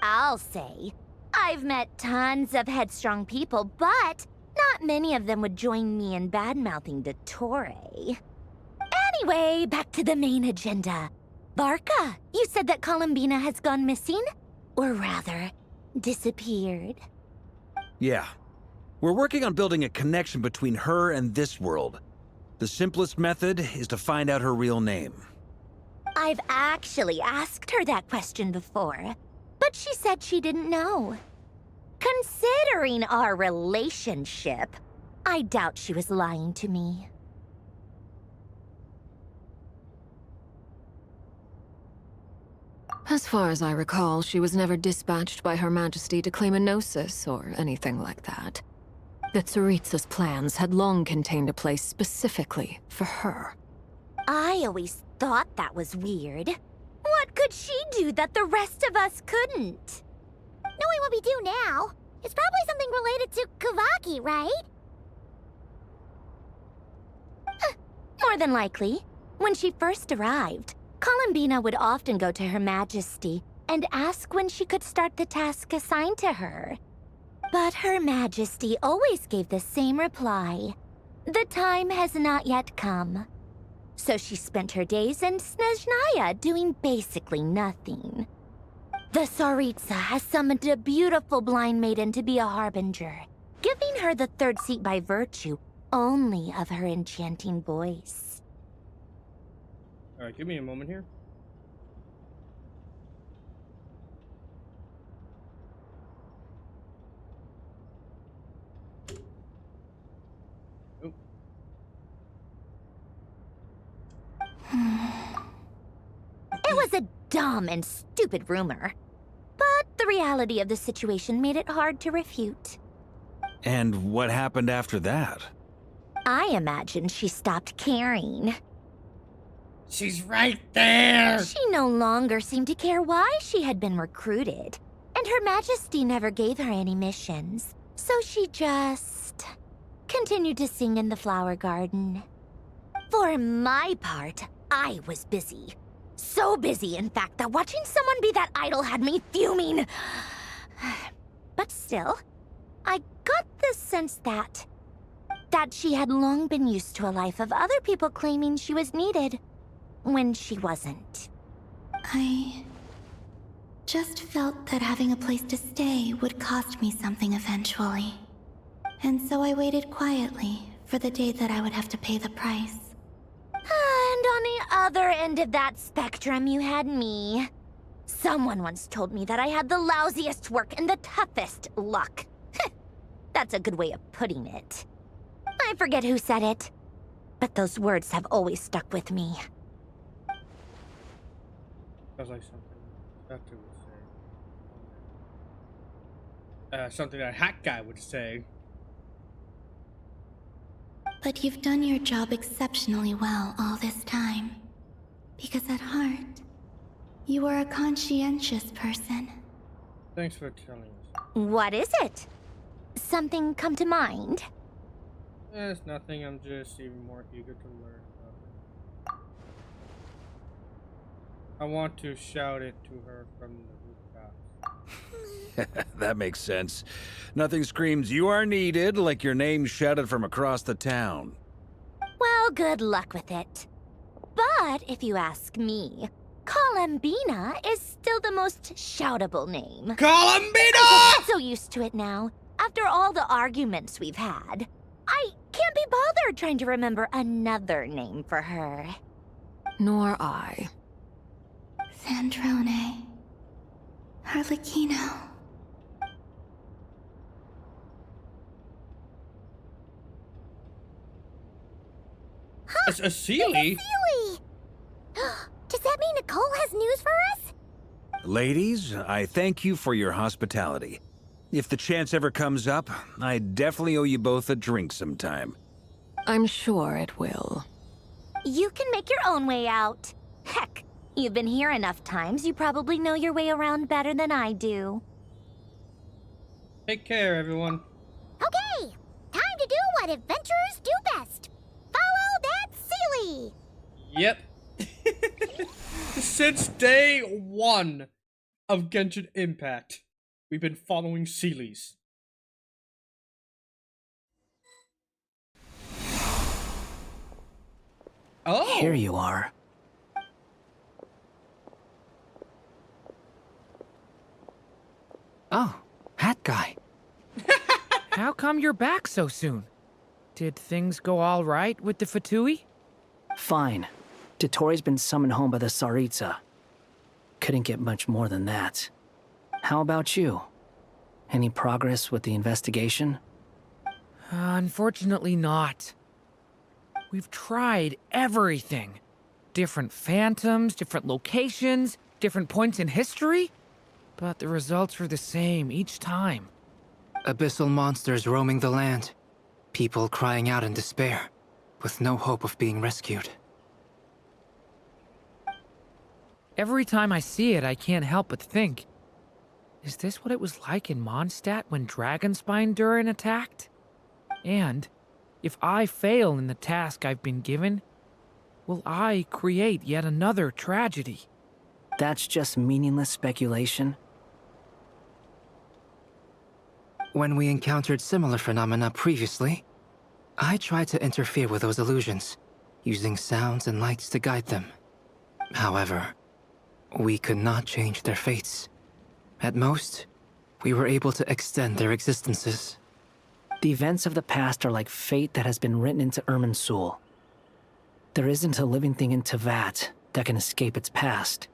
I'll say, I've met tons of headstrong people, but not many of them would join me in bad-mouthing Dottore. Anyway, back to the main agenda. Barca, you said that Columbina has gone missing? Or rather, disappeared. Yeah. We're working on building a connection between her and this world. The simplest method is to find out her real name. I've actually asked her that question before, but she said she didn't know. Considering our relationship, I doubt she was lying to me. As far as I recall, she was never dispatched by Her Majesty to claim a gnosis or anything like that. The Tsaritsa's plans had long contained a place specifically for her. I always thought that was weird. What could she do that the rest of us couldn't? Knowing what we do now, it's probably something related to Kavaki, right? More than likely. When she first arrived, Columbina would often go to Her Majesty and ask when she could start the task assigned to her. But Her Majesty always gave the same reply. The time has not yet come. So she spent her days in Snezhnaya doing basically nothing. The Tsaritsa has summoned a beautiful blind maiden to be a harbinger, giving her the third seat by virtue only of her enchanting voice. Alright, give me a moment here. Oh. It was a dumb and stupid rumor, but the reality of the situation made it hard to refute. And what happened after that? I imagine she stopped caring. She's right there! She no longer seemed to care why she had been recruited, and Her Majesty never gave her any missions, so she just continued to sing in the flower garden. For my part, I was busy. So busy, in fact, that watching someone be that idol had me fuming. But still, I got the sense that she had long been used to a life of other people claiming she was needed when she wasn't. I just felt that having a place to stay would cost me something eventually. And so I waited quietly for the day that I would have to pay the price. And on the other end of that spectrum, you had me. Someone once told me that I had the lousiest work and the toughest luck. That's a good way of putting it. I forget who said it. but those words have always stuck with me. Sounds like something that would say. Something that a hat guy would say. But you've done your job exceptionally well all this time. Because at heart, you are a conscientious person. Thanks for telling us. What is it? Something come to mind? It's nothing, I'm just even more eager to learn about it. I want to shout it to her from the rooftop. That makes sense. Nothing screams "you are needed" like your name shouted from across the town. Well, good luck with it. But if you ask me, Columbina is still the most shoutable name. Columbina! I'm so used to it now. After all the arguments we've had, I can't be bothered trying to remember another name for her. Nor I. Sandrone. Harlequino. It's a Sealy? Sealy! Does that mean Nicole has news for us? Ladies, I thank you for your hospitality. If the chance ever comes up, I definitely owe you both a drink sometime. I'm sure it will. You can make your own way out. Heck, you've been here enough times, you probably know your way around better than I do. Take care, everyone. Okay, time to do what adventurers do best. Follow that Sealy! Yep. Since day one of Genshin Impact, we've been following Sealy's. Oh! Here you are. Oh, hat guy. How come you're back so soon? Did things go all right with the Fatui? Fine. Dotori's been summoned home by the Tsaritsa. Couldn't get much more than that. How about you? Any progress with the investigation? Unfortunately not. We've tried everything. Different phantoms, different locations, different points in history. But the results are the same each time. Abyssal monsters roaming the land. People crying out in despair, with no hope of being rescued. Every time I see it, I can't help but think, is this what it was like in Mondstadt when Dragonspine Durin attacked? And, if I fail in the task I've been given, will I create yet another tragedy? That's just meaningless speculation. When we encountered similar phenomena previously, I tried to interfere with those illusions, using sounds and lights to guide them. However, we could not change their fates. At most, we were able to extend their existences. The events of the past are like fate that has been written into Irminsul. There isn't a living thing in Teyvat that can escape its past.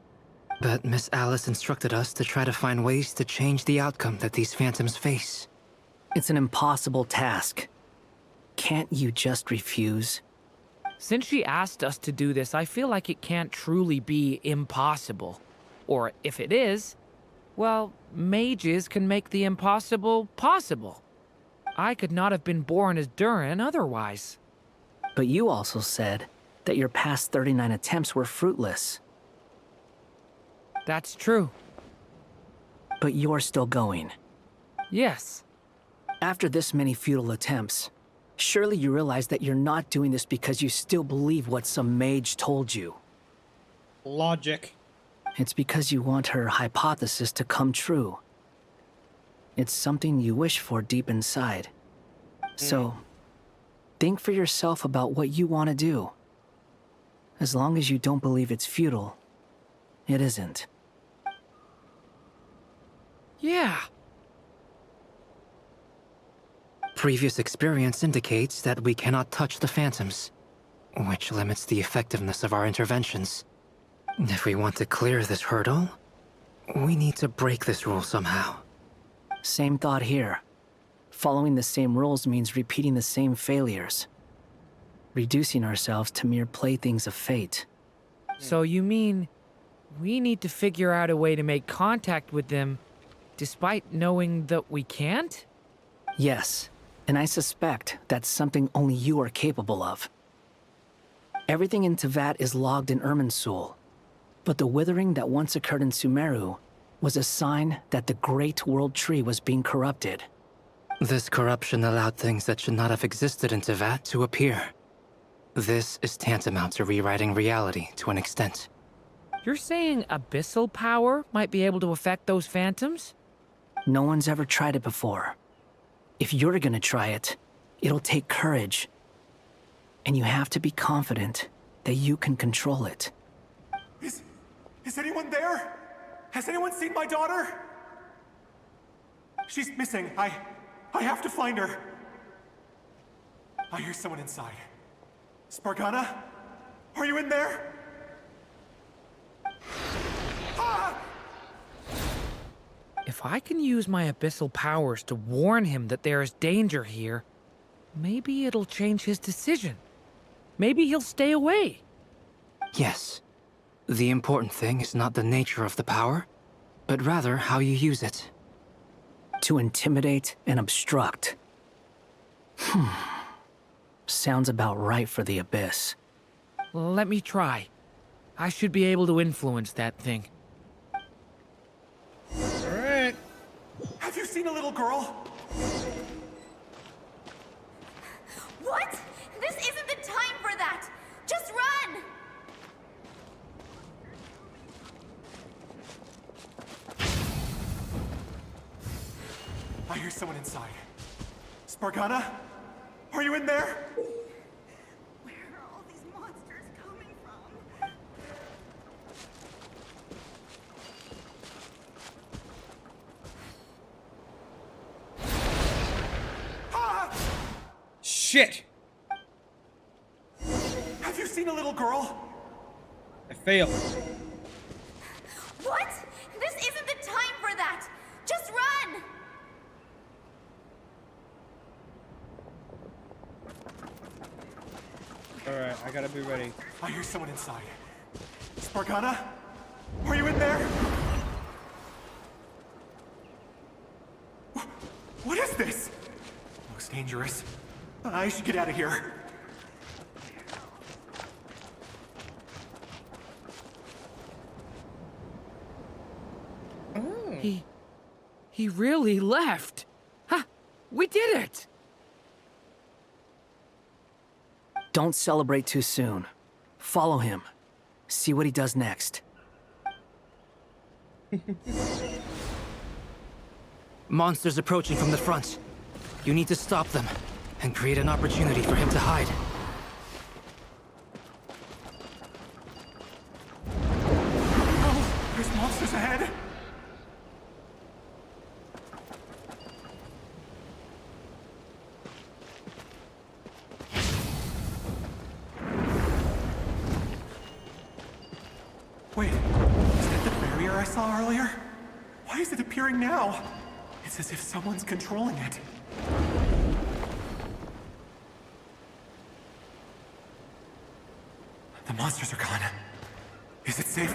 But Miss Alice instructed us to try to find ways to change the outcome that these phantoms face. It's an impossible task. Can't you just refuse? Since she asked us to do this, I feel like it can't truly be impossible. Or if it is, well, mages can make the impossible possible. I could not have been born as Durin otherwise. But you also said that your past 39 attempts were fruitless. That's true. But you're still going. Yes. After this many futile attempts, surely you realize that you're not doing this because you still believe what some mage told you. Logic. It's because you want her hypothesis to come true. It's something you wish for deep inside. So, think for yourself about what you want to do. As long as you don't believe it's futile, it isn't. Yeah. Previous experience indicates that we cannot touch the phantoms, which limits the effectiveness of our interventions. If we want to clear this hurdle, we need to break this rule somehow. Same thought here. Following the same rules means repeating the same failures. reducing ourselves to mere playthings of fate. So you mean we need to figure out a way to make contact with them despite knowing that we can't? Yes, and I suspect that's something only you are capable of. Everything in Tevat is logged in Irminsul, but the withering that once occurred in Sumeru was a sign that the Great World Tree was being corrupted. This corruption allowed things that should not have existed in Tevat to appear. This is tantamount to rewriting reality to an extent. You're saying abyssal power might be able to affect those phantoms? No one's ever tried it before. If you're gonna try it, it'll take courage. And you have to be confident that you can control it. Is anyone there? Has anyone seen my daughter? She's missing. I have to find her. I hear someone inside. Spargana? Are you in there? Ah! If I can use my abyssal powers to warn him that there is danger here, maybe it'll change his decision. Maybe he'll stay away. Yes. The important thing is not the nature of the power, but rather how you use it. To intimidate and obstruct. Sounds about right for the Abyss. Let me try. I should be able to influence that thing. Alright. Have you seen a little girl? What? This isn't the time for that! Just run! I hear someone inside. Spargana? Are you in there? Where are all these monsters coming from? Shit! Have you seen a little girl? I failed. What? This isn't the time for that! Just run! Alright, I gotta be ready. I hear someone inside. Spargana? Are you in there? What is this? Looks dangerous. I should get out of here. He really left. Ha! We did it! Don't celebrate too soon. Follow him. See what he does next. Monsters approaching from the front. You need to stop them and create an opportunity for him to hide. Oh, there's monsters ahead. Wait, is that the barrier I saw earlier? Why is it appearing now? It's as if someone's controlling it. The monsters are gone. Is it safe?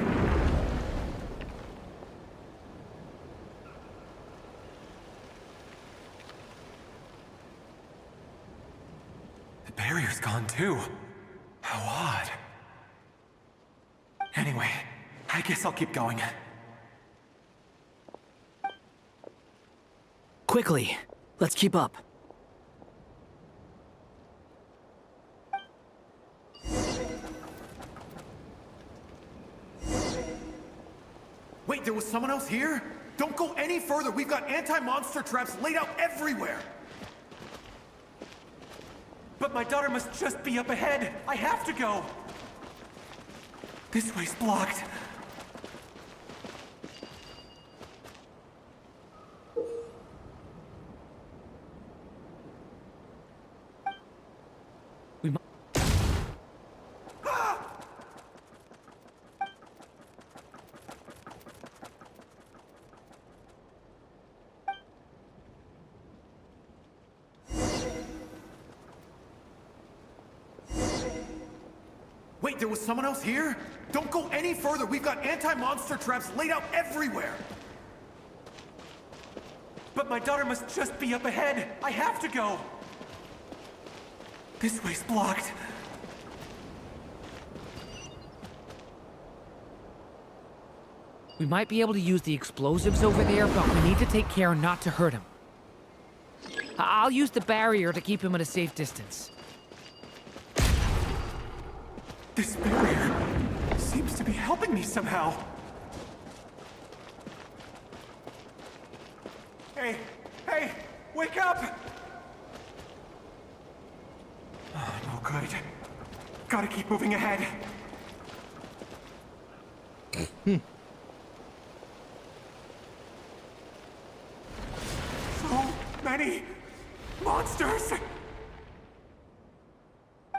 The barrier's gone too. How odd. Anyway, I guess I'll keep going. Quickly, let's keep up. Wait, there was someone else here? Don't go any further. We've got anti-monster traps laid out everywhere. But my daughter must just be up ahead. I have to go. This way's blocked. Wait, there was someone else here? Don't go any further. We've got anti-monster traps laid out everywhere. But my daughter must just be up ahead. I have to go. This way's blocked. We might be able to use the explosives over there, but we need to take care not to hurt him. I'll use the barrier to keep him at a safe distance. This barrier seems to be helping me somehow. Hey, hey, wake up! Oh, no good. Gotta keep moving ahead. So many monsters!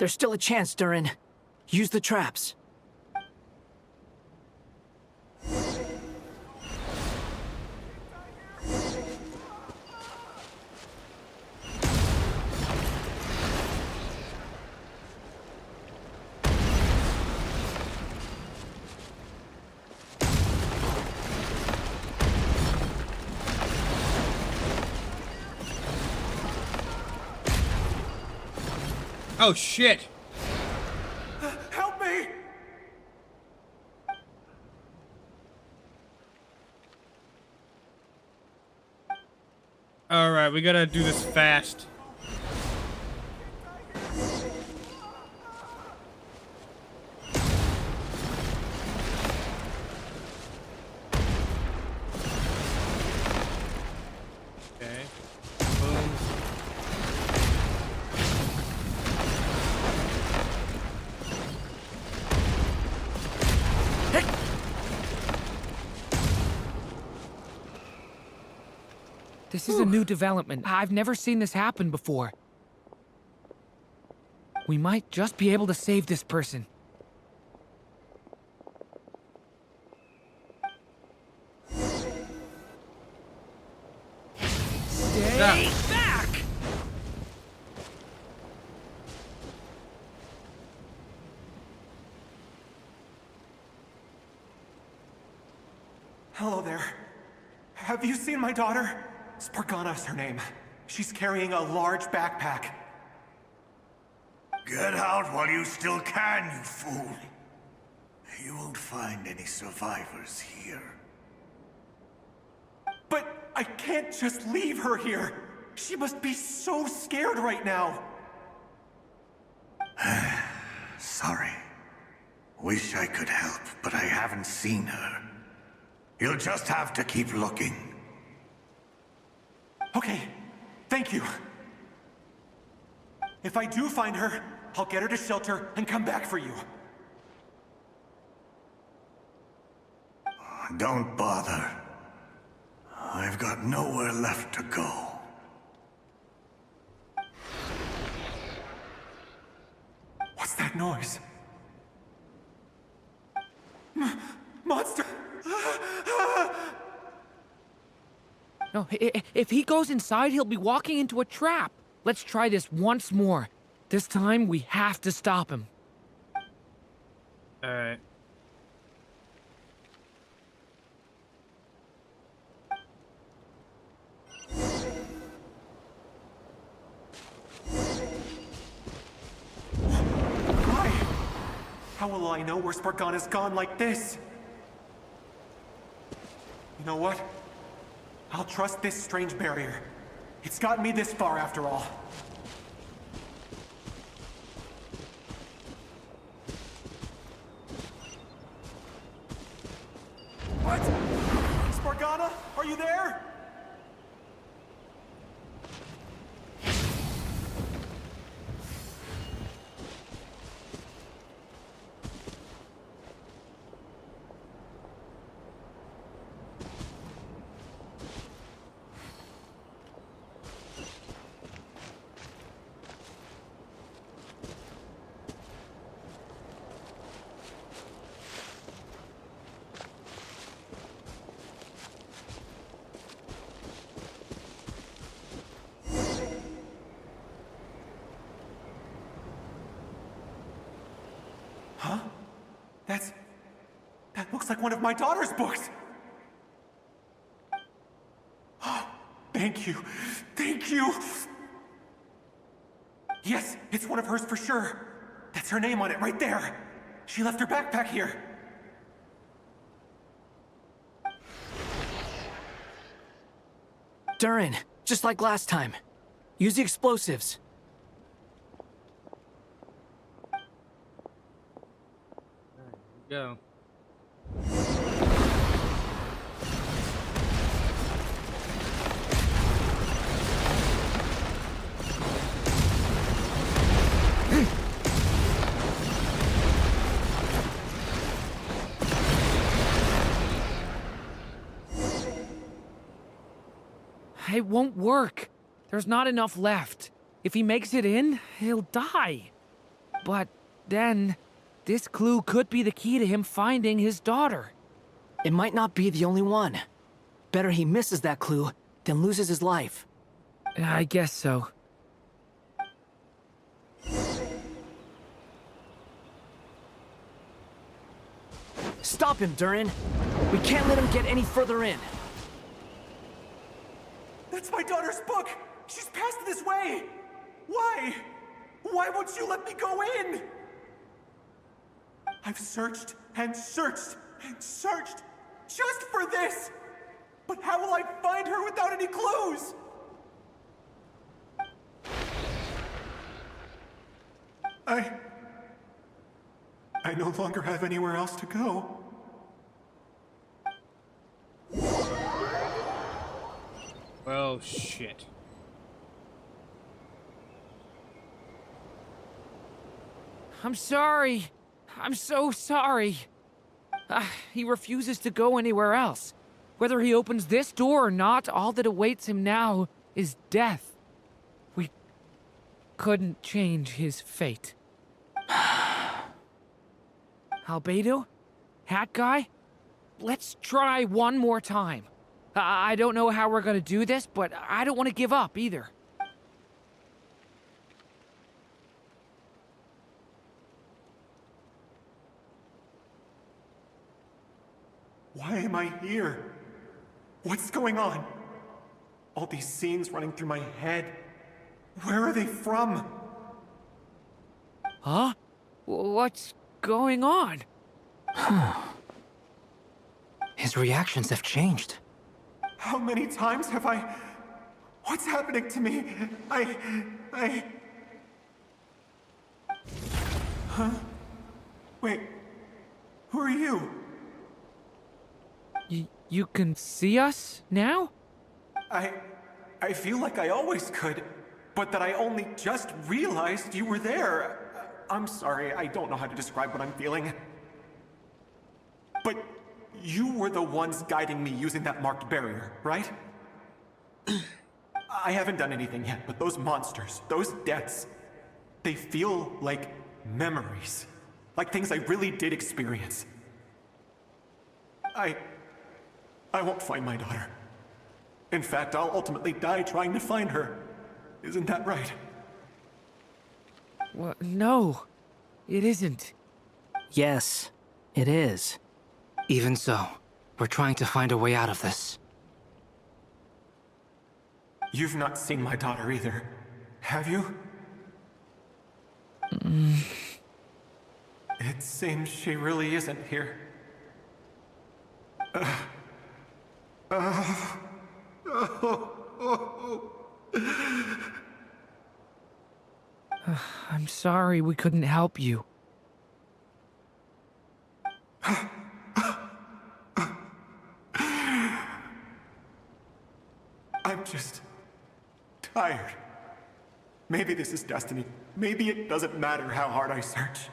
There's still a chance, Durin. Use the traps. Oh shit! Help me! Alright, we gotta do this fast. Okay. Boom. This is a new development. I've never seen this happen before. We might just be able to save this person. Stay back! Hello there. Have you seen my daughter? Spargana's her name. She's carrying a large backpack. Get out while you still can, you fool. You won't find any survivors here. But I can't just leave her here. She must be so scared right now. Sorry. Wish I could help, but I haven't seen her. You'll just have to keep looking. Okay, thank you. If I do find her, I'll get her to shelter and come back for you. Don't bother. I've got nowhere left to go. What's that noise? Monster! No, if he goes inside, he'll be walking into a trap. Let's try this once more. This time, we have to stop him. Alright. Why? How will I know where Spargana's gone like this? You know what? I'll trust this strange barrier. It's gotten me this far after all. What? Spargana? Are you there? like one of my daughter's books! Thank you. Thank you! Yes, it's one of hers for sure. That's her name on it right there. She left her backpack here. Durin, just like last time. Use the explosives. Go. It won't work. There's not enough left. If he makes it in, he'll die. But then, this clue could be the key to him finding his daughter. It might not be the only one. Better he misses that clue than loses his life. I guess so. Stop him, Durin. We can't let him get any further in. That's my daughter's book! She's passed this way! Why? Why won't you let me go in? I've searched and searched and searched just for this! But how will I find her without any clues? I no longer have anywhere else to go. Well, shit. I'm sorry. I'm so sorry. He refuses to go anywhere else. Whether he opens this door or not, all that awaits him now is death. We couldn't change his fate. Albedo? Hat guy? Let's try one more time. I don't know how we're gonna do this, but I don't want to give up either. Why am I here? What's going on? All these scenes running through my head. Where are they from? Huh? What's going on? His reactions have changed. How many times have I... What's happening to me? Huh? Wait. Who are you? You can see us now? I feel like I always could, but that I only just realized you were there. I'm sorry, I don't know how to describe what I'm feeling. But you were the ones guiding me using that marked barrier, right? I haven't done anything yet, but those monsters, those deaths, they feel like memories. Like things I really did experience. I won't find my daughter. In fact, I'll ultimately die trying to find her. Isn't that right? Well, no, it isn't. Yes, it is. Even so, we're trying to find a way out of this. You've not seen my daughter either, have you? It seems she really isn't here. I'm sorry we couldn't help you. I'm just tired. Maybe this is destiny. Maybe it doesn't matter how hard I search.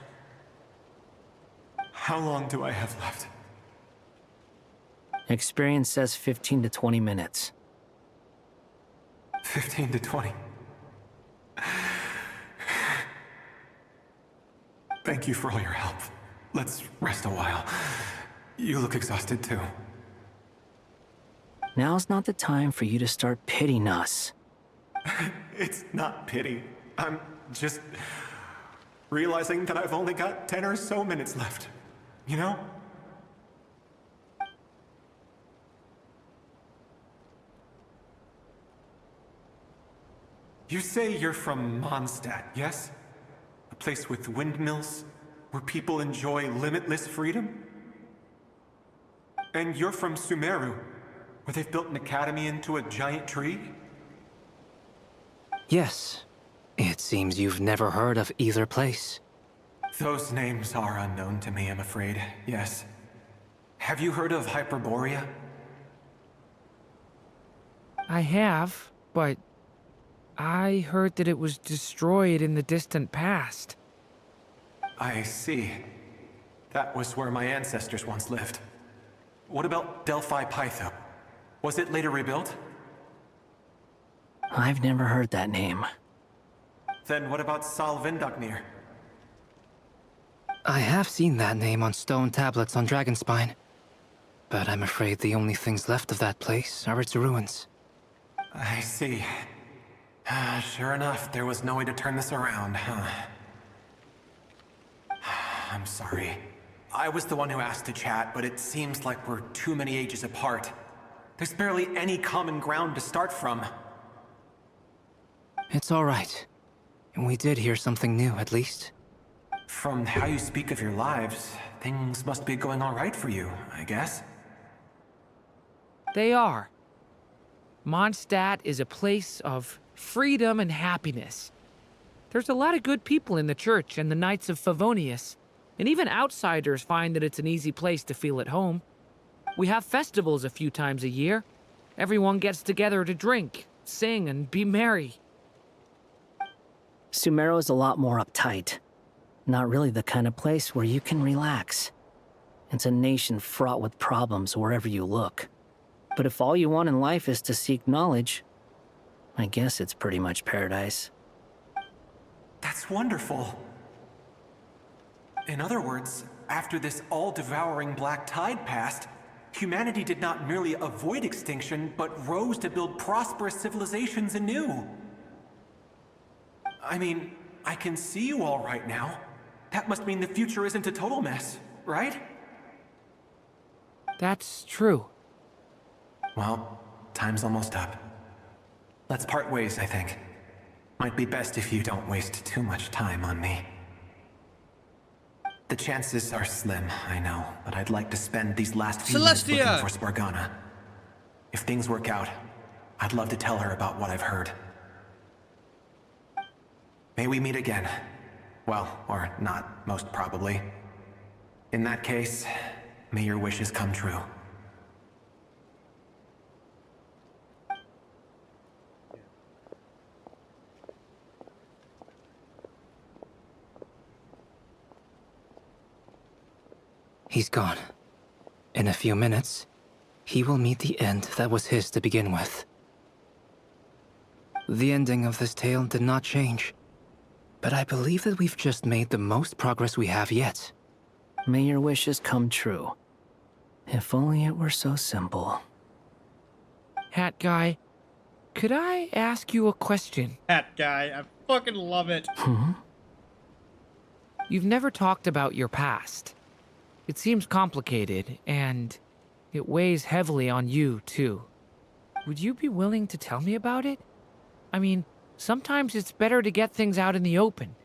How long do I have left? Experience says 15 to 20 minutes. 15 to 20. Thank you for all your help. Let's rest a while. You look exhausted too. Now's not the time for you to start pitying us. It's not pity. I'm just realizing that I've only got 10 or so minutes left. You know? You say you're from Mondstadt, yes? A place with windmills, where people enjoy limitless freedom? And you're from Sumeru, where they've built an academy into a giant tree? Yes. It seems you've never heard of either place. Those names are unknown to me, I'm afraid, yes. Have you heard of Hyperborea? I have, but I heard that it was destroyed in the distant past. I see. That was where my ancestors once lived. What about Delphi Pytho? Was it later rebuilt? I've never heard that name. Then what about Sal Vindagnir? I have seen that name on stone tablets on Dragonspine. But I'm afraid the only things left of that place are its ruins. I see. Sure enough, there was no way to turn this around, huh? I'm sorry. I was the one who asked to chat, but it seems like we're too many ages apart. There's barely any common ground to start from. It's all right. We did hear something new, at least. From how you speak of your lives, things must be going all right for you, I guess. They are. Mondstadt is a place of freedom and happiness. There's a lot of good people in the church and the Knights of Favonius, and even outsiders find that it's an easy place to feel at home. We have festivals a few times a year. Everyone gets together to drink, sing, and be merry. Sumeru is a lot more uptight. Not really the kind of place where you can relax. It's a nation fraught with problems wherever you look. But if all you want in life is to seek knowledge, I guess it's pretty much paradise. That's wonderful. In other words, after this all-devouring black tide passed, humanity did not merely avoid extinction, but rose to build prosperous civilizations anew. I mean, I can see you all right now. That must mean the future isn't a total mess, right? That's true. Well, time's almost up. Let's part ways, I think. Might be best if you don't waste too much time on me. The chances are slim, I know, but I'd like to spend these last few minutes looking for Spargana. If things work out, I'd love to tell her about what I've heard. May we meet again. Well, or not, most probably. In that case, may your wishes come true. He's gone. In a few minutes, he will meet the end that was his to begin with. The ending of this tale did not change, but I believe that we've just made the most progress we have yet. May your wishes come true. If only it were so simple. Hat guy, could I ask you a question? Hat guy, I fucking love it. You've never talked about your past. It seems complicated, and it weighs heavily on you, too. Would you be willing to tell me about it? I mean, sometimes it's better to get things out in the open.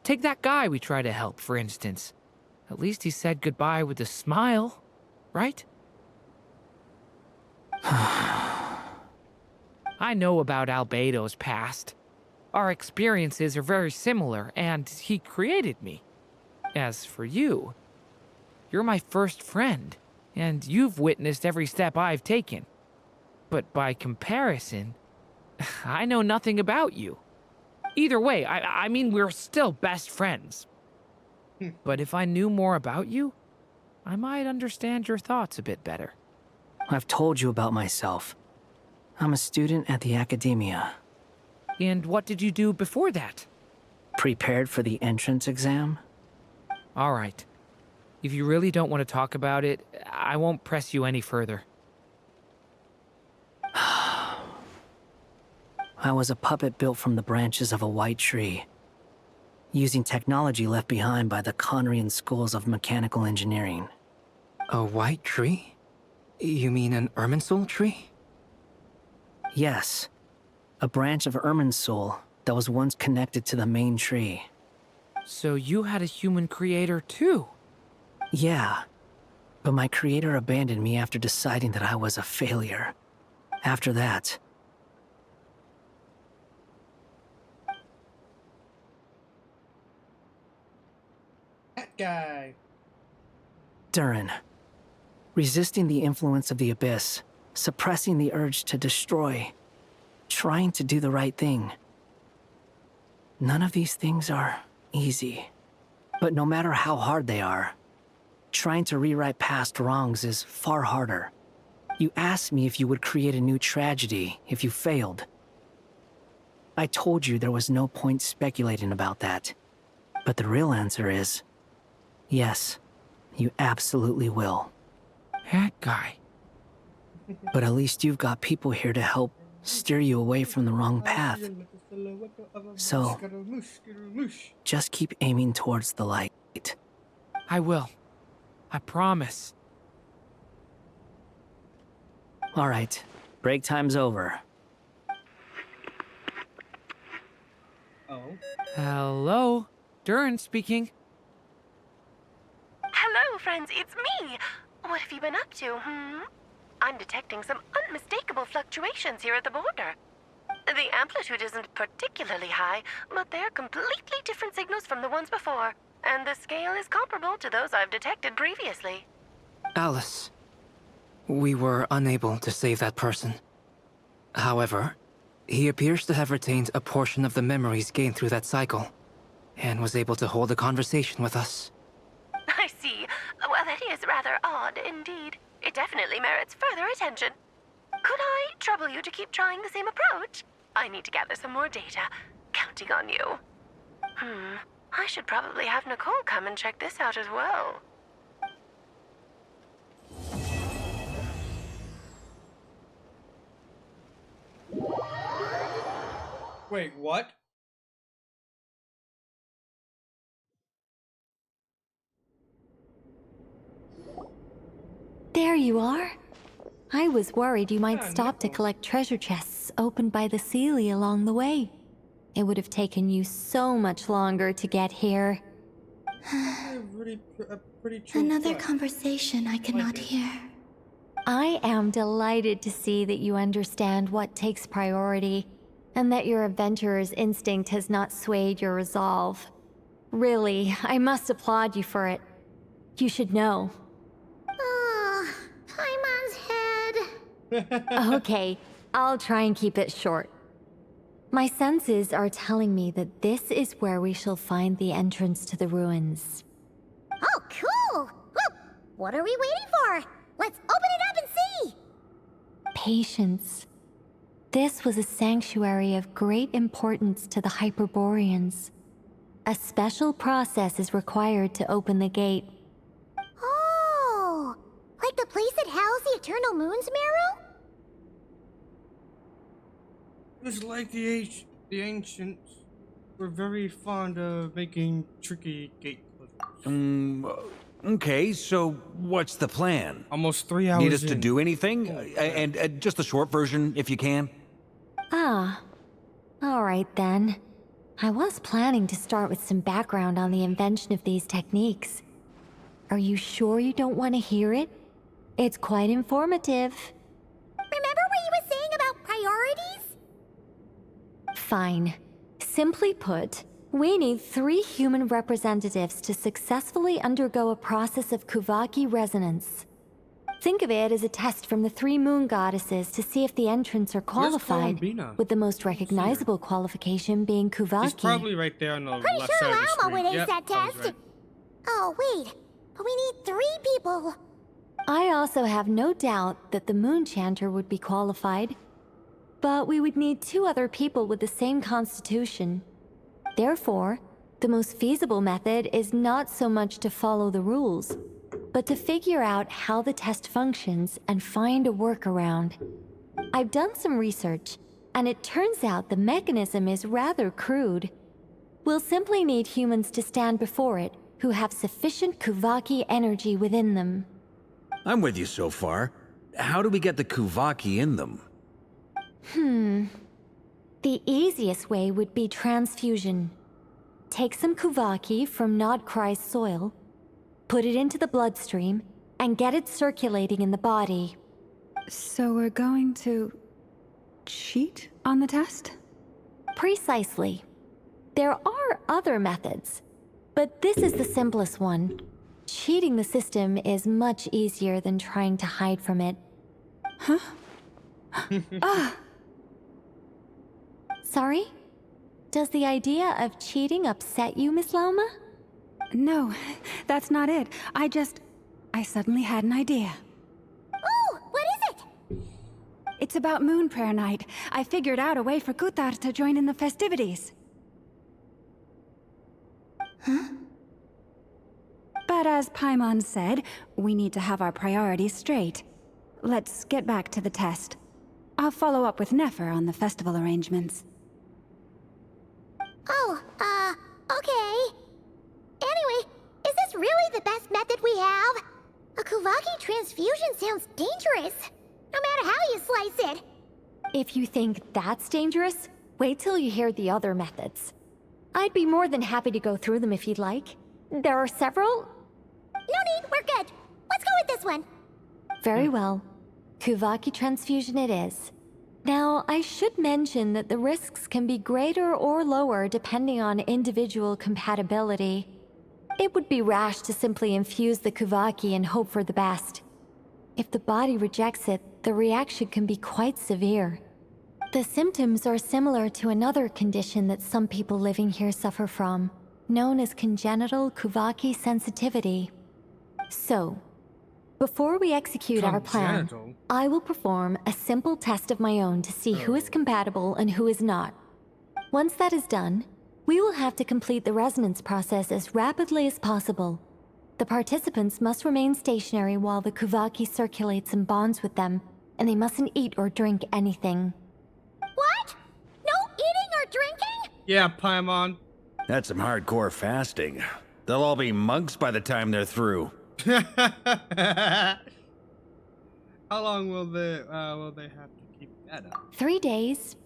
Take that guy we try to help, for instance. At least he said goodbye with a smile, right? I know about Albedo's past. Our experiences are very similar, and he created me. As for you, you're my first friend, and you've witnessed every step I've taken. But by comparison, I know nothing about you. Either way, I mean, we're still best friends. But if I knew more about you, I might understand your thoughts a bit better. I've told you about myself. I'm a student at the Academia. And what did you do before that? Prepared for the entrance exam? All right. If you really don't want to talk about it, I won't press you any further. I was a puppet built from the branches of a white tree, using technology left behind by the Conrian schools of mechanical engineering. A white tree? You mean an Irminsul tree? Yes. A branch of Irminsul that was once connected to the main tree. So you had a human creator too? Yeah. But my creator abandoned me after deciding that I was a failure. After that, That guy. Durin. Resisting the influence of the Abyss, suppressing the urge to destroy, trying to do the right thing. None of these things are easy. But no matter how hard they are, trying to rewrite past wrongs is far harder. You asked me if you would create a new tragedy if you failed. I told you there was no point speculating about that. But the real answer is, yes, you absolutely will. That guy. But at least you've got people here to help steer you away from the wrong path. So, just keep aiming towards the light. I will. I promise. All right, break time's over. Oh. Hello? Durin speaking. Hello, friends, it's me. What have you been up to, I'm detecting some unmistakable fluctuations here at the border. The amplitude isn't particularly high, but they're completely different signals from the ones before, and the scale is comparable to those I've detected previously. Alice, we were unable to save that person. However, he appears to have retained a portion of the memories gained through that cycle, and was able to hold a conversation with us. I see. Well, that is rather odd indeed. It definitely merits further attention. Could I trouble you to keep trying the same approach? I need to gather some more data. Counting on you. I should probably have Nicole come and check this out as well. Wait, what? There you are. I was worried you might stop to collect treasure chests opened by the Seelie along the way. It would have taken you so much longer to get here. Another conversation I cannot hear. I am delighted to see that you understand what takes priority, and that your adventurer's instinct has not swayed your resolve. Really, I must applaud you for it. You should know. Paimon's head. Okay, I'll try and keep it short. My senses are telling me that this is where we shall find the entrance to the ruins. Oh, cool! Well, what are we waiting for? Let's open it up and see! Patience. This was a sanctuary of great importance to the Hyperboreans. A special process is required to open the gate. Oh! Like the place that housed the Eternal Moon's marrow? It was like the ancients were very fond of making tricky gate closers. Okay, so what's the plan? Almost 3 hours Need us to in. do anything? And just the short version, if you can. Ah. Alright then. I was planning to start with some background on the invention of these techniques. Are you sure you don't want to hear it? It's quite informative. Remember what you were saying about priorities? Fine. Simply put, we need 3 human representatives to successfully undergo a process of Kuvaki resonance. Think of it as a test from the 3 moon goddesses to see if the entrants are qualified, with the most recognizable qualification being Kuvaki. He's probably right there on the Pretty left sure side of the Llama screen. would ace Yep, that I was test. right. Oh, wait. But we need 3 people. I also have no doubt that the Moon Chanter would be qualified. But we would need 2 other people with the same constitution. Therefore, the most feasible method is not so much to follow the rules, but to figure out how the test functions and find a workaround. I've done some research, and it turns out the mechanism is rather crude. We'll simply need humans to stand before it who have sufficient Kuvaki energy within them. I'm with you so far. How do we get the Kuvaki in them? The easiest way would be transfusion. Take some Kuvaki from Nodcry's soil, put it into the bloodstream, and get it circulating in the body. So we're going to cheat on the test? Precisely. There are other methods, but this is the simplest one. Cheating the system is much easier than trying to hide from it. Huh? Ah! Sorry? Does the idea of cheating upset you, Miss Lauma? No, that's not it. I suddenly had an idea. Ooh, what is it? It's about Moon Prayer Night. I figured out a way for Kuthar to join in the festivities. Huh? But as Paimon said, we need to have our priorities straight. Let's get back to the test. I'll follow up with Nefer on the festival arrangements. Oh, okay. Anyway, is this really the best method we have? A Kuvaki transfusion sounds dangerous, no matter how you slice it. If you think that's dangerous, wait till you hear the other methods. I'd be more than happy to go through them if you'd like. There are several. No need, we're good. Let's go with this one. Very well. Kuvaki transfusion it is. Now, I should mention that the risks can be greater or lower depending on individual compatibility. It would be rash to simply infuse the Kuvaki and hope for the best. If the body rejects it, the reaction can be quite severe. The symptoms are similar to another condition that some people living here suffer from, known as congenital Kuvaki sensitivity. So, before we execute our plan, I will perform a simple test of my own to see who is compatible and who is not. Once that is done, we will have to complete the resonance process as rapidly as possible. The participants must remain stationary while the Kuvaki circulates and bonds with them, and they mustn't eat or drink anything. What? No eating or drinking? Yeah, Paimon. That's some hardcore fasting. They'll all be monks by the time they're through. How long will they have to keep that up? 3 days.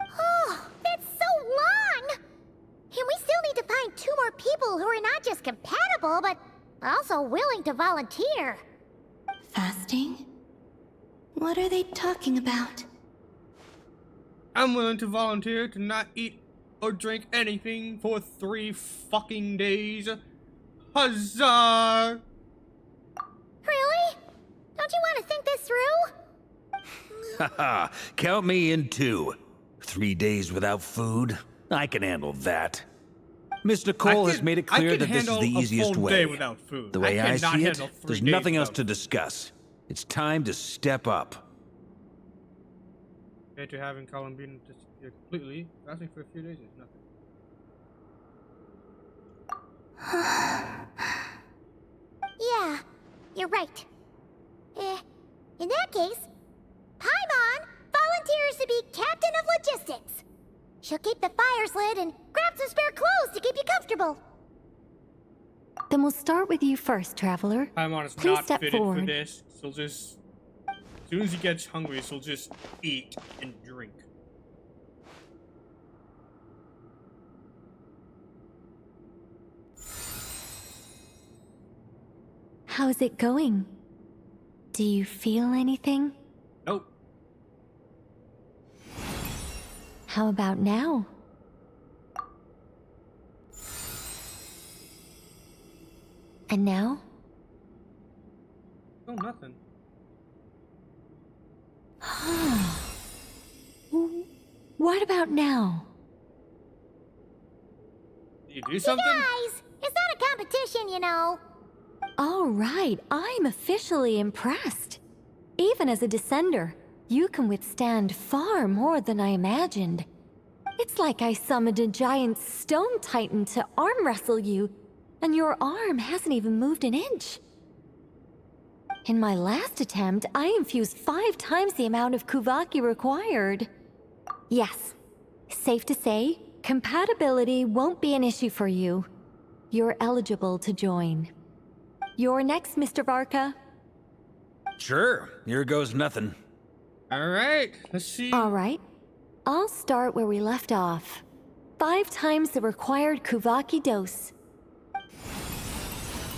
Oh, that's so long! And we still need to find 2 more people who are not just compatible, but also willing to volunteer. Fasting? What are they talking about? I'm willing to volunteer to not eat or drink anything for 3 fucking days. Huzzah! Really? Don't you want to think this through? Haha, count me in too. 3 days without food? I can handle that. Miss Nicole has made it clear that this is the easiest way. Without food. The way I see it, handle 3 there's days nothing else without to discuss. It's time to step up. Compared to having Columbine disappear completely, fasting for a few days is nothing. Yeah, you're right. In that case, Paimon volunteers to be captain of logistics. She'll keep the fires lit and grab some spare clothes to keep you comfortable. Then we'll start with you first, Traveler. Paimon is Please not step fitted forward. for this. She'll just, as soon as he gets hungry, she'll just eat and drink. How's it going? Do you feel anything? Nope. How about now? And now? Oh, nothing. What about now? Did you do something? You guys, it's not a competition, you know. All right, I'm officially impressed. Even as a descender, you can withstand far more than I imagined. It's like I summoned a giant stone titan to arm wrestle you, and your arm hasn't even moved an inch. In my last attempt, I infused 5 times the amount of Kuvaki required. Yes, safe to say, compatibility won't be an issue for you. You're eligible to join. You're next, Mr. Varka. Sure, here goes nothing. All right, let's see. All right. I'll start where we left off. 5 times the required Kuvaki dose.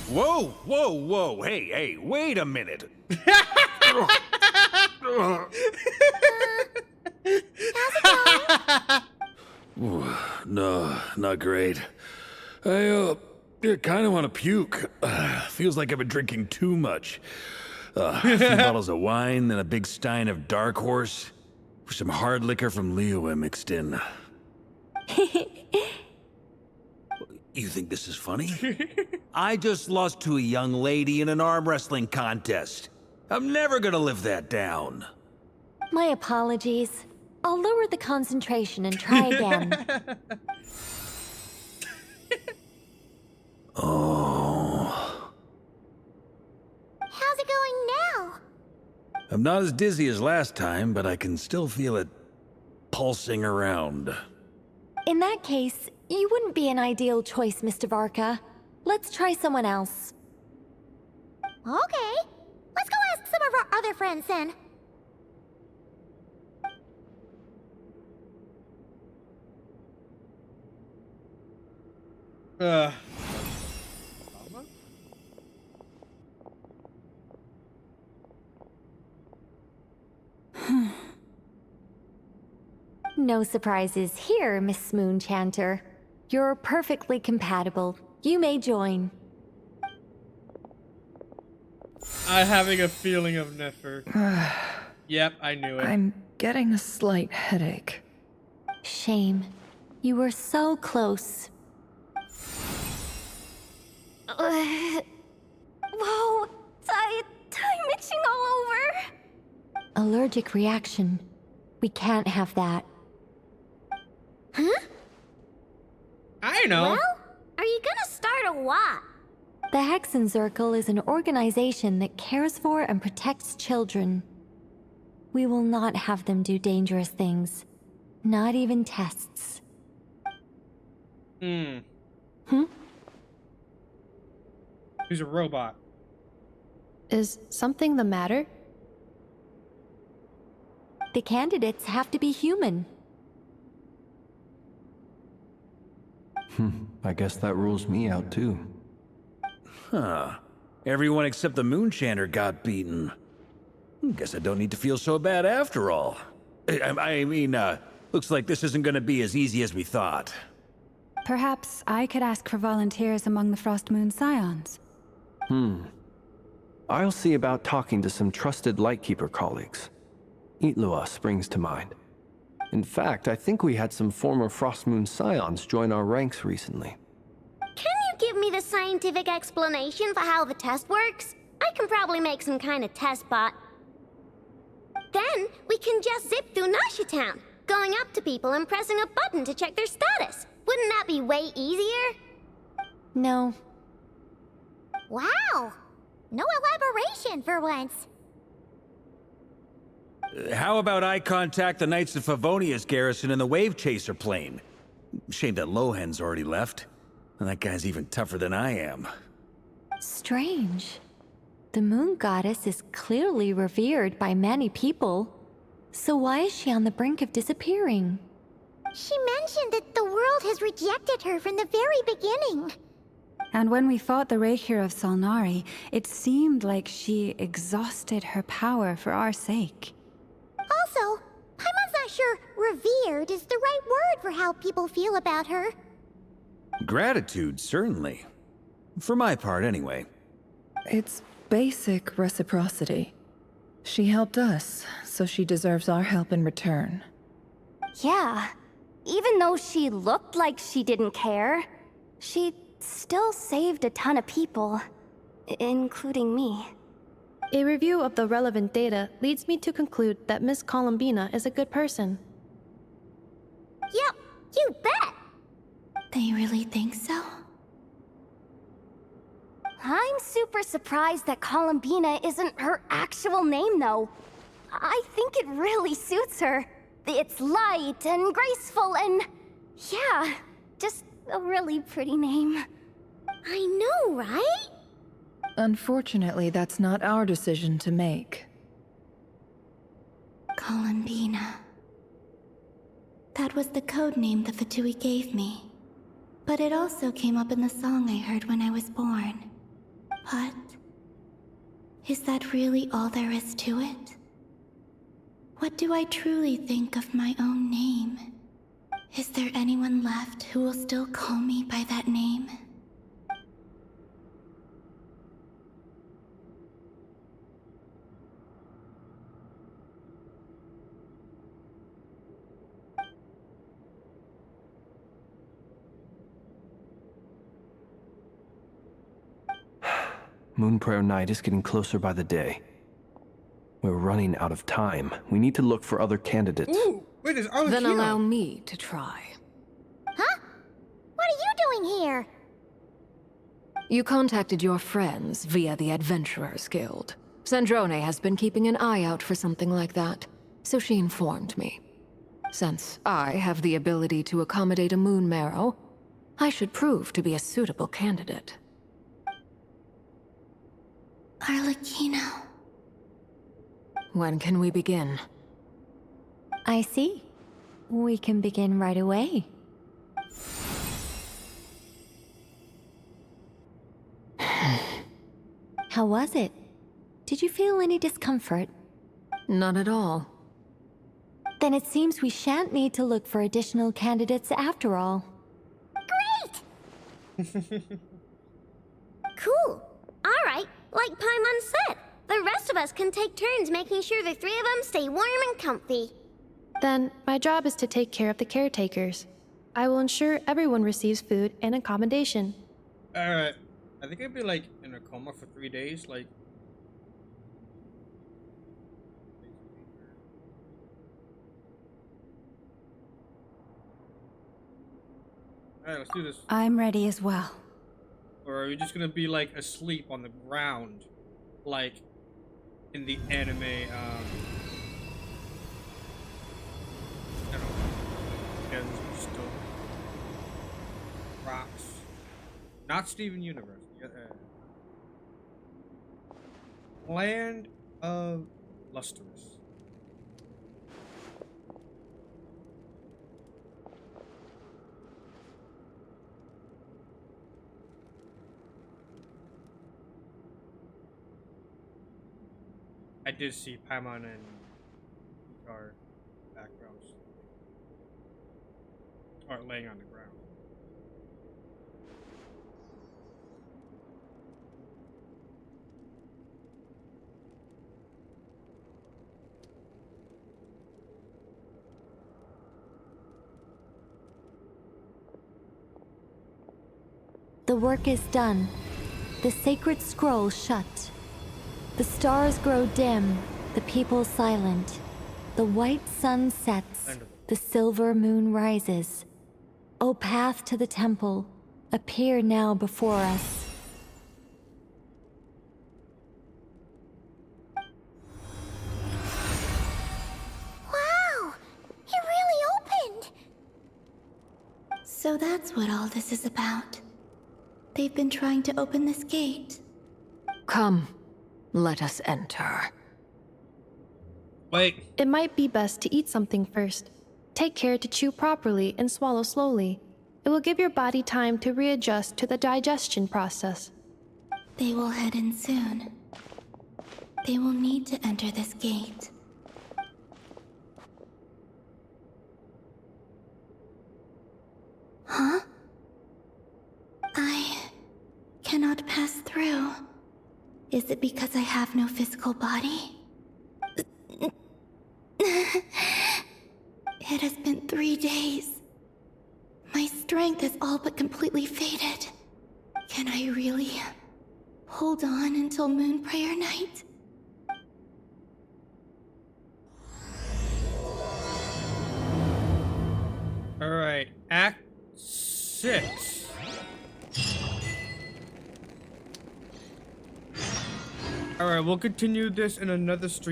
Whoa, whoa, whoa. Hey, wait a minute. No, not great. I kind of want to puke. Feels like I've been drinking too much. A few bottles of wine, then a big stein of Dark Horse, with some hard liquor from Liyue mixed in. You think this is funny? I just lost to a young lady in an arm wrestling contest. I'm never gonna live that down. My apologies. I'll lower the concentration and try again. Oh. How's it going now? I'm not as dizzy as last time, but I can still feel it pulsing around. In that case, you wouldn't be an ideal choice, Mr. Varka. Let's try someone else. Okay. Let's go ask some of our other friends then. No surprises here, Miss Moonchanter. You're perfectly compatible. You may join. I'm having a feeling of Nefer. Yep, I knew it. I'm getting a slight headache. Shame. You were so close. Whoa! Time itching all over! Allergic reaction. We can't have that. Huh? I know. Well, are you gonna start a what? The Hexenzirkel is an organization that cares for and protects children. We will not have them do dangerous things. Not even tests. Hmm. He's a robot. Is something the matter? The candidates have to be human. I guess that rules me out too. Huh. Everyone except the Moonchanter got beaten. Guess I don't need to feel so bad after all. I mean, looks like this isn't gonna be as easy as we thought. Perhaps I could ask for volunteers among the Frost Moon Scions. I'll see about talking to some trusted Lightkeeper colleagues. Itlua springs to mind. In fact, I think we had some former Frost Moon Scions join our ranks recently. Can you give me the scientific explanation for how the test works? I can probably make some kind of test bot. Then we can just zip through Nasha Town, going up to people and pressing a button to check their status. Wouldn't that be way easier? No. Wow! No elaboration for once. How about I contact the Knights of Favonia's garrison in the Wave Chaser plane? Shame that Lohan's already left. And that guy's even tougher than I am. Strange. The Moon Goddess is clearly revered by many people. So why is she on the brink of disappearing? She mentioned that the world has rejected her from the very beginning. And when we fought the Reikir of Salnari, it seemed like she exhausted her power for our sake. Also, Paimon's not sure revered is the right word for how people feel about her. Gratitude, certainly. For my part, anyway. It's basic reciprocity. She helped us, so she deserves our help in return. Yeah. Even though she looked like she didn't care, she still saved a ton of people, including me. A review of the relevant data leads me to conclude that Miss Columbina is a good person. Yep, you bet! They really think so? I'm super surprised that Columbina isn't her actual name, though. I think it really suits her. It's light and graceful and... yeah, just a really pretty name. I know, right? Unfortunately, that's not our decision to make. Columbina. That was the code name the Fatui gave me. But it also came up in the song I heard when I was born. But is that really all there is to it? What do I truly think of my own name? Is there anyone left who will still call me by that name? Moon Prayer Night is getting closer by the day. We're running out of time. We need to look for other candidates. Ooh, wait, is Arlecchino? Then allow me to try. Huh? What are you doing here? You contacted your friends via the Adventurers Guild. Sandrone has been keeping an eye out for something like that, so she informed me. Since I have the ability to accommodate a moon marrow, I should prove to be a suitable candidate. Arlecchino. When can we begin? I see. We can begin right away. How was it? Did you feel any discomfort? Not at all. Then it seems we shan't need to look for additional candidates after all. Cool. All right, like Paimon said, the rest of us can take turns making sure the three of them stay warm and comfy. Then, my job is to take care of the caretakers. I will ensure everyone receives food and accommodation. Alright. I think I'd be like in a coma for 3 days, like. Alright, let's do this. I'm ready as well. Or are you just gonna be like asleep on the ground? Like in the anime, I don't know. Yeah, this is still rocks. Not Steven Universe. Yeah, Land of Lustrous. I did see Paimon and our backgrounds are laying on the ground. The work is done. The sacred scroll shut. The stars grow dim, the people silent. The white sun sets, the silver moon rises. O path to the temple, appear now before us. Wow! It really opened! So that's what all this is about. They've been trying to open this gate. Come, let us enter. Wait. It might be best to eat something first. Take care to chew properly and swallow slowly. It will give your body time to readjust to the digestion process. They will head in soon. They will need to enter this gate. Huh? I cannot pass through. Is it because I have no physical body? It has been 3 days. My strength has all but completely faded. Can I really hold on until Moon Prayer Night? Alright, Act 6. Alright, we'll continue this in another stream.